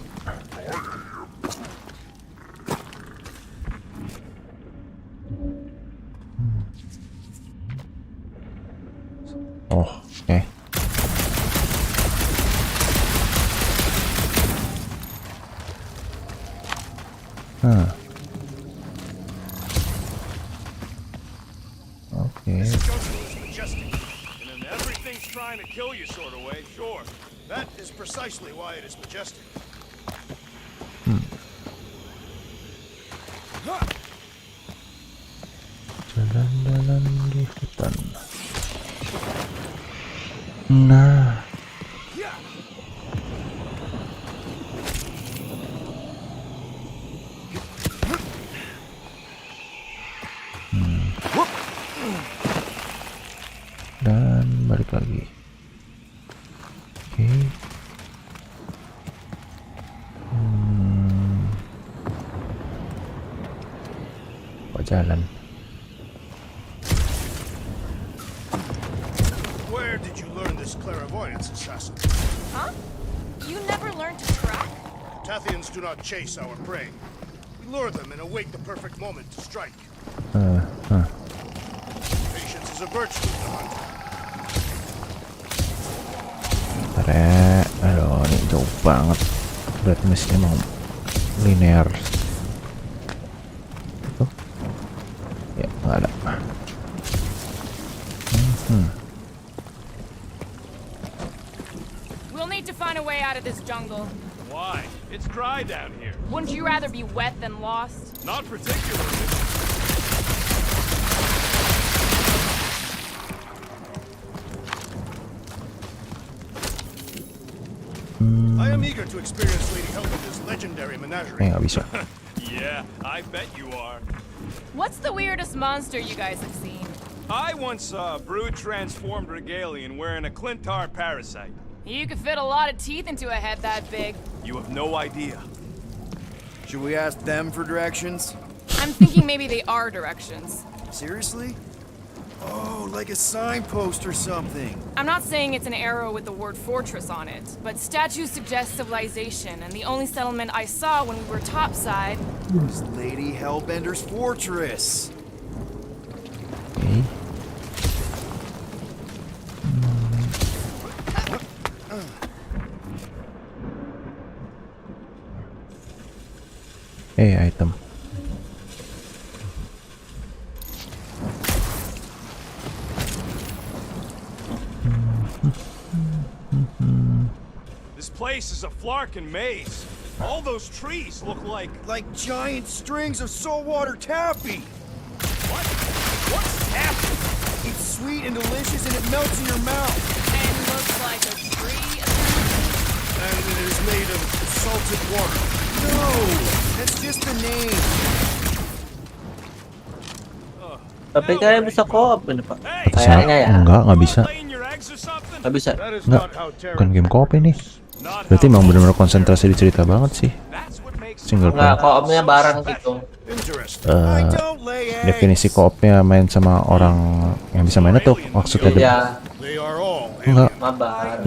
Oh, oke. Oke. This jungle is majestic, and in everything's trying to kill you sort of way, sure. That is precisely why it is majestic. Jalan-jalan di hutan. Nah. Dan balik lagi. Oke. Kok jalan? Where did you learn this clairvoyance, assassin? Huh? You never learned to track? Tathians do not chase our prey. We lure them and await the perfect moment to strike. Patience is a virtue of the hunter. Aduh, ini jauh banget. Berarti mesinnya mau linear. Itu? Ya, nggak ada. We'll need to find a way out of this jungle. Why? It's dry down here. Wouldn't you rather be wet than lost? Not particularly. I am eager to experience Lady Hellbender's legendary menagerie. Nggak bisa. Yeah, I bet you are. What's the weirdest monster you guys have seen? I once saw a brood transformed regalian wearing a Clintar parasite. You could fit a lot of teeth into a head that big. You have no idea. Should we ask them for directions? I'm thinking maybe they are directions. Seriously? Oh, like a signpost or something. I'm not saying it's an arrow with the word fortress on it, but statues suggest civilization, and the only settlement I saw when we were topside was Lady Hellbender's fortress. Item. This place is a flarkin' maze. All those trees look like giant strings of saltwater taffy. What? What's taffy? It's sweet and delicious, and it melts in your mouth. and looks like a tree. And it is made of salted water. No, that's just the name. Tapi kayaknya bisa co-op ini, Pak. Bisa? Kayaknya ya. Nggak bisa. Nggak bisa. Nggak, bukan game co-op ini. Berarti emang benar-benar konsentrasi di cerita banget sih. Single player. Nggak, co-opnya bareng gitu. Definisi co-opnya main sama orang yang bisa main itu maksudnya. Iya.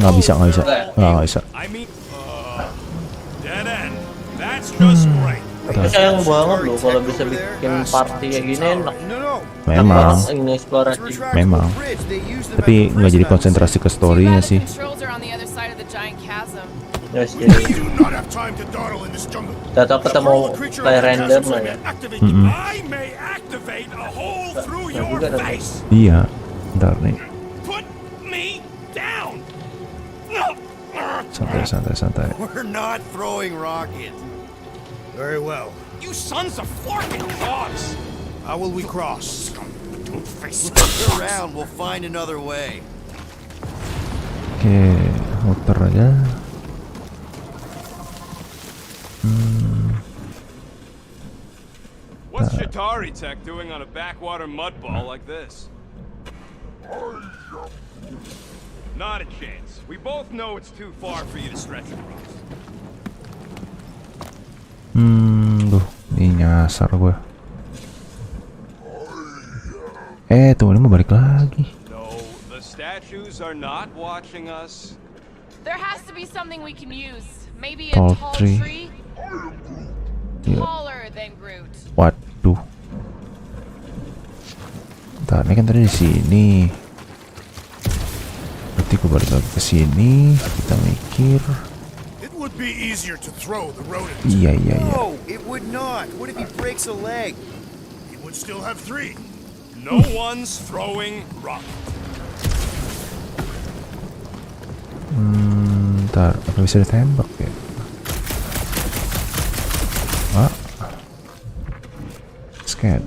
Nggak bisa. Nggak bisa. Tapi sayang banget loh kalau bisa bikin party kayak gini enak. Memang. Ini eksplorasi. Memang. Tapi nggak jadi konsentrasi ke story-nya sih. Controls are on the other side of the giant chasm. Terus jadi do not have time to dawdle in this jungle. cocok ketemu play random lah ya. I may activate a hole through Nah, your juga dong. face. Iya, bentar nih. Put me down. Santai. We're not throwing rockets. Very well. You sons of forking dogs. How will we cross? Look around, we'll find another way. Oke, muter aja. What's Shatari Tech doing on a backwater mud ball like this? Not a chance. We both know it's too far for you to stretch across. Duh, ini nyasar gue. Tuh ini mau balik lagi. No, the statues are not watching us. There has to be something we can use. Maybe a Tall tall tree. tree? Iya. Taller than Groot. Waduh. Bentar, ini kan tadi di sini. Berarti gue balik lagi ke sini. Kita mikir. It would be easier to throw the rodent. Iya. No, it would not. What if he breaks a leg? He would still have 3. No one's throwing rock. Bentar, apa bisa ditembak ya? Scan.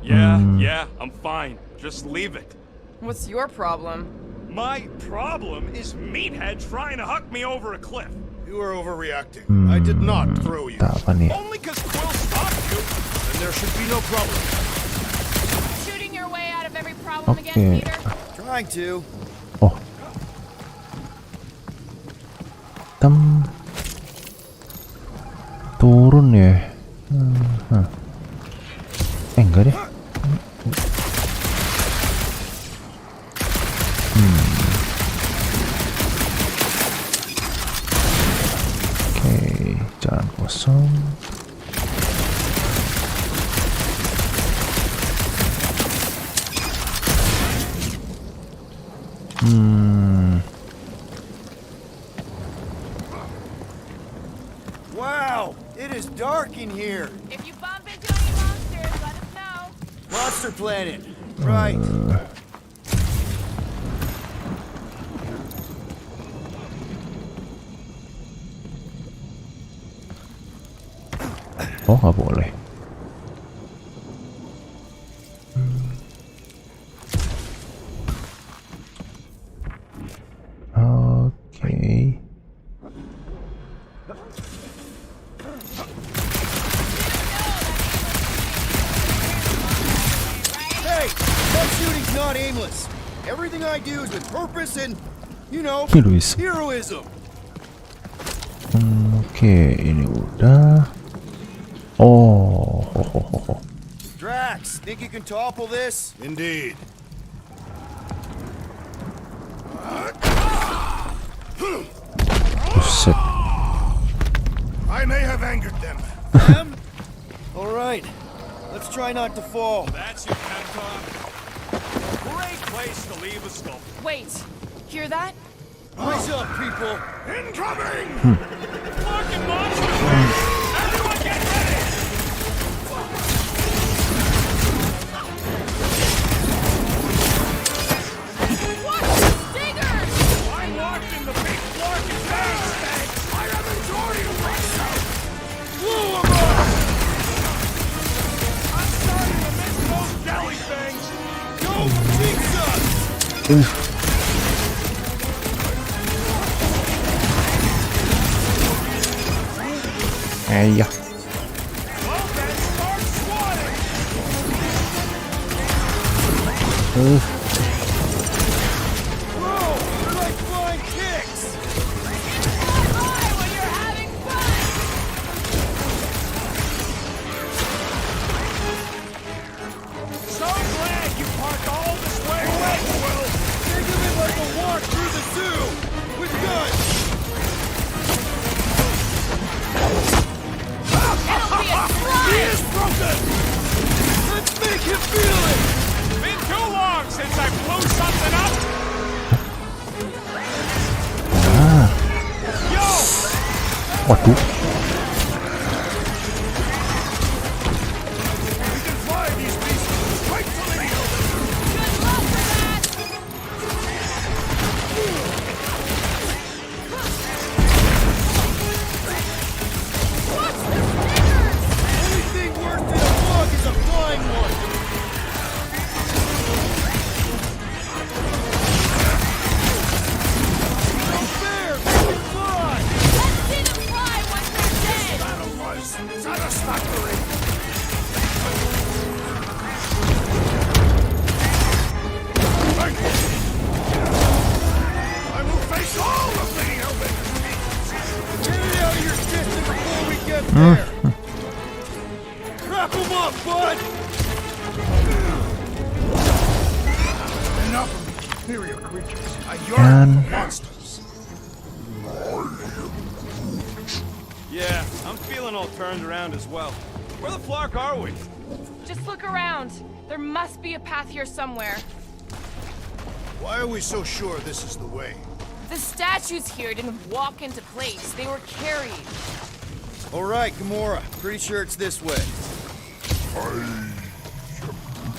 Yeah, I'm fine. Just leave it. What's your problem? My problem is Meathead trying to huck me over a cliff. You are overreacting. I did not throw you. Tak apa nih? Only because Quill stopped you. Then there should be no problem. Shooting your way out of every problem again, Oke. Peter? Trying to. Oh. Turun ya. Enggak deh. Oke, jalan kosong. Wow, it is dark in here. If you bump into any monsters, let us know. Monster Planet. Right. Oh, nggak boleh. Oke. Hey, that shooting's not aimless. Everything I do is with purpose and, you know, Luis. heroism. Oke, ini udah. Oh, Drax, think you can topple this? Indeed. Buset. I may have angered them. Them? All right, let's try not to fall. That's your pep talk. Great place to leave a sculpture. Wait, hear that? What's up, people? Incoming! Fucking monster! Everyone get ready! What? Stingers! I'm locked in the big Clark and Bang tank! I have majority of myself! Blew him up! I'm starting to miss those jelly things! Go, pizza! Ya. Well then, start swatting! Whoa, they're like flying kicks! High when you're having So glad you parked all this way away, Will! Think of it like a walk through the zoo with guns. It'll be a He slide! is broken! Let's make him feel it! Been too long since I blew something up! Waduh. Yeah, I'm feeling all turned around as well. Where the flark are we? Just look around. There must be a path here somewhere. Why are we so sure this is the way? The statues here didn't walk into place. They were carried. All right, Gamora. Pretty sure it's this way.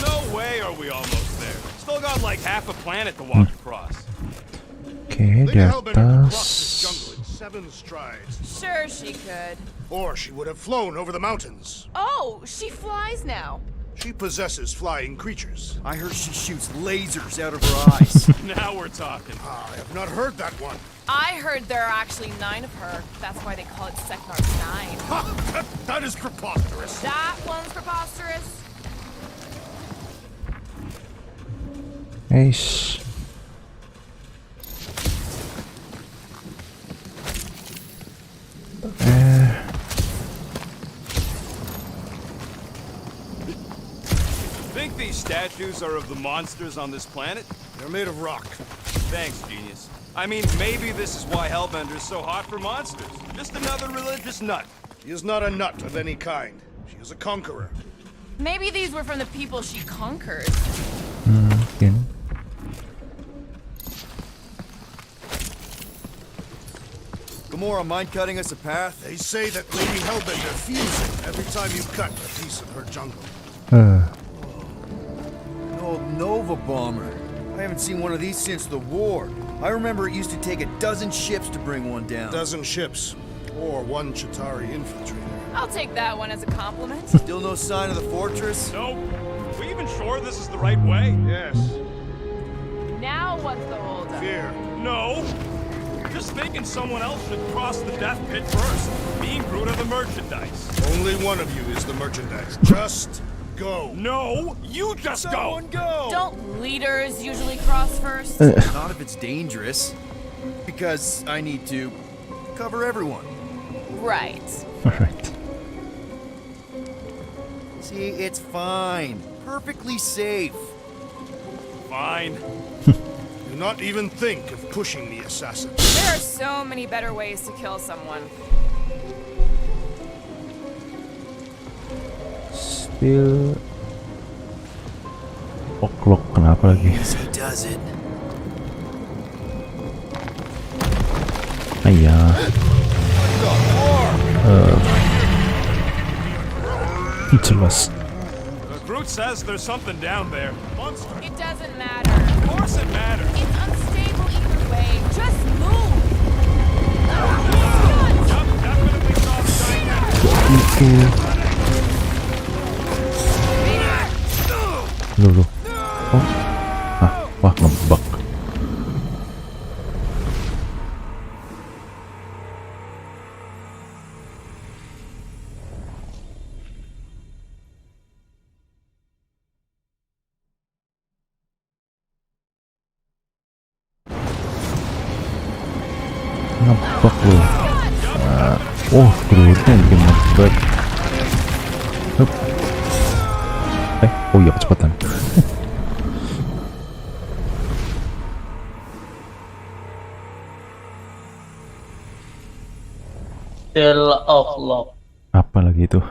No way are we almost there. Still got like half a planet to walk across. Oke, di atas. 7 strides. Sure she could. Or she would have flown over the mountains. Oh, she flies now. She possesses flying creatures. I heard she shoots lasers out of her eyes. Now we're talking. I have not heard that one. I heard there are actually 9 of her. That's why they call it Seknar's 9. That is preposterous. That one's preposterous. Eish. Think these statues are of the monsters on this planet? They're made of rock. Thanks, genius. I mean, maybe this is why Hellbender's so hot for monsters. Just another religious nut. She is not a nut of any kind. She is a conqueror. Maybe these were from the people she conquered. Mungkin. Gamora, mind cutting us a path? They say that Lady Hellbender feels it every time you cut a piece of her jungle. An old Nova bomber. I haven't seen one of these since the war. I remember it used to take a dozen ships to bring one down. Dozen ships. Or 1 Chitauri infiltrator. I'll take that one as a compliment. Still no sign of the fortress? Nope. Are we even sure this is the right way? Yes. Now what's the holdup? Fear. No. Just thinking someone else should cross the death pit first. Me and Groot are the merchandise. Only one of you is the merchandise. Just go. No, you just Someone go! Don't leaders usually cross first? Not if it's dangerous. Because I need to cover everyone. Right. Alright. See, it's fine. Perfectly safe. Fine. Do not even think of pushing the assassin. There are so many better ways to kill someone. Still O'clock, kenapa lagi? He does it. Ayah. Jelas. Groot says there's something down there. Monster. It doesn't matter. Of course it matters. It's unstable either way. Just move. Yup, definitely saw the giant. Loh. Oh. Ah, wah ngebug. Ngebug loh. Oh, Grootnya bikin ngebug. Hup. Oh iya kecepatan. Seal of Lock. Apa lagi itu?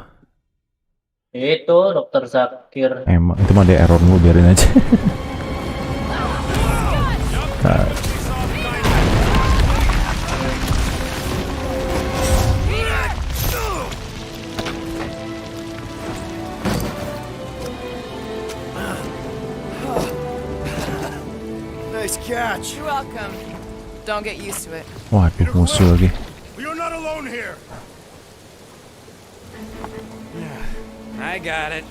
Itu Dr. Zakir. Emang itu mah ada error mulu, biarin aja. Nah. You're welcome. Don't get used to it. Waduh, musuh lagi. You're not alone here. I got it.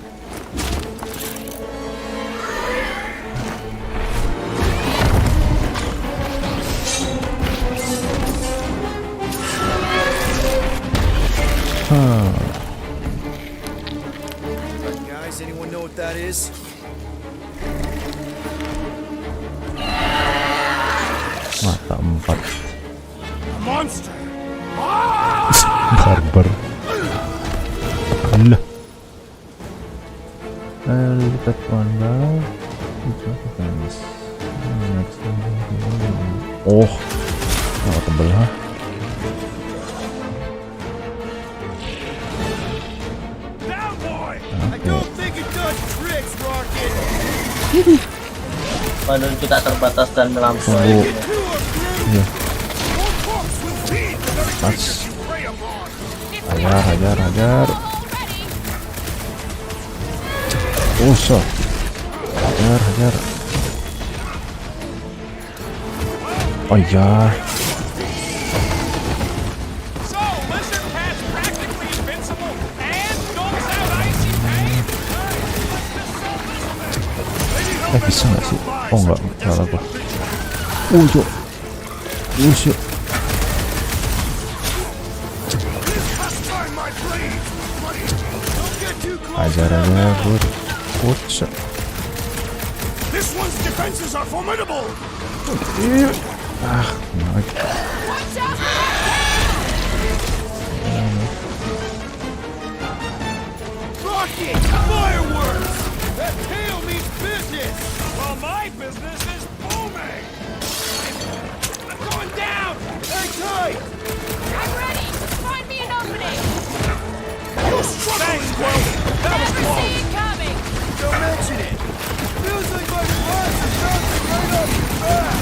Guys, anyone know what that is? Mata 4. A monster. Barbar. Allah. Lipat wandal. Oh, nggak tebel ha? Down, boy. I don't think it does tricks, Rocket. Menuju tak terbatas dan melampaui. Iya. Pas. Hajar. Oh, so. Hajar. Oh ya. So, lizard cat's practically invincible and knocks out icy pain. Bisa nggak sih? Oh nggak, salah gua. Yuk. Hajar aja, good. This one's defenses are formidable. Ah, naik. Rocket! Fireworks! That tail means business! Well, my business is booming. I'm going down. Hang tight! I'm ready. Find me an opening. You struggling, Quill. That was Never close. see it coming. Don't mention it! Feels like my glass is bouncing right off your back!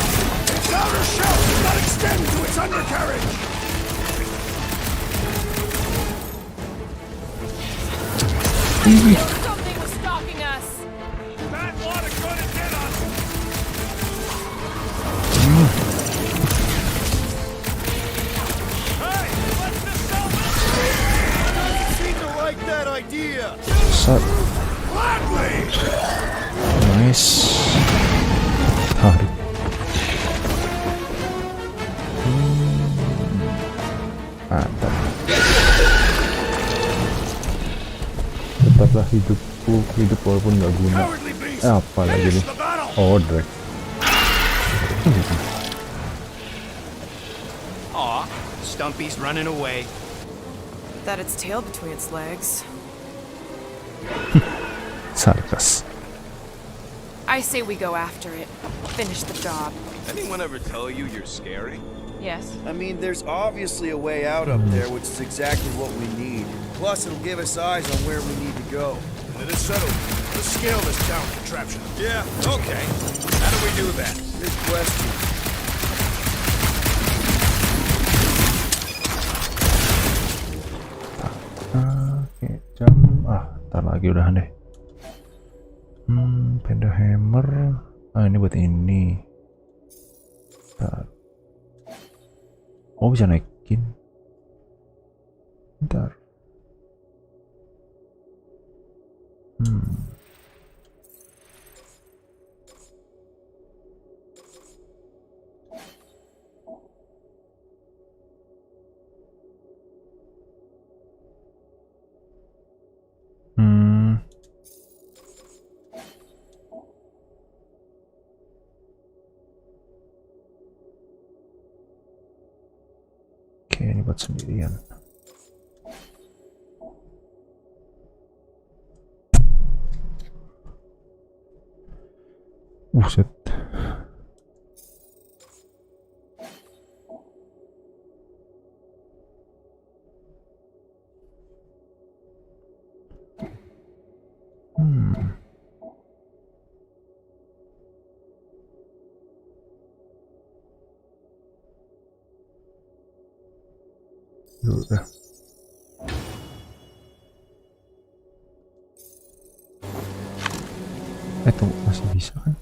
Its outer shell does not extend to its undercarriage. Something was stalking us. That lot of good it did us. Hey, let's dispel this. Doesn't seem to like that idea! Set. Gladly. Nice. Tarik. Mantap. Tetaplah hidupku hidup walaupun nggak guna. Apa lagi nih? Oh, drag. Aw, Stumpy's running away. That its tail between its legs. Sarkas. I say we go after it. Finish the job. Anyone ever tell you you're scary? Yes. I mean, there's obviously a way out up there, which is exactly what we need. Plus, it'll give us eyes on where we need to go. It is settled. Let's scale this down contraption. Yeah, okay. How do we do that? Good question. Oke, jam. Ntar lagi udahan deh. Panda hammer. Ini buat ini. Ntar. Oh, bisa naikin. Ntar. Oke, ini buat sendirian. Buset. Udah. Tunggu, masih bisa kan?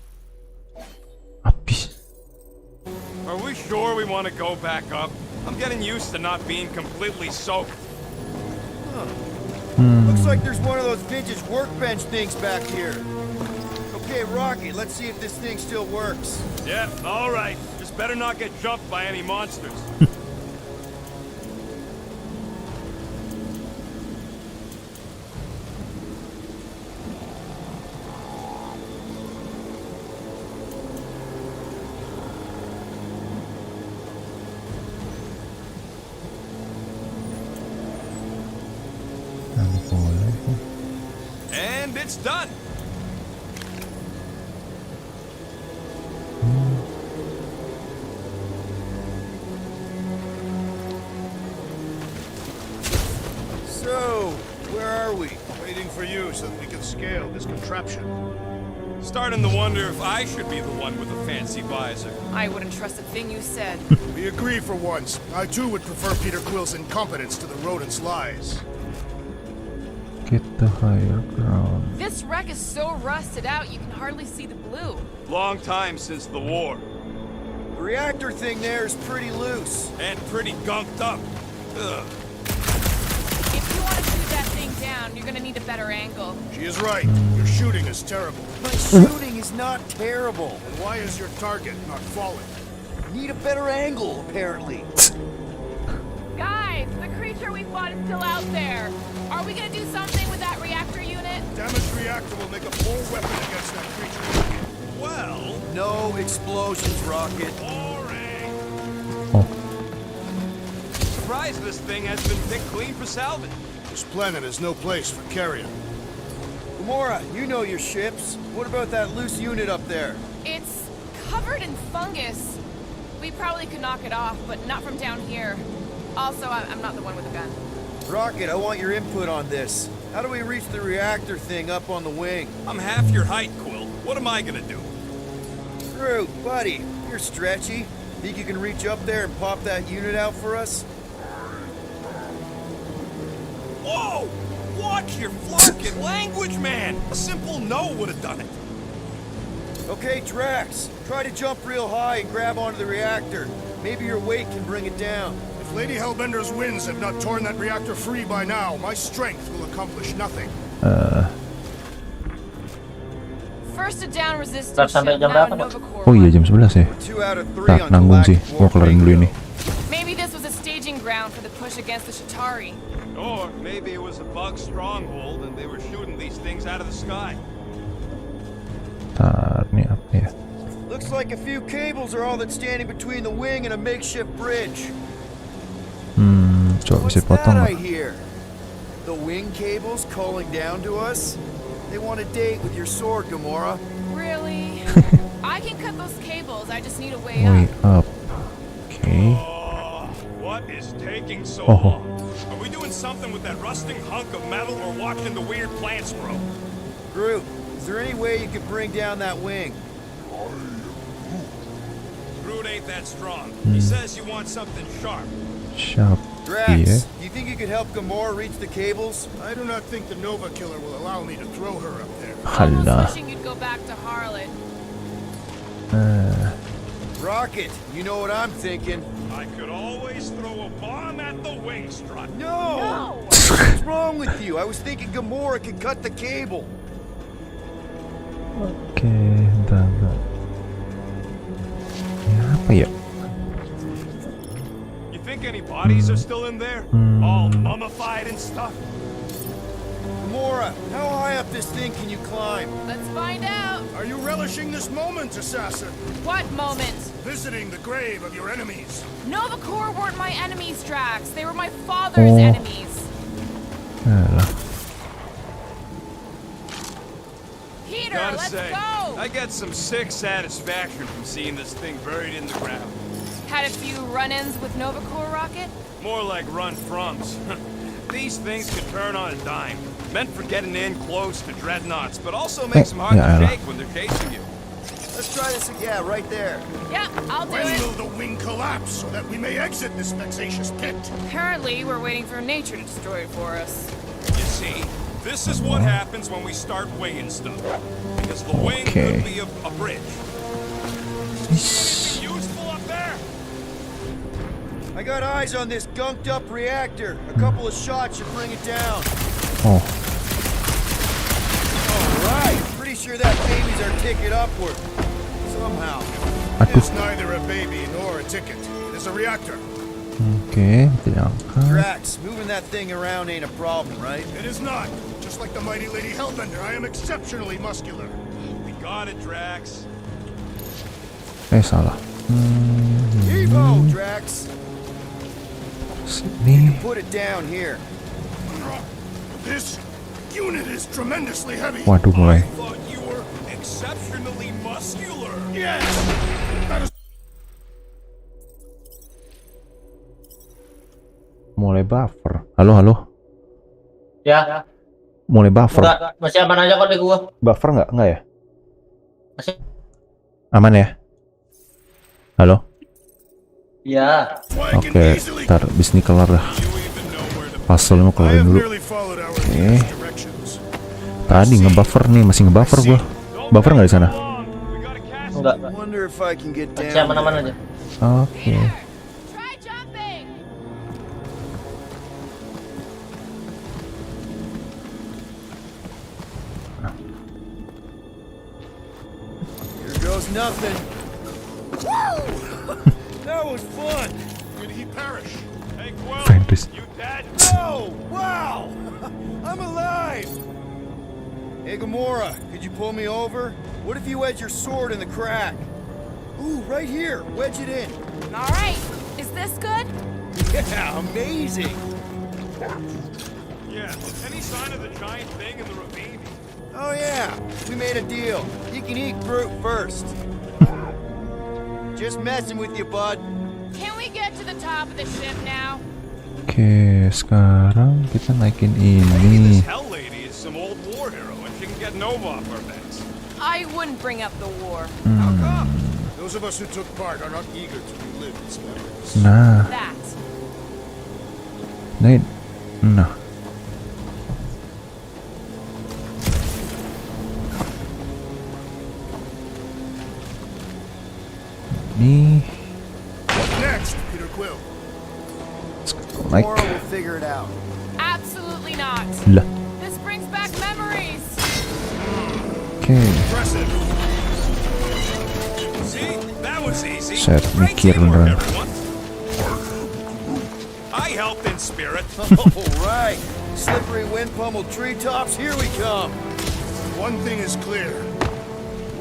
Habis. Are we sure we want to go back up? I'm getting used to not being completely soaked. Looks like there's one of those vintage workbench things back here. Okay, Rocky, let's see if this thing still works. Yeah, all right. Just better not get jumped by any monsters. And it's done. So, where are we? Waiting for you so that we can scale this contraption. Starting to wonder if I should be the one with a fancy visor. I wouldn't trust a thing you said. We agree for once. I too would prefer Peter Quill's incompetence to the rodent's lies. Get the higher ground. This wreck is so rusted out you can hardly see the blue. Long time since the war. The reactor thing there is pretty loose. And pretty gunked up. Ugh. If you want to shoot that thing down, you're gonna need a better angle. She is right. Your shooting is terrible. My shooting is not terrible. And why is your target not falling? Need a better angle, apparently. Guys, the creature we fought is still out there. Are we gonna do something with that reactor unit? Damaged reactor will make a poor weapon against that creature. Well, no explosions, Rocket. Boring. Oh. Surprised this thing has been picked clean for salvage. This planet is no place for carrion. Gamora, you know your ships. What about that loose unit up there? It's covered in fungus. We probably could knock it off, but not from down here. Also, I'm not the one with a gun. Rocket, I want your input on this. How do we reach the reactor thing up on the wing? I'm half your height, Quill. What am I gonna do? Groot, buddy, you're stretchy. Think you can reach up there and pop that unit out for us? Whoa! Watch your flunking language, man! A simple no would have done it. Okay, Drax, try to jump real high and grab onto the reactor. Maybe your weight can bring it down. If Lady Hellbender's winds have not torn that reactor free by now, my strength will accomplish nothing. First a down resistance ship, now a Nova Corps. Oh iya jam 11 ya. Tak nanggung sih, mau kelarin dulu ini. Maybe this was a staging ground for the push against the Shatari. Or maybe it was a bug stronghold and they were shooting these things out of the sky. Nih apa ya? Looks like a few cables are all that's standing between the wing and a makeshift bridge. Coba bisa potong What's that I nggak? hear? The wing cables calling down to us? They want a date with your sword, Gamora. Really? I can cut those cables, I just need a way Way up. up. Okay. What is taking so Oh. long? Are we doing something with that rusting hunk of metal or watching the weird plants grow? Groot, is there any way you could bring down that wing? Groot ain't that strong. He says you want something sharp. Sharp. Drax, Yeah. do you think you could help Gamora reach the cables? I do not think the Nova Killer will allow me to throw her up there. Almost Halah. wishing you'd go back to Harlan. Rocket, you know what I'm thinking. I could always throw a bomb at the wing strut. No! What's wrong with you? I was thinking Gamora could cut the cable. Oke, bentar. Ya, apa ya? You think any bodies are still in there? All mummified and stuff? Gamora, how high up this thing can you climb? Let's find out. Are you relishing this moment, assassin? What moment? Visiting the grave of your enemies. Nova Corps weren't my enemies, Drax. They were my father's enemies. Alah. Peter, Gotta let's say, go! I get some sick satisfaction from seeing this thing buried in the ground. Had a few run-ins with Nova Corps, Rocket? More like run-froms. These things can turn on a dime. Meant for getting in close to dreadnoughts, but also makes them hard to shake when they're chasing you. Let's try this again. Yeah, right there. Yep, I'll do When it. will the wing collapse so that we may exit this vexatious pit? Apparently, we're waiting for nature to destroy it for us. You see, this is what happens when we start winging stuff. Because the wing could be a bridge. Anything useful up there? I got eyes on this gunked up reactor. A couple of shots should bring it down. Oh. Alright, pretty sure that baby's our ticket upward. Somehow. It's neither a baby nor a ticket. It is a reactor. Oke, tidak angkat. Drax, moving that thing around ain't a problem, right? It is not. Just like the mighty Lady Hellbender, I am exceptionally muscular. We got it, Drax. Salah. Evo, Drax. Sini. Put it down here. This unit is tremendously heavy. Waduh, mulai. Thought you were exceptionally muscular. Yes. That is Mulai buffer. Halo. Ya. Mulai buffer. Enggak, masih aman aja kok di gua. Buffer nggak ya? Masih. Aman ya? Halo. Ya. Oke, ntar bis ini kelar dah. Puzzle mau kelarin dulu. Oke. Tadi ngebuffer nih, masih ngebuffer gua. Buffer nggak di sana? Enggak. Masih aman-aman aja. Oke. Here goes nothing. That was fun. Did he perish? Hey, Quill, Fantasy. you dead? No! Wow! I'm alive! Hey, Gamora, could you pull me over? What if you wedge your sword in the crack? Ooh, right here. Wedge it in. All right. Is this good? Yeah, amazing. Yeah. Any sign of the giant thing in the ravine? Oh, yeah. We made a deal. You can eat Groot first. Just messing with you, bud. Can we get to the top of the ship now? Oke, sekarang kita naikin Maybe ini. this Hell Lady is some old war hero and she can get Nova off our backs. I wouldn't bring up the war. How come? Those of us who took part are not eager to relive its memories. Nah, That. nah. Ini What next, Peter Quill? naik. Gamora will figure it out. Absolutely not. Lah. This brings back memories. Oke. Impressive. See? That was easy. Set Great mikir teamwork, beneran. everyone. I helped in spirit. All right. Slippery wind pummeled treetops, here we come. One thing is clear.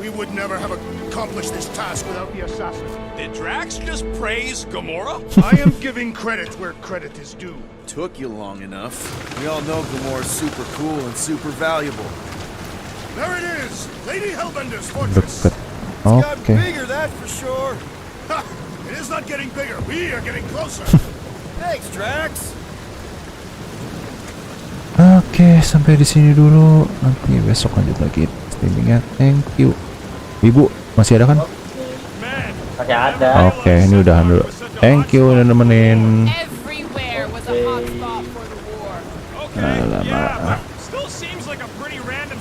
We would never have accomplished this task without the assassin. Did Drax just praise Gamora? I am giving credit where credit is due. Took you long enough. We all know Gamora's super cool and super valuable. There it is! Lady Hellbender's fortress! Deket. Got Oke. bigger, that's for sure. Ha! It is not getting bigger, we are getting closer! Thanks, Drax. Oke, sampai di sini dulu. Nanti besok lanjut lagi streamingnya. Thank you. Ibu, masih ada kan? Masih ada. Oke, ini udahan dulu. Thank you udah nemenin. Everywhere was a hotspot for the war. Okay, Alamak. yeah, but still seems like a pretty random